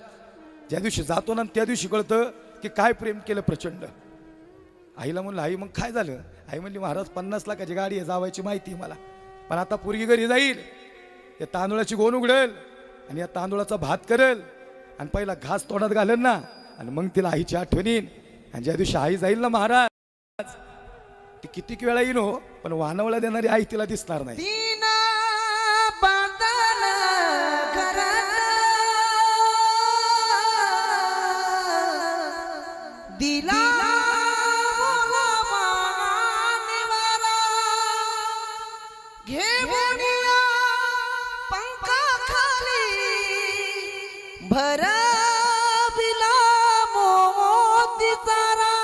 ज्या दिवशी जातो ना त्या दिवशी कळतं की काय प्रेम केलं प्रचंड. आईला म्हणलं आई मग काय झालं. आई म्हणली महाराज 50 लाखाची गाडी आहे, जावायची माहिती आहे मला, पण आता पोरगी घरी जाईल, या तांदूळाची गोण उघडेल आणि या तांदूळाचा भात करेल आणि पहिला घास तोंडात घालेल ना, आणि मग तिला आईची आठवण येईल. आणि ज्या दिवशी आई जाईल ना महाराज, ती कितीक वेळा येईन हो, पण वानवळ्या देणारी आई तिला दिसणार नाही. दिला भरविला मोतीचारा,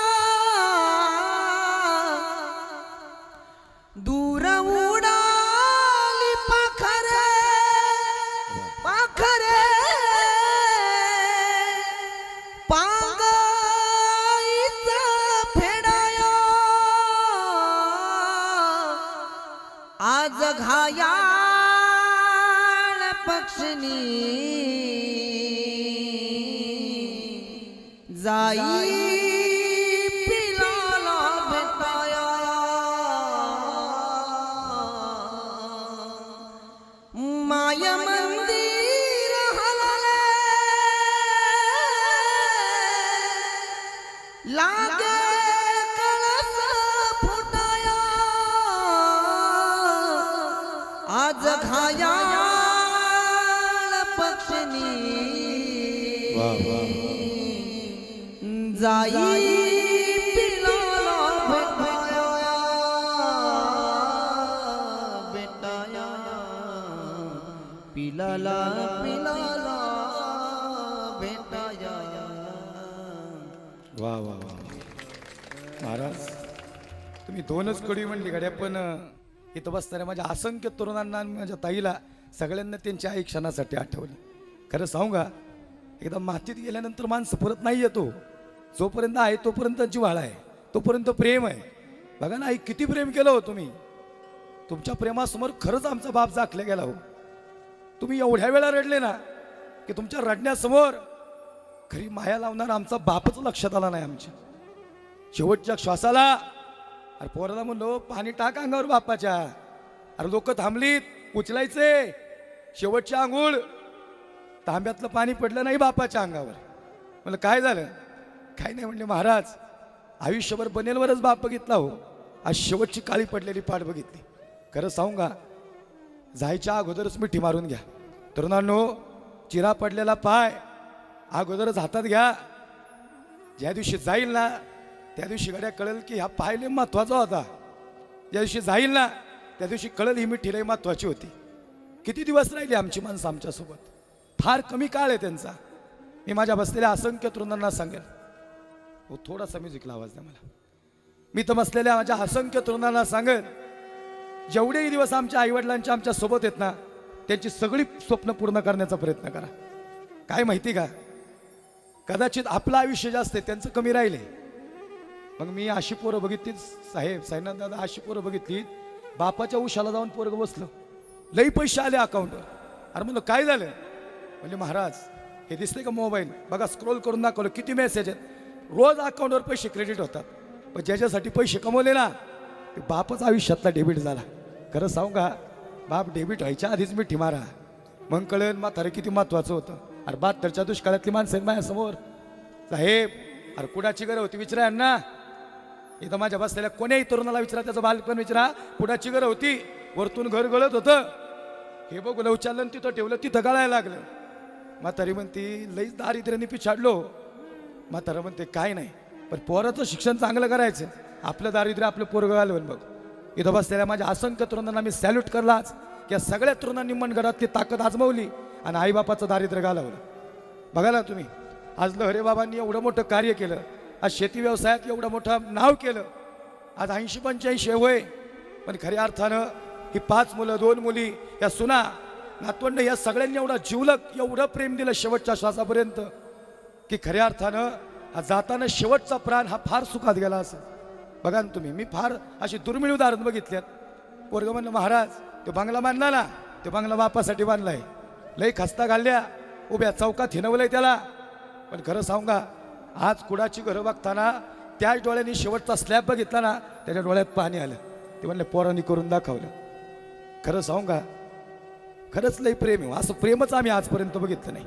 दूर उडाली पाखरे पाखरे, पांगाईच फेडाया आज घायाळ पक्षिणी जाई पिलाला भेटाया. माय मंदिर हलले लागे कळस फुटाया आज घायाळ पक्षिणी जाई पिलाला भेटाया भेटाया. पिलाला पिलाला भेटाया. वा वा वा महाराज, तुम्ही दोनच कडी म्हणली गाड्या, पण इथं बसणाऱ्या माझ्या असंख्य तरुणांना आणि माझ्या ताईला सगळ्यांना त्यांची आई क्षणासाठी आठवली. खरं सांगू का, एकदा मातीत गेल्यानंतर माणसं परत नाही येतो. जोपर्यंत आहे तोपर्यंत जिव्हाळा आहे, तोपर्यंत प्रेम आहे. बघा ना, आई किती प्रेम केलं हो तुम्ही. तुमच्या प्रेमासमोर खरंच आमचा बाप जाखला गेला हो. तुम्ही एवढ्या वेळा रडले ना की तुमच्या रडण्यासमोर खरी माया लावणार आमचा बापच लक्षात आला नाही आमच्या. शेवटच्या श्वासाला अरे पोराला म्हणलो पाणी टाक अंगावर बापाच्या. अरे लोक थांबलीत उचलायचे, शेवटची आंघोळ तांब्यातलं पाणी पडलं नाही बापाच्या अंगावर. म्हणलं काय झालं? काय नाही म्हणले महाराज, आयुष्यभर बनेलवरच बाप बघितला हो, आज शेवटची काळी पडलेली पाठ बघितली. खरं सांगू का, जायच्या अगोदरच मिठी मारून घ्या. तरुणांनो, चिरा पडलेला पाय अगोदरच हातात घ्या. ज्या दिवशी जाईल ना त्या दिवशी गड्या कळेल की हा पाय लय महत्वाचा होता. ज्या दिवशी जाईल ना त्या दिवशी कळेल ही मिठी लय महत्वाची होती. किती दिवस राहिली आमची माणसं आमच्यासोबत, फार कमी काळ आहे त्यांचा. मी माझ्या बसलेल्या असंख्य तरुणांना सांगेल, हो थोडासा म्युझिकला आवाज द्या मला. मी तर बसलेल्या माझ्या असंख्य तरुणांना सांगेल, जेवढेही दिवस आमच्या आईवडिलांच्या आमच्या सोबत आहेत ना त्यांची सगळी स्वप्न पूर्ण करण्याचा प्रयत्न करा. काय माहिती का, कदाचित आपलं आयुष्य जास्त आहे त्यांचं कमी राहिले. मग मी अशी पोरं बघितली साहेब, साईनाथ दादा, अशी पोरं बघितली बापाच्या उशाला जाऊन पोरग बसलं, लई पैसे आले अकाउंटवर. अरे म्हणलं काय झालं? म्हणजे महाराज हे दिसते का मोबाईल, बघा स्क्रोल करून दाखवलं किती मेसेज आहेत. रोज अकाउंटवर पैसे क्रेडिट होतात, पण ज्याच्यासाठी पैसे कमवले ना ते बापच आयुष्यातला डेबिट झाला. खरं सांगू का, बाप डेबिट व्हायच्या आधीच मिठी मारा, मग कळेल म्हातारे किती महत्वाचं होतं. अरे 72च्या दुष्काळातली माणसं आहेत माझ्यासमोर. साहेब अरे कुडाची गरज होती विचारा यांना. इथं माझ्या बसलेल्या कोण्याही तरुणाला विचारा, त्याचं बालपण विचारा. पुढाची गरज होती, वरतून घर गळत होतं, हे बघू उचललं तिथं ठेवलं, तिथं गळायला लागलं. म्हातारी म्हणती लईच दारिद्र्याने पिछाडलो. म्हातारा म्हणते काय नाही, पण पोराचं शिक्षण चांगलं करायचं, आपलं दारिद्र्य आपलं पोरगं घालवून. बघ इथं बसलेल्या माझ्या असंख्य तरुणांना मी सॅल्यूट करलाच की सगळ्या तरुणांनी मनगडातली ताकद आजमावली आणि आईबापाचं दारिद्र्य घालवलं. बघा ना तुम्ही, आज लहरे बाबांनी एवढं मोठं कार्य केलं, आज शेती व्यवसायात एवढं मोठं नाव केलं, आज 80-85 वय, पण खऱ्या अर्थानं ही 5 मुलं 2 मुली, या सुना नातवंड, या सगळ्यांनी एवढा जिवलग एवढं प्रेम दिलं शेवटच्या श्वासापर्यंत की खऱ्या अर्थानं आज जाताना शेवटचा प्राण हा फार सुखात गेला असं. बघा ना तुम्ही, मी फार अशी दुर्मिळ उदाहरण बघितल्यात. पोरग म्हणलं महाराज तो बंगला बांधला ना, तो बंगला बापासाठी बांधलाय, लई खस्ता घालल्या, उभ्या चौकात हिनवलंय त्याला. पण खरं सांगू का, आज कुडाची घरं बघताना त्याच डोळ्यांनी शेवटचा स्लॅब बघितला ना त्याच्या डोळ्यात पाणी आलं. ते म्हणले पोरांनी करून दाखवलं. खरं सांगू का, खरंच लई प्रेम आहे. असं प्रेमच आम्ही आजपर्यंत बघितलं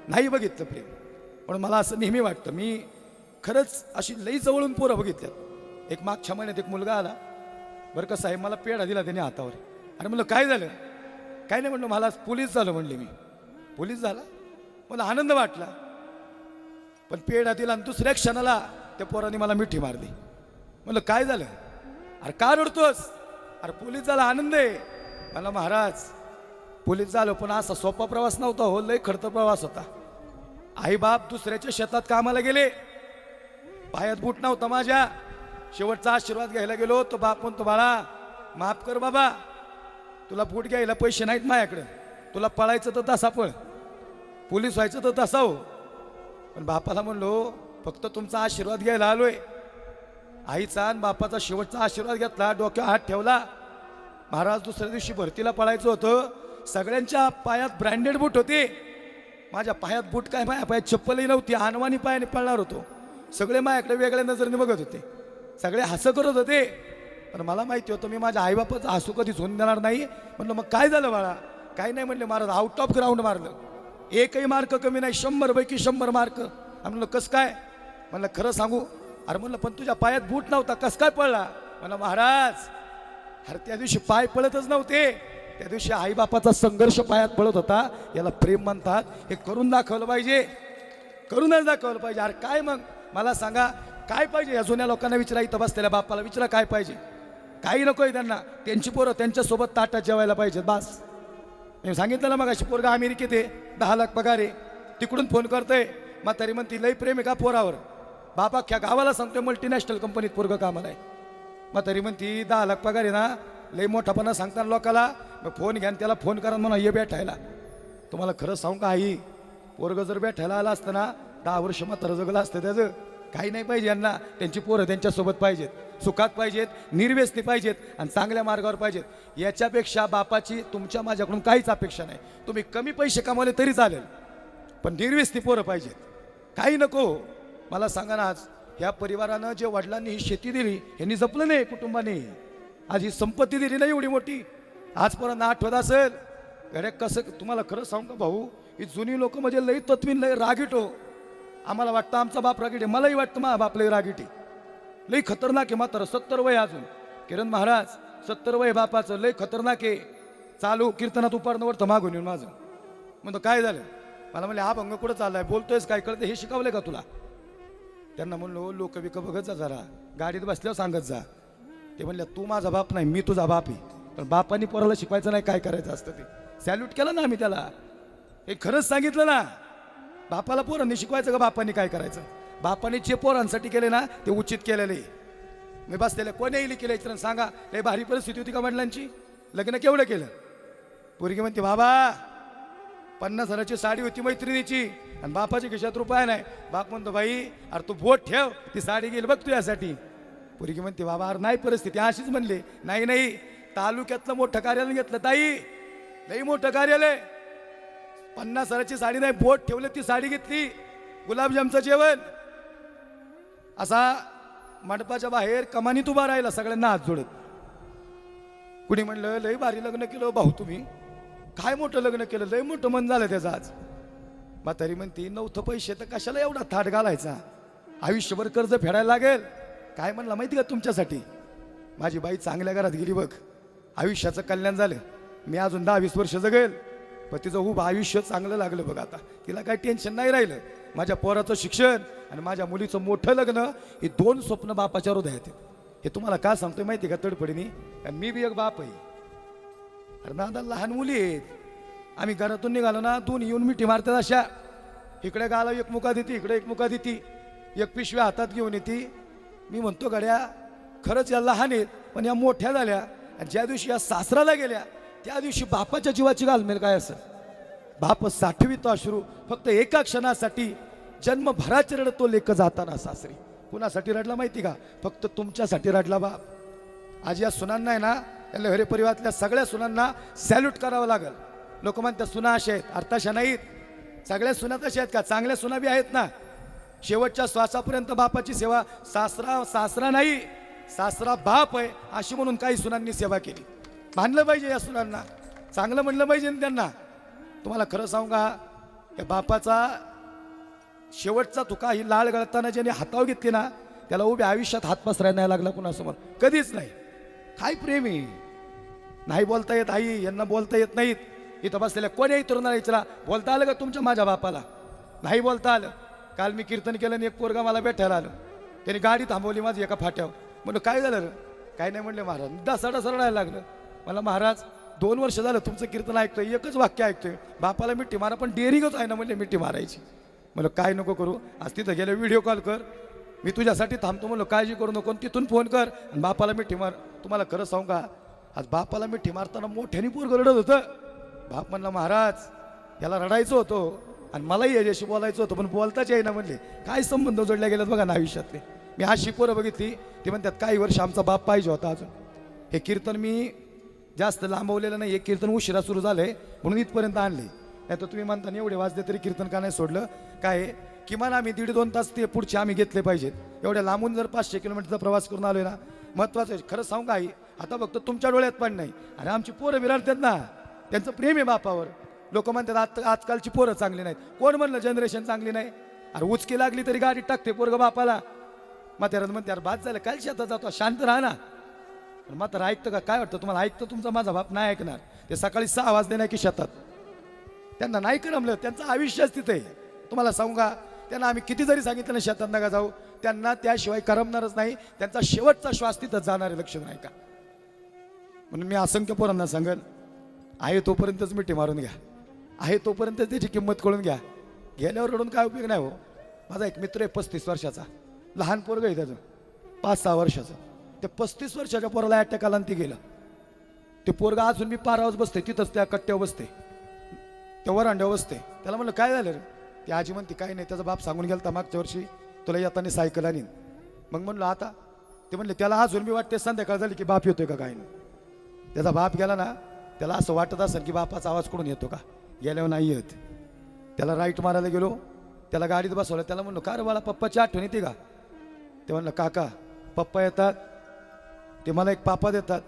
नाही बघितलं प्रेम. पण मला असं नेहमी वाटतं, मी खरंच अशी लई जवळून पोरं बघितल्यात. एक मागच्या महिन्यात एक मुलगा आला, बरं का साहेब, मला पेढा दिला त्याने हातावर. अरे म्हणलं काय झालं? काय नाही म्हणलं, मला पोलीस झालं. म्हणले मी पोलीस झाला, मला आनंद वाटला, पण पेढा दिला आणि दुसऱ्या क्षणाला त्या पोराने मला मिठी मारली. म्हणलं काय झालं? अरे का रडतोस? अरे पोलीस झाला, आनंद आहे. मला महाराज पोलीस झालो, पण असा सोपा प्रवास नव्हता हो, लय खडतर प्रवास होता. आई बाप दुसऱ्याच्या शेतात कामाला गेले, पायात बूट नव्हता माझ्या. शेवटचा आशीर्वाद घ्यायला गेलो, तो बाप म्हणतो बाळा माफ कर बाबा, तुला बूट घ्यायला पैसे नाहीत माझ्याकडे, तुला पळायचं तर तसा पळ, पोलीस व्हायचं तर तसा हो. पण बापाला म्हणलो फक्त तुमचा आशीर्वाद घ्यायला आलोय. आईचा आणि बापाचा शेवटचा आशीर्वाद घेतला, डोक्यावर हात ठेवला. महाराज दुसऱ्या दिवशी भरतीला पळायचं होतं, सगळ्यांच्या पायात ब्रँडेड बूट होते, माझ्या पायात बूट काय, माझ्या पायात चप्पलही नव्हती, अनवाणी पायाने पळणार होतो. सगळे माझ्याकडे वेगळ्या नजरेने बघत होते, सगळे हसं करत होते, पण मला माहिती होतं मी माझ्या आईबापाचं हसू कधीच होऊन देणार नाही. म्हणलं मग काय झालं बाळा? काय नाही म्हणले महाराज, आउट ऑफ ग्राउंड मारलं, एकही मार्क कमी नाही, 100 पैकी 100 मार्क. म्हणलं कसं काय? म्हणलं खरं सांगू? अरे म्हणलं पण तुझ्या पायात बूट नव्हता, कसं काय पडला? म्हणलं महाराज अरे त्या दिवशी पाय पळतच नव्हते, त्या दिवशी आईबापाचा संघर्ष पायात पळत होता, याला प्रेम म्हणतात. हे करून दाखवलं पाहिजे, करूनच दाखवलं पाहिजे. अरे काय मग मला सांगा काय पाहिजे? या जुन्या लोकांना विचारा, इथं बसलेल्या बापाला विचारा काय पाहिजे? काही नको आहे त्यांना, त्यांची पोरं त्यांच्यासोबत ताटात जेवायला पाहिजे, बस. मी सांगितलं ना मग अशी पोरगा अमेरिकेत आहे, 10 लाख पगार आहे, तिकडून फोन करतोय. म्हातारी म्हणती लई प्रेम आहे का पोरावर? बाप अख्ख्या गावाला सांगतोय मल्टीनॅशनल कंपनीत पोरगं कामाला आहे. म्हातारी म्हणती 10 लाख पगार आहे ना, लई मोठापणा सांगताना लोकाला, मग फोन घ्या त्याला फोन करा म्हणा ये भेटायला. तुम्हाला खरं सांगू का आई, पोरगं जर भेटायला आला असतं ना 10 वर्ष म्हातारं जगलं असतं. त्याचं काही नाही पाहिजे यांना, त्यांची पोरं त्यांच्यासोबत पाहिजेत, सुखात पाहिजेत, निर्व्यसनी पाहिजेत आणि चांगल्या मार्गावर पाहिजेत. याच्यापेक्षा बापाची तुमच्या माझ्याकडून काहीच अपेक्षा नाही. तुम्ही कमी पैसे कमावले तरी चालेल, पण निर्व्यसनी पोरं पाहिजेत. काही नको. मला सांगा ना, आज ह्या परिवारानं जे वडिलांनी ही शेती दिली यांनी जपलं नाही कुटुंबाने. आज ही संपत्ती दिली नाही एवढी मोठी, आजपर्यंत आठवत असेल. अरे कसं तुम्हाला खरं सांगू का भाऊ, ही जुनी लोक म्हणजे लई तत्वीन, लई रागीट हो. आम्हाला वाटतं आमचा बाप रागीट आहे, मलाही वाटतं मा बाप लई रागीट आहे, लई खतरनाक आहे. मात्र 70 वय अजून किरण महाराज, 70 वय बापाचं, लई खतरनाक आहे. चालू कीर्तनात उपाडण्यावर मागून येऊन माझं म्हणतो काय झालं. मला म्हणले हा भंग कुठं चाललाय, बोलतोयस काय, कळतं हे शिकवलंय का तुला? त्यांना म्हणलो लोक बिक बघत जा जरा, गाडीत बसल्यावर सांगत जा. ते म्हणले तू माझा बाप नाही, मी तुझा बाप आहे, पण बापानी पोराला शिकवायचं नाही काय करायचं असतं ते. सॅल्यूट केलं ना आम्ही त्याला, हे खरंच सांगितलं ना. बापाला पोरांनी शिकवायचं का बापानी काय करायचं? बापाने जे पोरांसाठी केले ना ते उचित केलेले. मी बसलेले कोणीही केलं इतर सांगा, लय भारी परिस्थिती होती का वडिलांची, लग्न केवढं केलं? पोरगी म्हणते बाबा 50,000ची साडी होती मैत्रिणीची आणि बापाच्या खिशात रुपया नाही. बाप म्हणतो बाई अरे तू बोट ठेव, ती साडी गेली बघ तू यासाठी. पोरगी म्हणते बाबा अरे नाही परिस्थिती अशीच म्हणले. नाही नाही, तालुक्यातलं मोठं कार्यालय घेतलं ताई, लई मोठं कार्यालय, 50,000ची साडी नाही, बोट ठेवलं ती साडी घेतली, गुलाबजामचं जेवण. असा मंडपाच्या बाहेर कमानीत उभा राहिला सगळ्यांना हात जोडत. कुणी म्हणलं लई भारी लग्न केलं भाऊ तुम्ही, काय मोठं लग्न केलं, लई मोठं मन झालं त्याचं आज. म्हातारी म्हणती नव्हतं पैसे तर कशाला एवढा थाट घालायचा, आयुष्यभर कर्ज फेडायला लागेल. काय म्हणला माहिती का तुमच्यासाठी, माझी बाई चांगल्या घरात गेली बघ, आयुष्याचं कल्याण झालं. मी अजून 10-20 वर्ष जगेल, पण तिचं उभं आयुष्य चांगलं लागलं बघ. आता तिला काही टेन्शन नाही राहिलं. माझ्या पोराचं शिक्षण आणि माझ्या मुलीचं मोठं लग्न, ही 2 स्वप्न बापाच्या हृदयात आहेत. हे तुम्हाला का सांगतोय माहिती का तडफडीने, कारण मी बी एक बाप आहे. अरे दादा लहान मुली आहेत, आम्ही घरातून निघालो ना 2 येऊन मिठी मारतात अशा, इकडे गाला एक मुका देते, इकडे एक मुका देते, एक पिशव्या हातात घेऊन येते. मी म्हणतो गड्या खरंच या लहान आहेत पण या मोठ्या झाल्या, आणि ज्या दिवशी या सासराला गेल्या त्या दिवशी बापाच्या जीवाची घालमेल काय असं. बाप साठवितो अश्रू फक्त एका क्षणासाठी, जन्मभराचे रडतो लेक जाताना सासरी. कुणासाठी रडला माहिती का? फक्त तुमच्यासाठी रडला बाप. आज या सुनांना आहे ना, या लहरी परिवारातल्या सगळ्या सुनांना सॅल्यूट करावं लागेल. लोक म्हणतात सुना अशा आहेत, अर्थाशा नाहीत. सगळ्या सुना तशा आहेत का? चांगल्या सुना बी आहेत ना. शेवटच्या श्वासापर्यंत बापाची सेवा, सासरा नाही, सासरा बाप आहे अशी म्हणून काही सुनांनी सेवा केली. मानलं पाहिजे या सुनांना, चांगलं म्हणलं पाहिजे त्यांना. तुम्हाला खरं सांगू का, या बापाचा शेवटचा तुका ही लाळ गळताना ज्याने हातावर घेतली ना, त्याला उभ्या आयुष्यात हात पसरायला नाही लागला कुणासमोर, कधीच नाही. काय प्रेम आहे. नाही बोलता येत आई, यांना बोलता येत नाहीत. इथं बसलेल्या कोणीही तरुणाला विचारा बोलता आलं का तुमच्या माझ्या बापाला? नाही बोलता आलं. काल मी कीर्तन केलं आणि एक पोरगा मला भेटायला आलं, त्याने गाडी थांबवली माझी एका फाट्यावर. म्हणलं काय झालं? काय नाही म्हणले महाराज. दसाडा सरडायला लागलं. मला महाराज 2 वर्ष झालं तुमचं कीर्तन ऐकतोय, एकच वाक्य ऐकतोय, बापाला मिठी मारा, पण डेअरिंगच आहे ना म्हणले मिठी मारायची. म्हणलं काय नको करू, आज तिथं गेलं व्हिडिओ कॉल कर, मी तुझ्यासाठी थांबतो. म्हणलं काळजी करू नको, तिथून फोन कर आणि बापाला मिठी मार. तुम्हाला खरं सांगू का, आज बापाला मिठी मारताना मोठ्याने पोरगं रडत होतं. बाप म्हणला महाराज याला रडायचं होतं आणि मलाही याच्याशी बोलायचं होतं, पण बोलताच येईना. म्हणले काय संबंध जोडल्या गेल्यात बघा ना आयुष्यातले. मी अशी पोरं बघितली, ती म्हणतात काही वर्ष आमचा बाप पाहिजे होता अजून. हे कीर्तन मी जास्त लांबवलेलं नाही, हे कीर्तन उशिरा सुरू झालंय म्हणून इथपर्यंत आणले. नाही तर तुम्ही म्हणता एवढे वाजले तरी कीर्तन का नाही सोडलं. काय किमान आम्ही 1.5-2 तास ते पुढचे आम्ही घेतले पाहिजेत. एवढ्या लांबून जर 500 किलोमीटरचा प्रवास करून आलोय ना, महत्वाचं आहे. खरं सांगू आई, आता फक्त तुमच्या डोळ्यात पण नाही, आणि आमची पोरं विराडतात ना, त्यांचं प्रेम आहे बापावर. लोक म्हणतात आजकालची पोरं चांगली नाहीत. कोण म्हणलं जनरेशन चांगली नाही? अरे उचकी लागली तरी गाडी टाकते पोरगं बापाला. म्हाताऱ्यानं म्हणते अरे बाद झालं, काय शेतात जातो, शांत राहा ना. म्हातारा ऐकतं का? काय वाटतं तुम्हाला ऐकतं? तुमचा माझा बाप नाही ऐकणार. ते सकाळी 6 वाजले नाही की शेतात, त्यांना नाही करमलं, त्यांचं आयुष्यच तिथे आहे. तुम्हाला सांगू का, त्यांना आम्ही किती जरी सांगितलं ना शेतात नका जाऊ, त्यांना त्याशिवाय करमणारच नाही. त्यांचा शेवटचा श्वास तिथं जाणारे लक्ष नाही का. म्हणून मी असंख्य पोरांना सांगेल, आहे तोपर्यंतच मिठी मारून घ्या, आहे तोपर्यंत त्याची किंमत कळून घ्या. गेल्यावर रडून काय उपयोग नाही हो. माझा एक मित्र आहे 35 वर्षाचा, लहान पोरग आहे त्याचं 5-6 वर्षाचं. ते 35 वर्षाच्या पोराला अटॅक आला आणि ते गेलं. ते पोरगा अजून मी पारावर बसते, तिथंच त्या कट्ट्यावर बसते, त्या वरांड्यावर बसते. त्याला म्हणलं काय झालं रे? ती आजी म्हणते काय नाही, त्याचा बाप सांगून गेला मागच्या वर्षी तुला येताना सायकल आणीन. मग म्हणलं आता? ते म्हणले त्याला अजून मी वाटते संध्याकाळ झाली की बाप येतोय का काय नाही. त्याचा बाप गेला ना, त्याला असं वाटत असेल की बापाचा आवाज कुठून येतो का, गेल्यावर नाही येत. त्याला राईट मारायला गेलो, त्याला गाडीत बसवलं. त्याला म्हणलो का रे बाळा पप्पाची आठवण येते का? ते म्हणलं काका पप्पा येतात, ते मला एक पापा देतात,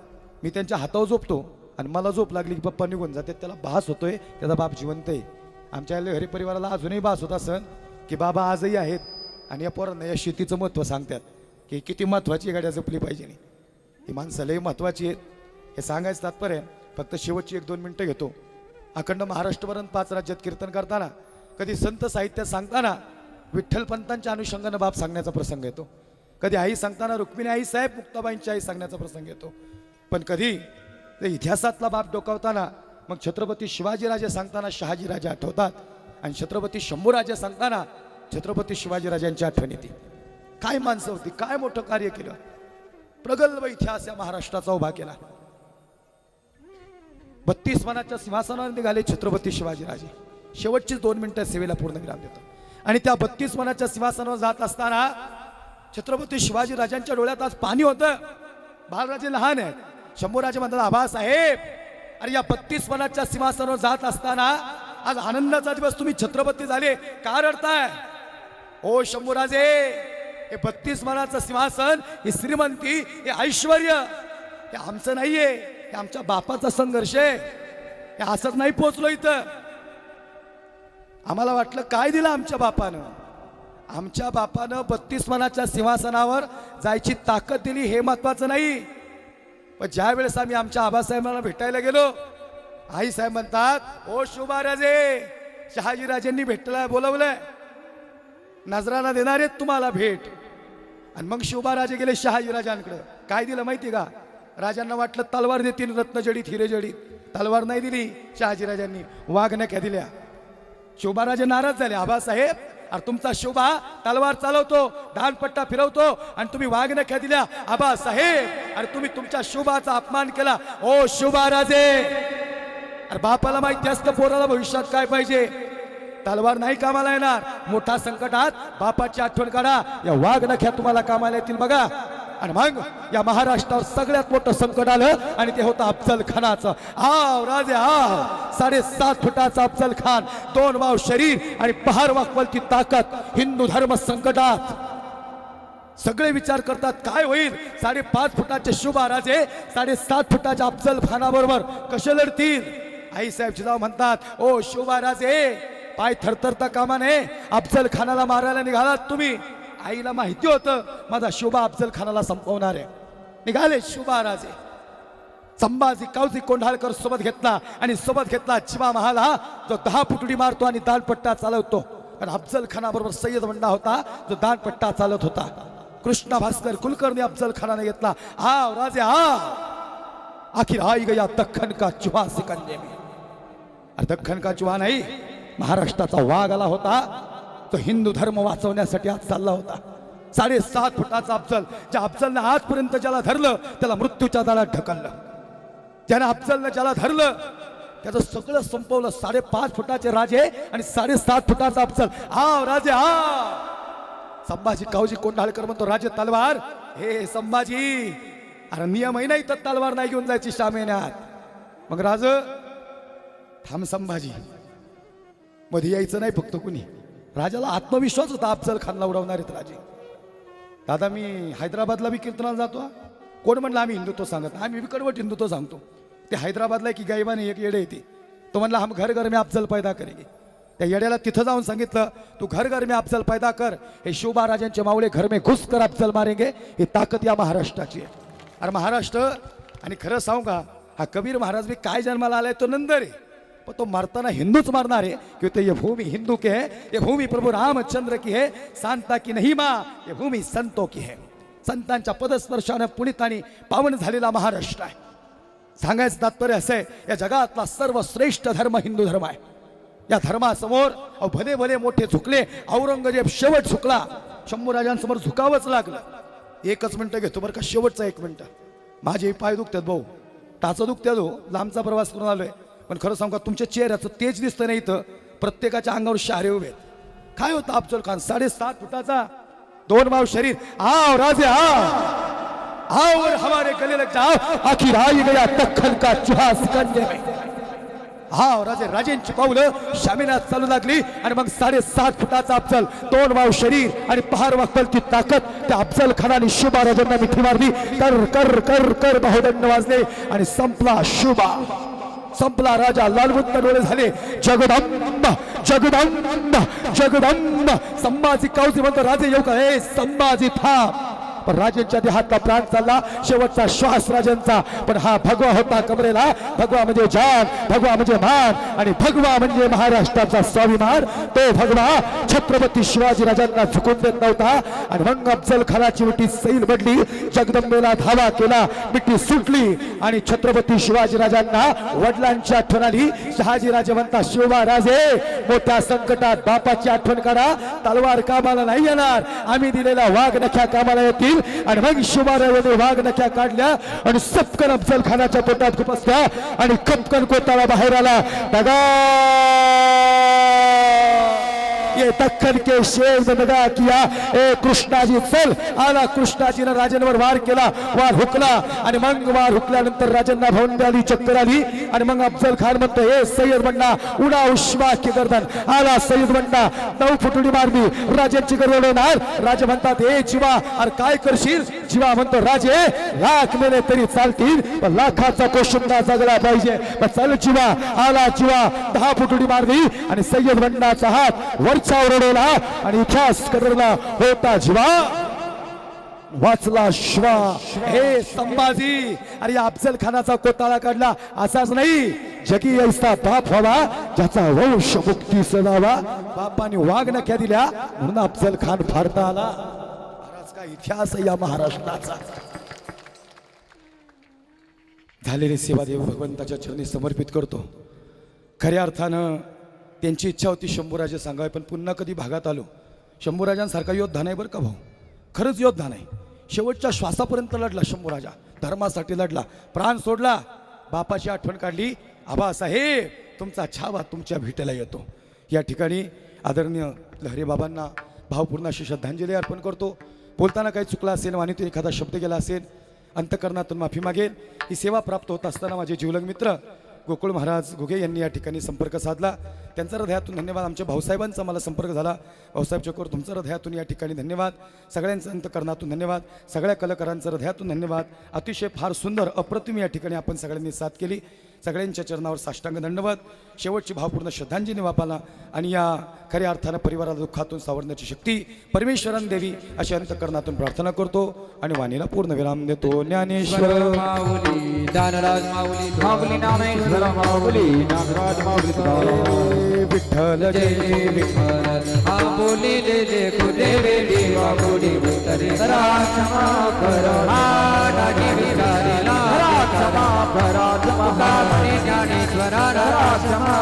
मी त्यांच्या हातावर झोपतो आणि मला झोप लागली की पप्पा निघून जाते. त्याला भास होतोय त्याचा बाप जिवंत आहे. आमच्या हरी परिवाराला अजूनही भास होत असन की बाबा आजही आहेत आणि या पोरांना या शेतीचं महत्त्व सांगतात की किती महत्त्वाची गाड्या जपली पाहिजे. ही माणसालाही महत्त्वाची आहेत. हे सांगायचं तात्पर्य फक्त शेवटची 1-2 मिनटं घेतो. अखंड महाराष्ट्रभरात 5 राज्यात कीर्तन करताना कधी संत साहित्य सांगताना विठ्ठलपंतांच्या अनुषंगानं बाप सांगण्याचा प्रसंग येतो, कधी आई सांगताना रुक्मिणी आई साहेब मुक्ताबाईंची आई सांगण्याचा प्रसंग येतो, पण कधी इतिहासातला बाप डोकावताना मग छत्रपती शिवाजीराजे सांगताना शहाजीराजे आठवतात आणि छत्रपती शंभूराजे सांगताना छत्रपती शिवाजीराजांची आठवण येते. काय माणसं होती, काय मोठं कार्य केलं, प्रगल्भ इतिहास या महाराष्ट्राचा उभा केला. 32 मनाच्या सिंहासनावर निघाले छत्रपती शिवाजीराजे. शेवटची 2 मिनिटं सेवेला पूर्ण विराम देतो. आणि त्या 32 मनाच्या सिंहासनावर जात असताना छत्रपती शिवाजीराजांच्या डोळ्यात आज पाणी होतं. बाळराजे लहान आहेत, शंभूराजे म्हणतात आबासाहेब अरे या 32 मनाच्या सिंहासनावर जात असताना आज आनंदाचा दिवस, तुम्ही छत्रपती झाले, का रडताय? ओ शंभूराजे, हे 32 मनाचं सिंहासन, ही श्रीमंती, हे ऐश्वर, हे आमचं नाहीये, हे आमच्या बापाचा संघर्ष आहे. हे असंच नाही पोचलो इथं. आम्हाला वाटलं काय दिलं आमच्या बापानं. आमच्या बापानं 32 मनाच्या सिंहासनावर जायची ताकद दिली हे महत्वाचं नाही. पण ज्या वेळेस आम्ही आमच्या आबासाहेबांना भेटायला गेलो, आई साहेब म्हणतात ओ शोभाराजे, शहाजीराजेंनी भेटायला बोलवलंय, नजराना देणार आहेत तुम्हाला भेट. आणि मग शोभाराजे गेले शहाजीराजांकडे. काय दिलं माहिती का? राजांना वाटलं तलवार देतील, रत्नजडीत हिरेजडीत. तलवार नाही दिली शहाजीराजांनी, वाघनख्या दिल्या. शोभाराजे नाराज झाले. आबासाहेब अरे तुमचा शोभा तलवार चालवतो, दानपट्टा फिरवतो आणि तुम्ही वाघनख्या दिल्या. आबासाहेब अरे तुम्ही तुमच्या शोभाचा अपमान केला. ओ शोभाराजे, अरे बापाला माहिती असतं पोराला भविष्यात काय पाहिजे. तलवार नाही कामाला येणार. मोठा संकटात बापाची आठवण काढा, या वाघनख्या तुम्हाला कामाला येतील बघा. आणि मग या महाराष्ट्रावर सगळ्यात मोठं संकट आलं आणि ते होतं अफजल खानाचं. आव राजे आव, 7.5 फुटाचा अफजल खान, 2 वाव शरीर आणि 12 वाकवलची ताकद. हिंदू धर्म संकटात. सगळे विचार करतात काय होईल. 5.5 फुटाचे शोभाराजे 7.5 फुटाच्या अफजल खानाबरोबर कसे लढतील. आईसाहेब जिजाऊ म्हणतात ओ शोभाराजे, पाय थरथरता कामा नये, अफजल खानाला मारायला निघालात तुम्ही. आईला माहिती होतं माझा शोभा अफजल खानाला संपवणार आहे. निघाले शोभाराजे. संभाजी कावजी कोंढाळकर सोबत घेतला आणि सोबत घेतला चिमा महाला, जो 10 फुटडी मारतो आणि दानपट्टा चालवतो. आणि अफजल खानाबरोबर सय्यद बंडा होता जो दानपट्टा चालत होता. कृष्णा भास्कर कुलकर्णी अफजल खानाने घेतला. आव राजे आ, आखिर आई गया दख्खन का चुहा सिकंजे में. अरे दख्खन का चुहा नाही, महाराष्ट्राचा वाघ आला होता. तो हिंदू धर्म वाचवण्यासाठी आज चालला होता. 7.5 फुटाचा अफजल, ज्या अफजलनं आजपर्यंत ज्याला धरलं त्याला मृत्यूच्या दारात ढकललं. ज्यानं अफजलनं ज्याला धरलं त्याचं सगळं संपवलं. 5.5 फुटाचे राजे आणि 7.5 फुटाचा अफजल. आव राजे आ. संभाजी कावजी कोंढाळकर म्हणतो राजे तलवार. हे संभाजी अरे नियम आहे नाही तर तलवार नाही घेऊन जायची शामेण्यात. मग राज थांब संभाजी, मध्ये यायचं नाही फक्त कुणी. राजाला आत्मविश्वास होता अफजल खानला उडवणार आहेत राजे. दादा मी हैदराबादला बी कीर्तनाला जातो. कोण म्हणलं आम्ही हिंदुत्व सांगत, आम्ही कडवट हिंदुत्व सांगतो. ते हैदराबादला की गायबाने एक येडे येते, तो म्हणला हम घर घर में अफजल पैदा करेंगे. त्या येड्याला तिथं जाऊन सांगितलं तू घर घर में अफजल पैदा कर, हे शोभाराजांचे मावळे घर में घुस कर अफजल मारेंगे. ही ताकद या महाराष्ट्राची आहे. अरे महाराष्ट्र, आणि खरं सांगू का, हा कबीर महाराज भी काय जन्माला आलाय तो नंदर आहे, पण तो मरताना हिंदूच मारणार आहे. क्योंकि ये भूमि हिंदू की है, ये भूमि प्रभु रामचंद्र की है, सांता की नहीं माँ, ये भूमि संतों की है. संतांच्या पदस्पर्शाने पुणित आणि पावन झालेला महाराष्ट्र आहे. सांगायचं तात्पर्य असं आहे, या जगातला सर्वश्रेष्ठ धर्म हिंदू धर्म आहे. या धर्मासमोर भले भले मोठे झुकले. औरंगजेब शेवट झुकला, शंभूराजांसमोर झुकावंच लागलं. एकच मिनिटं घेतो बरं का, शेवटचा 1 मिनिट. माझे पाय दुखतात भाऊ, टाचं दुखतात हो, लांबचा प्रवास करून आलोय. पण खरं सांगू का, तुमच्या चेहऱ्याचं तेज दिसतं नाही इथं, प्रत्येकाच्या अंगावर शहारे उभे आहेत. काय होतं अफजल खान, 7.5 फुटाचा, 2 माव शरीर. आओ राजे आओ और हमारे गले लग जाओ, आखिर आई गया दख्खन का चूहा सिकंदे में. हा राजे, राजेंची पावलं शामिनात चालू लागली आणि मग 7.5 फुटाचा अफजल, 2 माव शरीर आणि पहार वाकलती ताकद. त्या अफजल खानाने शुभा राजांना मिठी मारली. कर कर कर कर बहुदंड वाजले आणि संपला शुभा, संपला राजा. लालबुंद डोळे झाले. जगदंब जगदंब जगदंब. संभाजी कावजी म्हणतो, राजे येऊ का? हे संभाजी थांब. पण राजांच्या देहातला प्राण चालला, शेवटचा श्वास राजांचा. पण हा भगवा होता कमरेला. भगवा म्हणजे जान, भगवा म्हणजे मान आणि भगवा म्हणजे महाराष्ट्राचा स्वाभिमान. तो भगवा छत्रपती शिवाजी राजांना झुकून देत नव्हता. आणि मग अफजल खानाची मिठी सैल पडली, जगदंबेला धावा केला, मिठी सुटली आणि छत्रपती शिवाजी राजांना वडिलांची आठवण आली. शहाजी राजे म्हणता, शिवबा राजे मोठ्या संकटात बापाची आठवण करा, तलवार कामाला नाही येणार, आम्ही दिलेला वाघ नख्या कामाला येतील. आणि मग शुभारावाने वाघ नख्या काढल्या आणि सपकन अफजल खानाच्या पोटात खुपसल्या आणि कपकन कोताळा बाहेर आला. दगा ये दक्खन के शेर ने दगा किया. ए कृष्णाजी चल. आला कृष्णाजीनं राजांवर वार केला, वार हुकला आणि मग वार हुकल्यानंतर राजांना भवंडी आली, चक्कर आली. आणि मग अफजल खान म्हणतो, हे सय्यद बंडा उडा उश्वा की गर्दन. आला सय्यद बंडा, 9 फुटुडी मारली, राजांची गर्दन उडवणार. राजा म्हणतात, हे जीवा अरे काय करशील? जीवा म्हणतो, राजे लाख मेले तरी चालतील, पण लाखाचा कोशिंबा जगला पाहिजे. पण चल जीवा. आला जीवा, 10 फुटुडी मारली आणि सय्यद बंडाचा हात वरच्यावर उडवला आणि इतिहास करला होता जीवा, वाचला श्वा. हे संभाजी, अरे अफजल खानाचा कोताळा काढला. असाच नाही, जगी ऐसा बाप व्हावा ज्याचा वंश मुक्ती सदावा. बापाने वाघ नख्या दिल्या म्हणून अफजल खान फारता आला. महाराज का इतिहास या महाराष्ट्राचा. झालेली सेवा देव भगवंताच्या चरणी समर्पित करतो. खऱ्या अर्थानं त्यांची इच्छा होती शंभूराजे सांगावे, पण पुन्हा कधी भागात आलो. शंभूराजांसारखा योद्धा नाही बरं का भाऊ, खरंच योद्धा नाही. शेवटच्या श्वासापर्यंत लढला शंभूराजा, धर्मासाठी लढला, प्राण सोडला. बापाची आठवण काढली. आबासाहेब तुमचा छावा तुमच्या भेटीला येतो. या ठिकाणी आदरणीय लहरी बाबांना भावपूर्ण अशी श्रद्धांजली अर्पण करतो. बोलताना काही चुकला असेल, वाणीतून एखादा शब्द गेला असेल, अंतकरणातून माफी मागेल. ही सेवा प्राप्त होत असताना माझे जीवलग मित्र गोकुळ महाराज घुगे यांनी या ठिकाणी संपर्क साधला. त्यांचा हृदयातून धन्यवाद. आमच्या भाऊसाहेबांचा मला संपर्क झाला. भाऊसाहेब चकोर तुमचा हृदयातून या ठिकाणी धन्यवाद. सगळ्यांचं अंतकरणातून धन्यवाद. सगळ्या कलाकारांचं हृदयातून धन्यवाद. अतिशय फार सुंदर अप्रतिम या ठिकाणी आपण सगळ्यांनी साथ केली. सगळ्यांच्या चरणावर साष्टांग दंडवत. शेवटची भावपूर्ण श्रद्धांजली बापाला आणि या खऱ्या अर्थानं परिवाराला दुःखातून सावरण्याची शक्ती परमेश्वरान देवी अशा अंतकरणातून प्रार्थना करतो आणि वाणीला पूर्ण विराम देतो. ज्ञानेश्वर माऊली, दानराज माऊली, माऊली ज्ञानेश्वर माऊली, नागराज माऊली, विठ्ठल जय विठ्ठल. हा बोली ले कुदेवे देवा बोली उतरे, क्षमा करा नागी विचारेला, क्षमा करा, क्षमा ज्ञानेश्वरा क्षमा.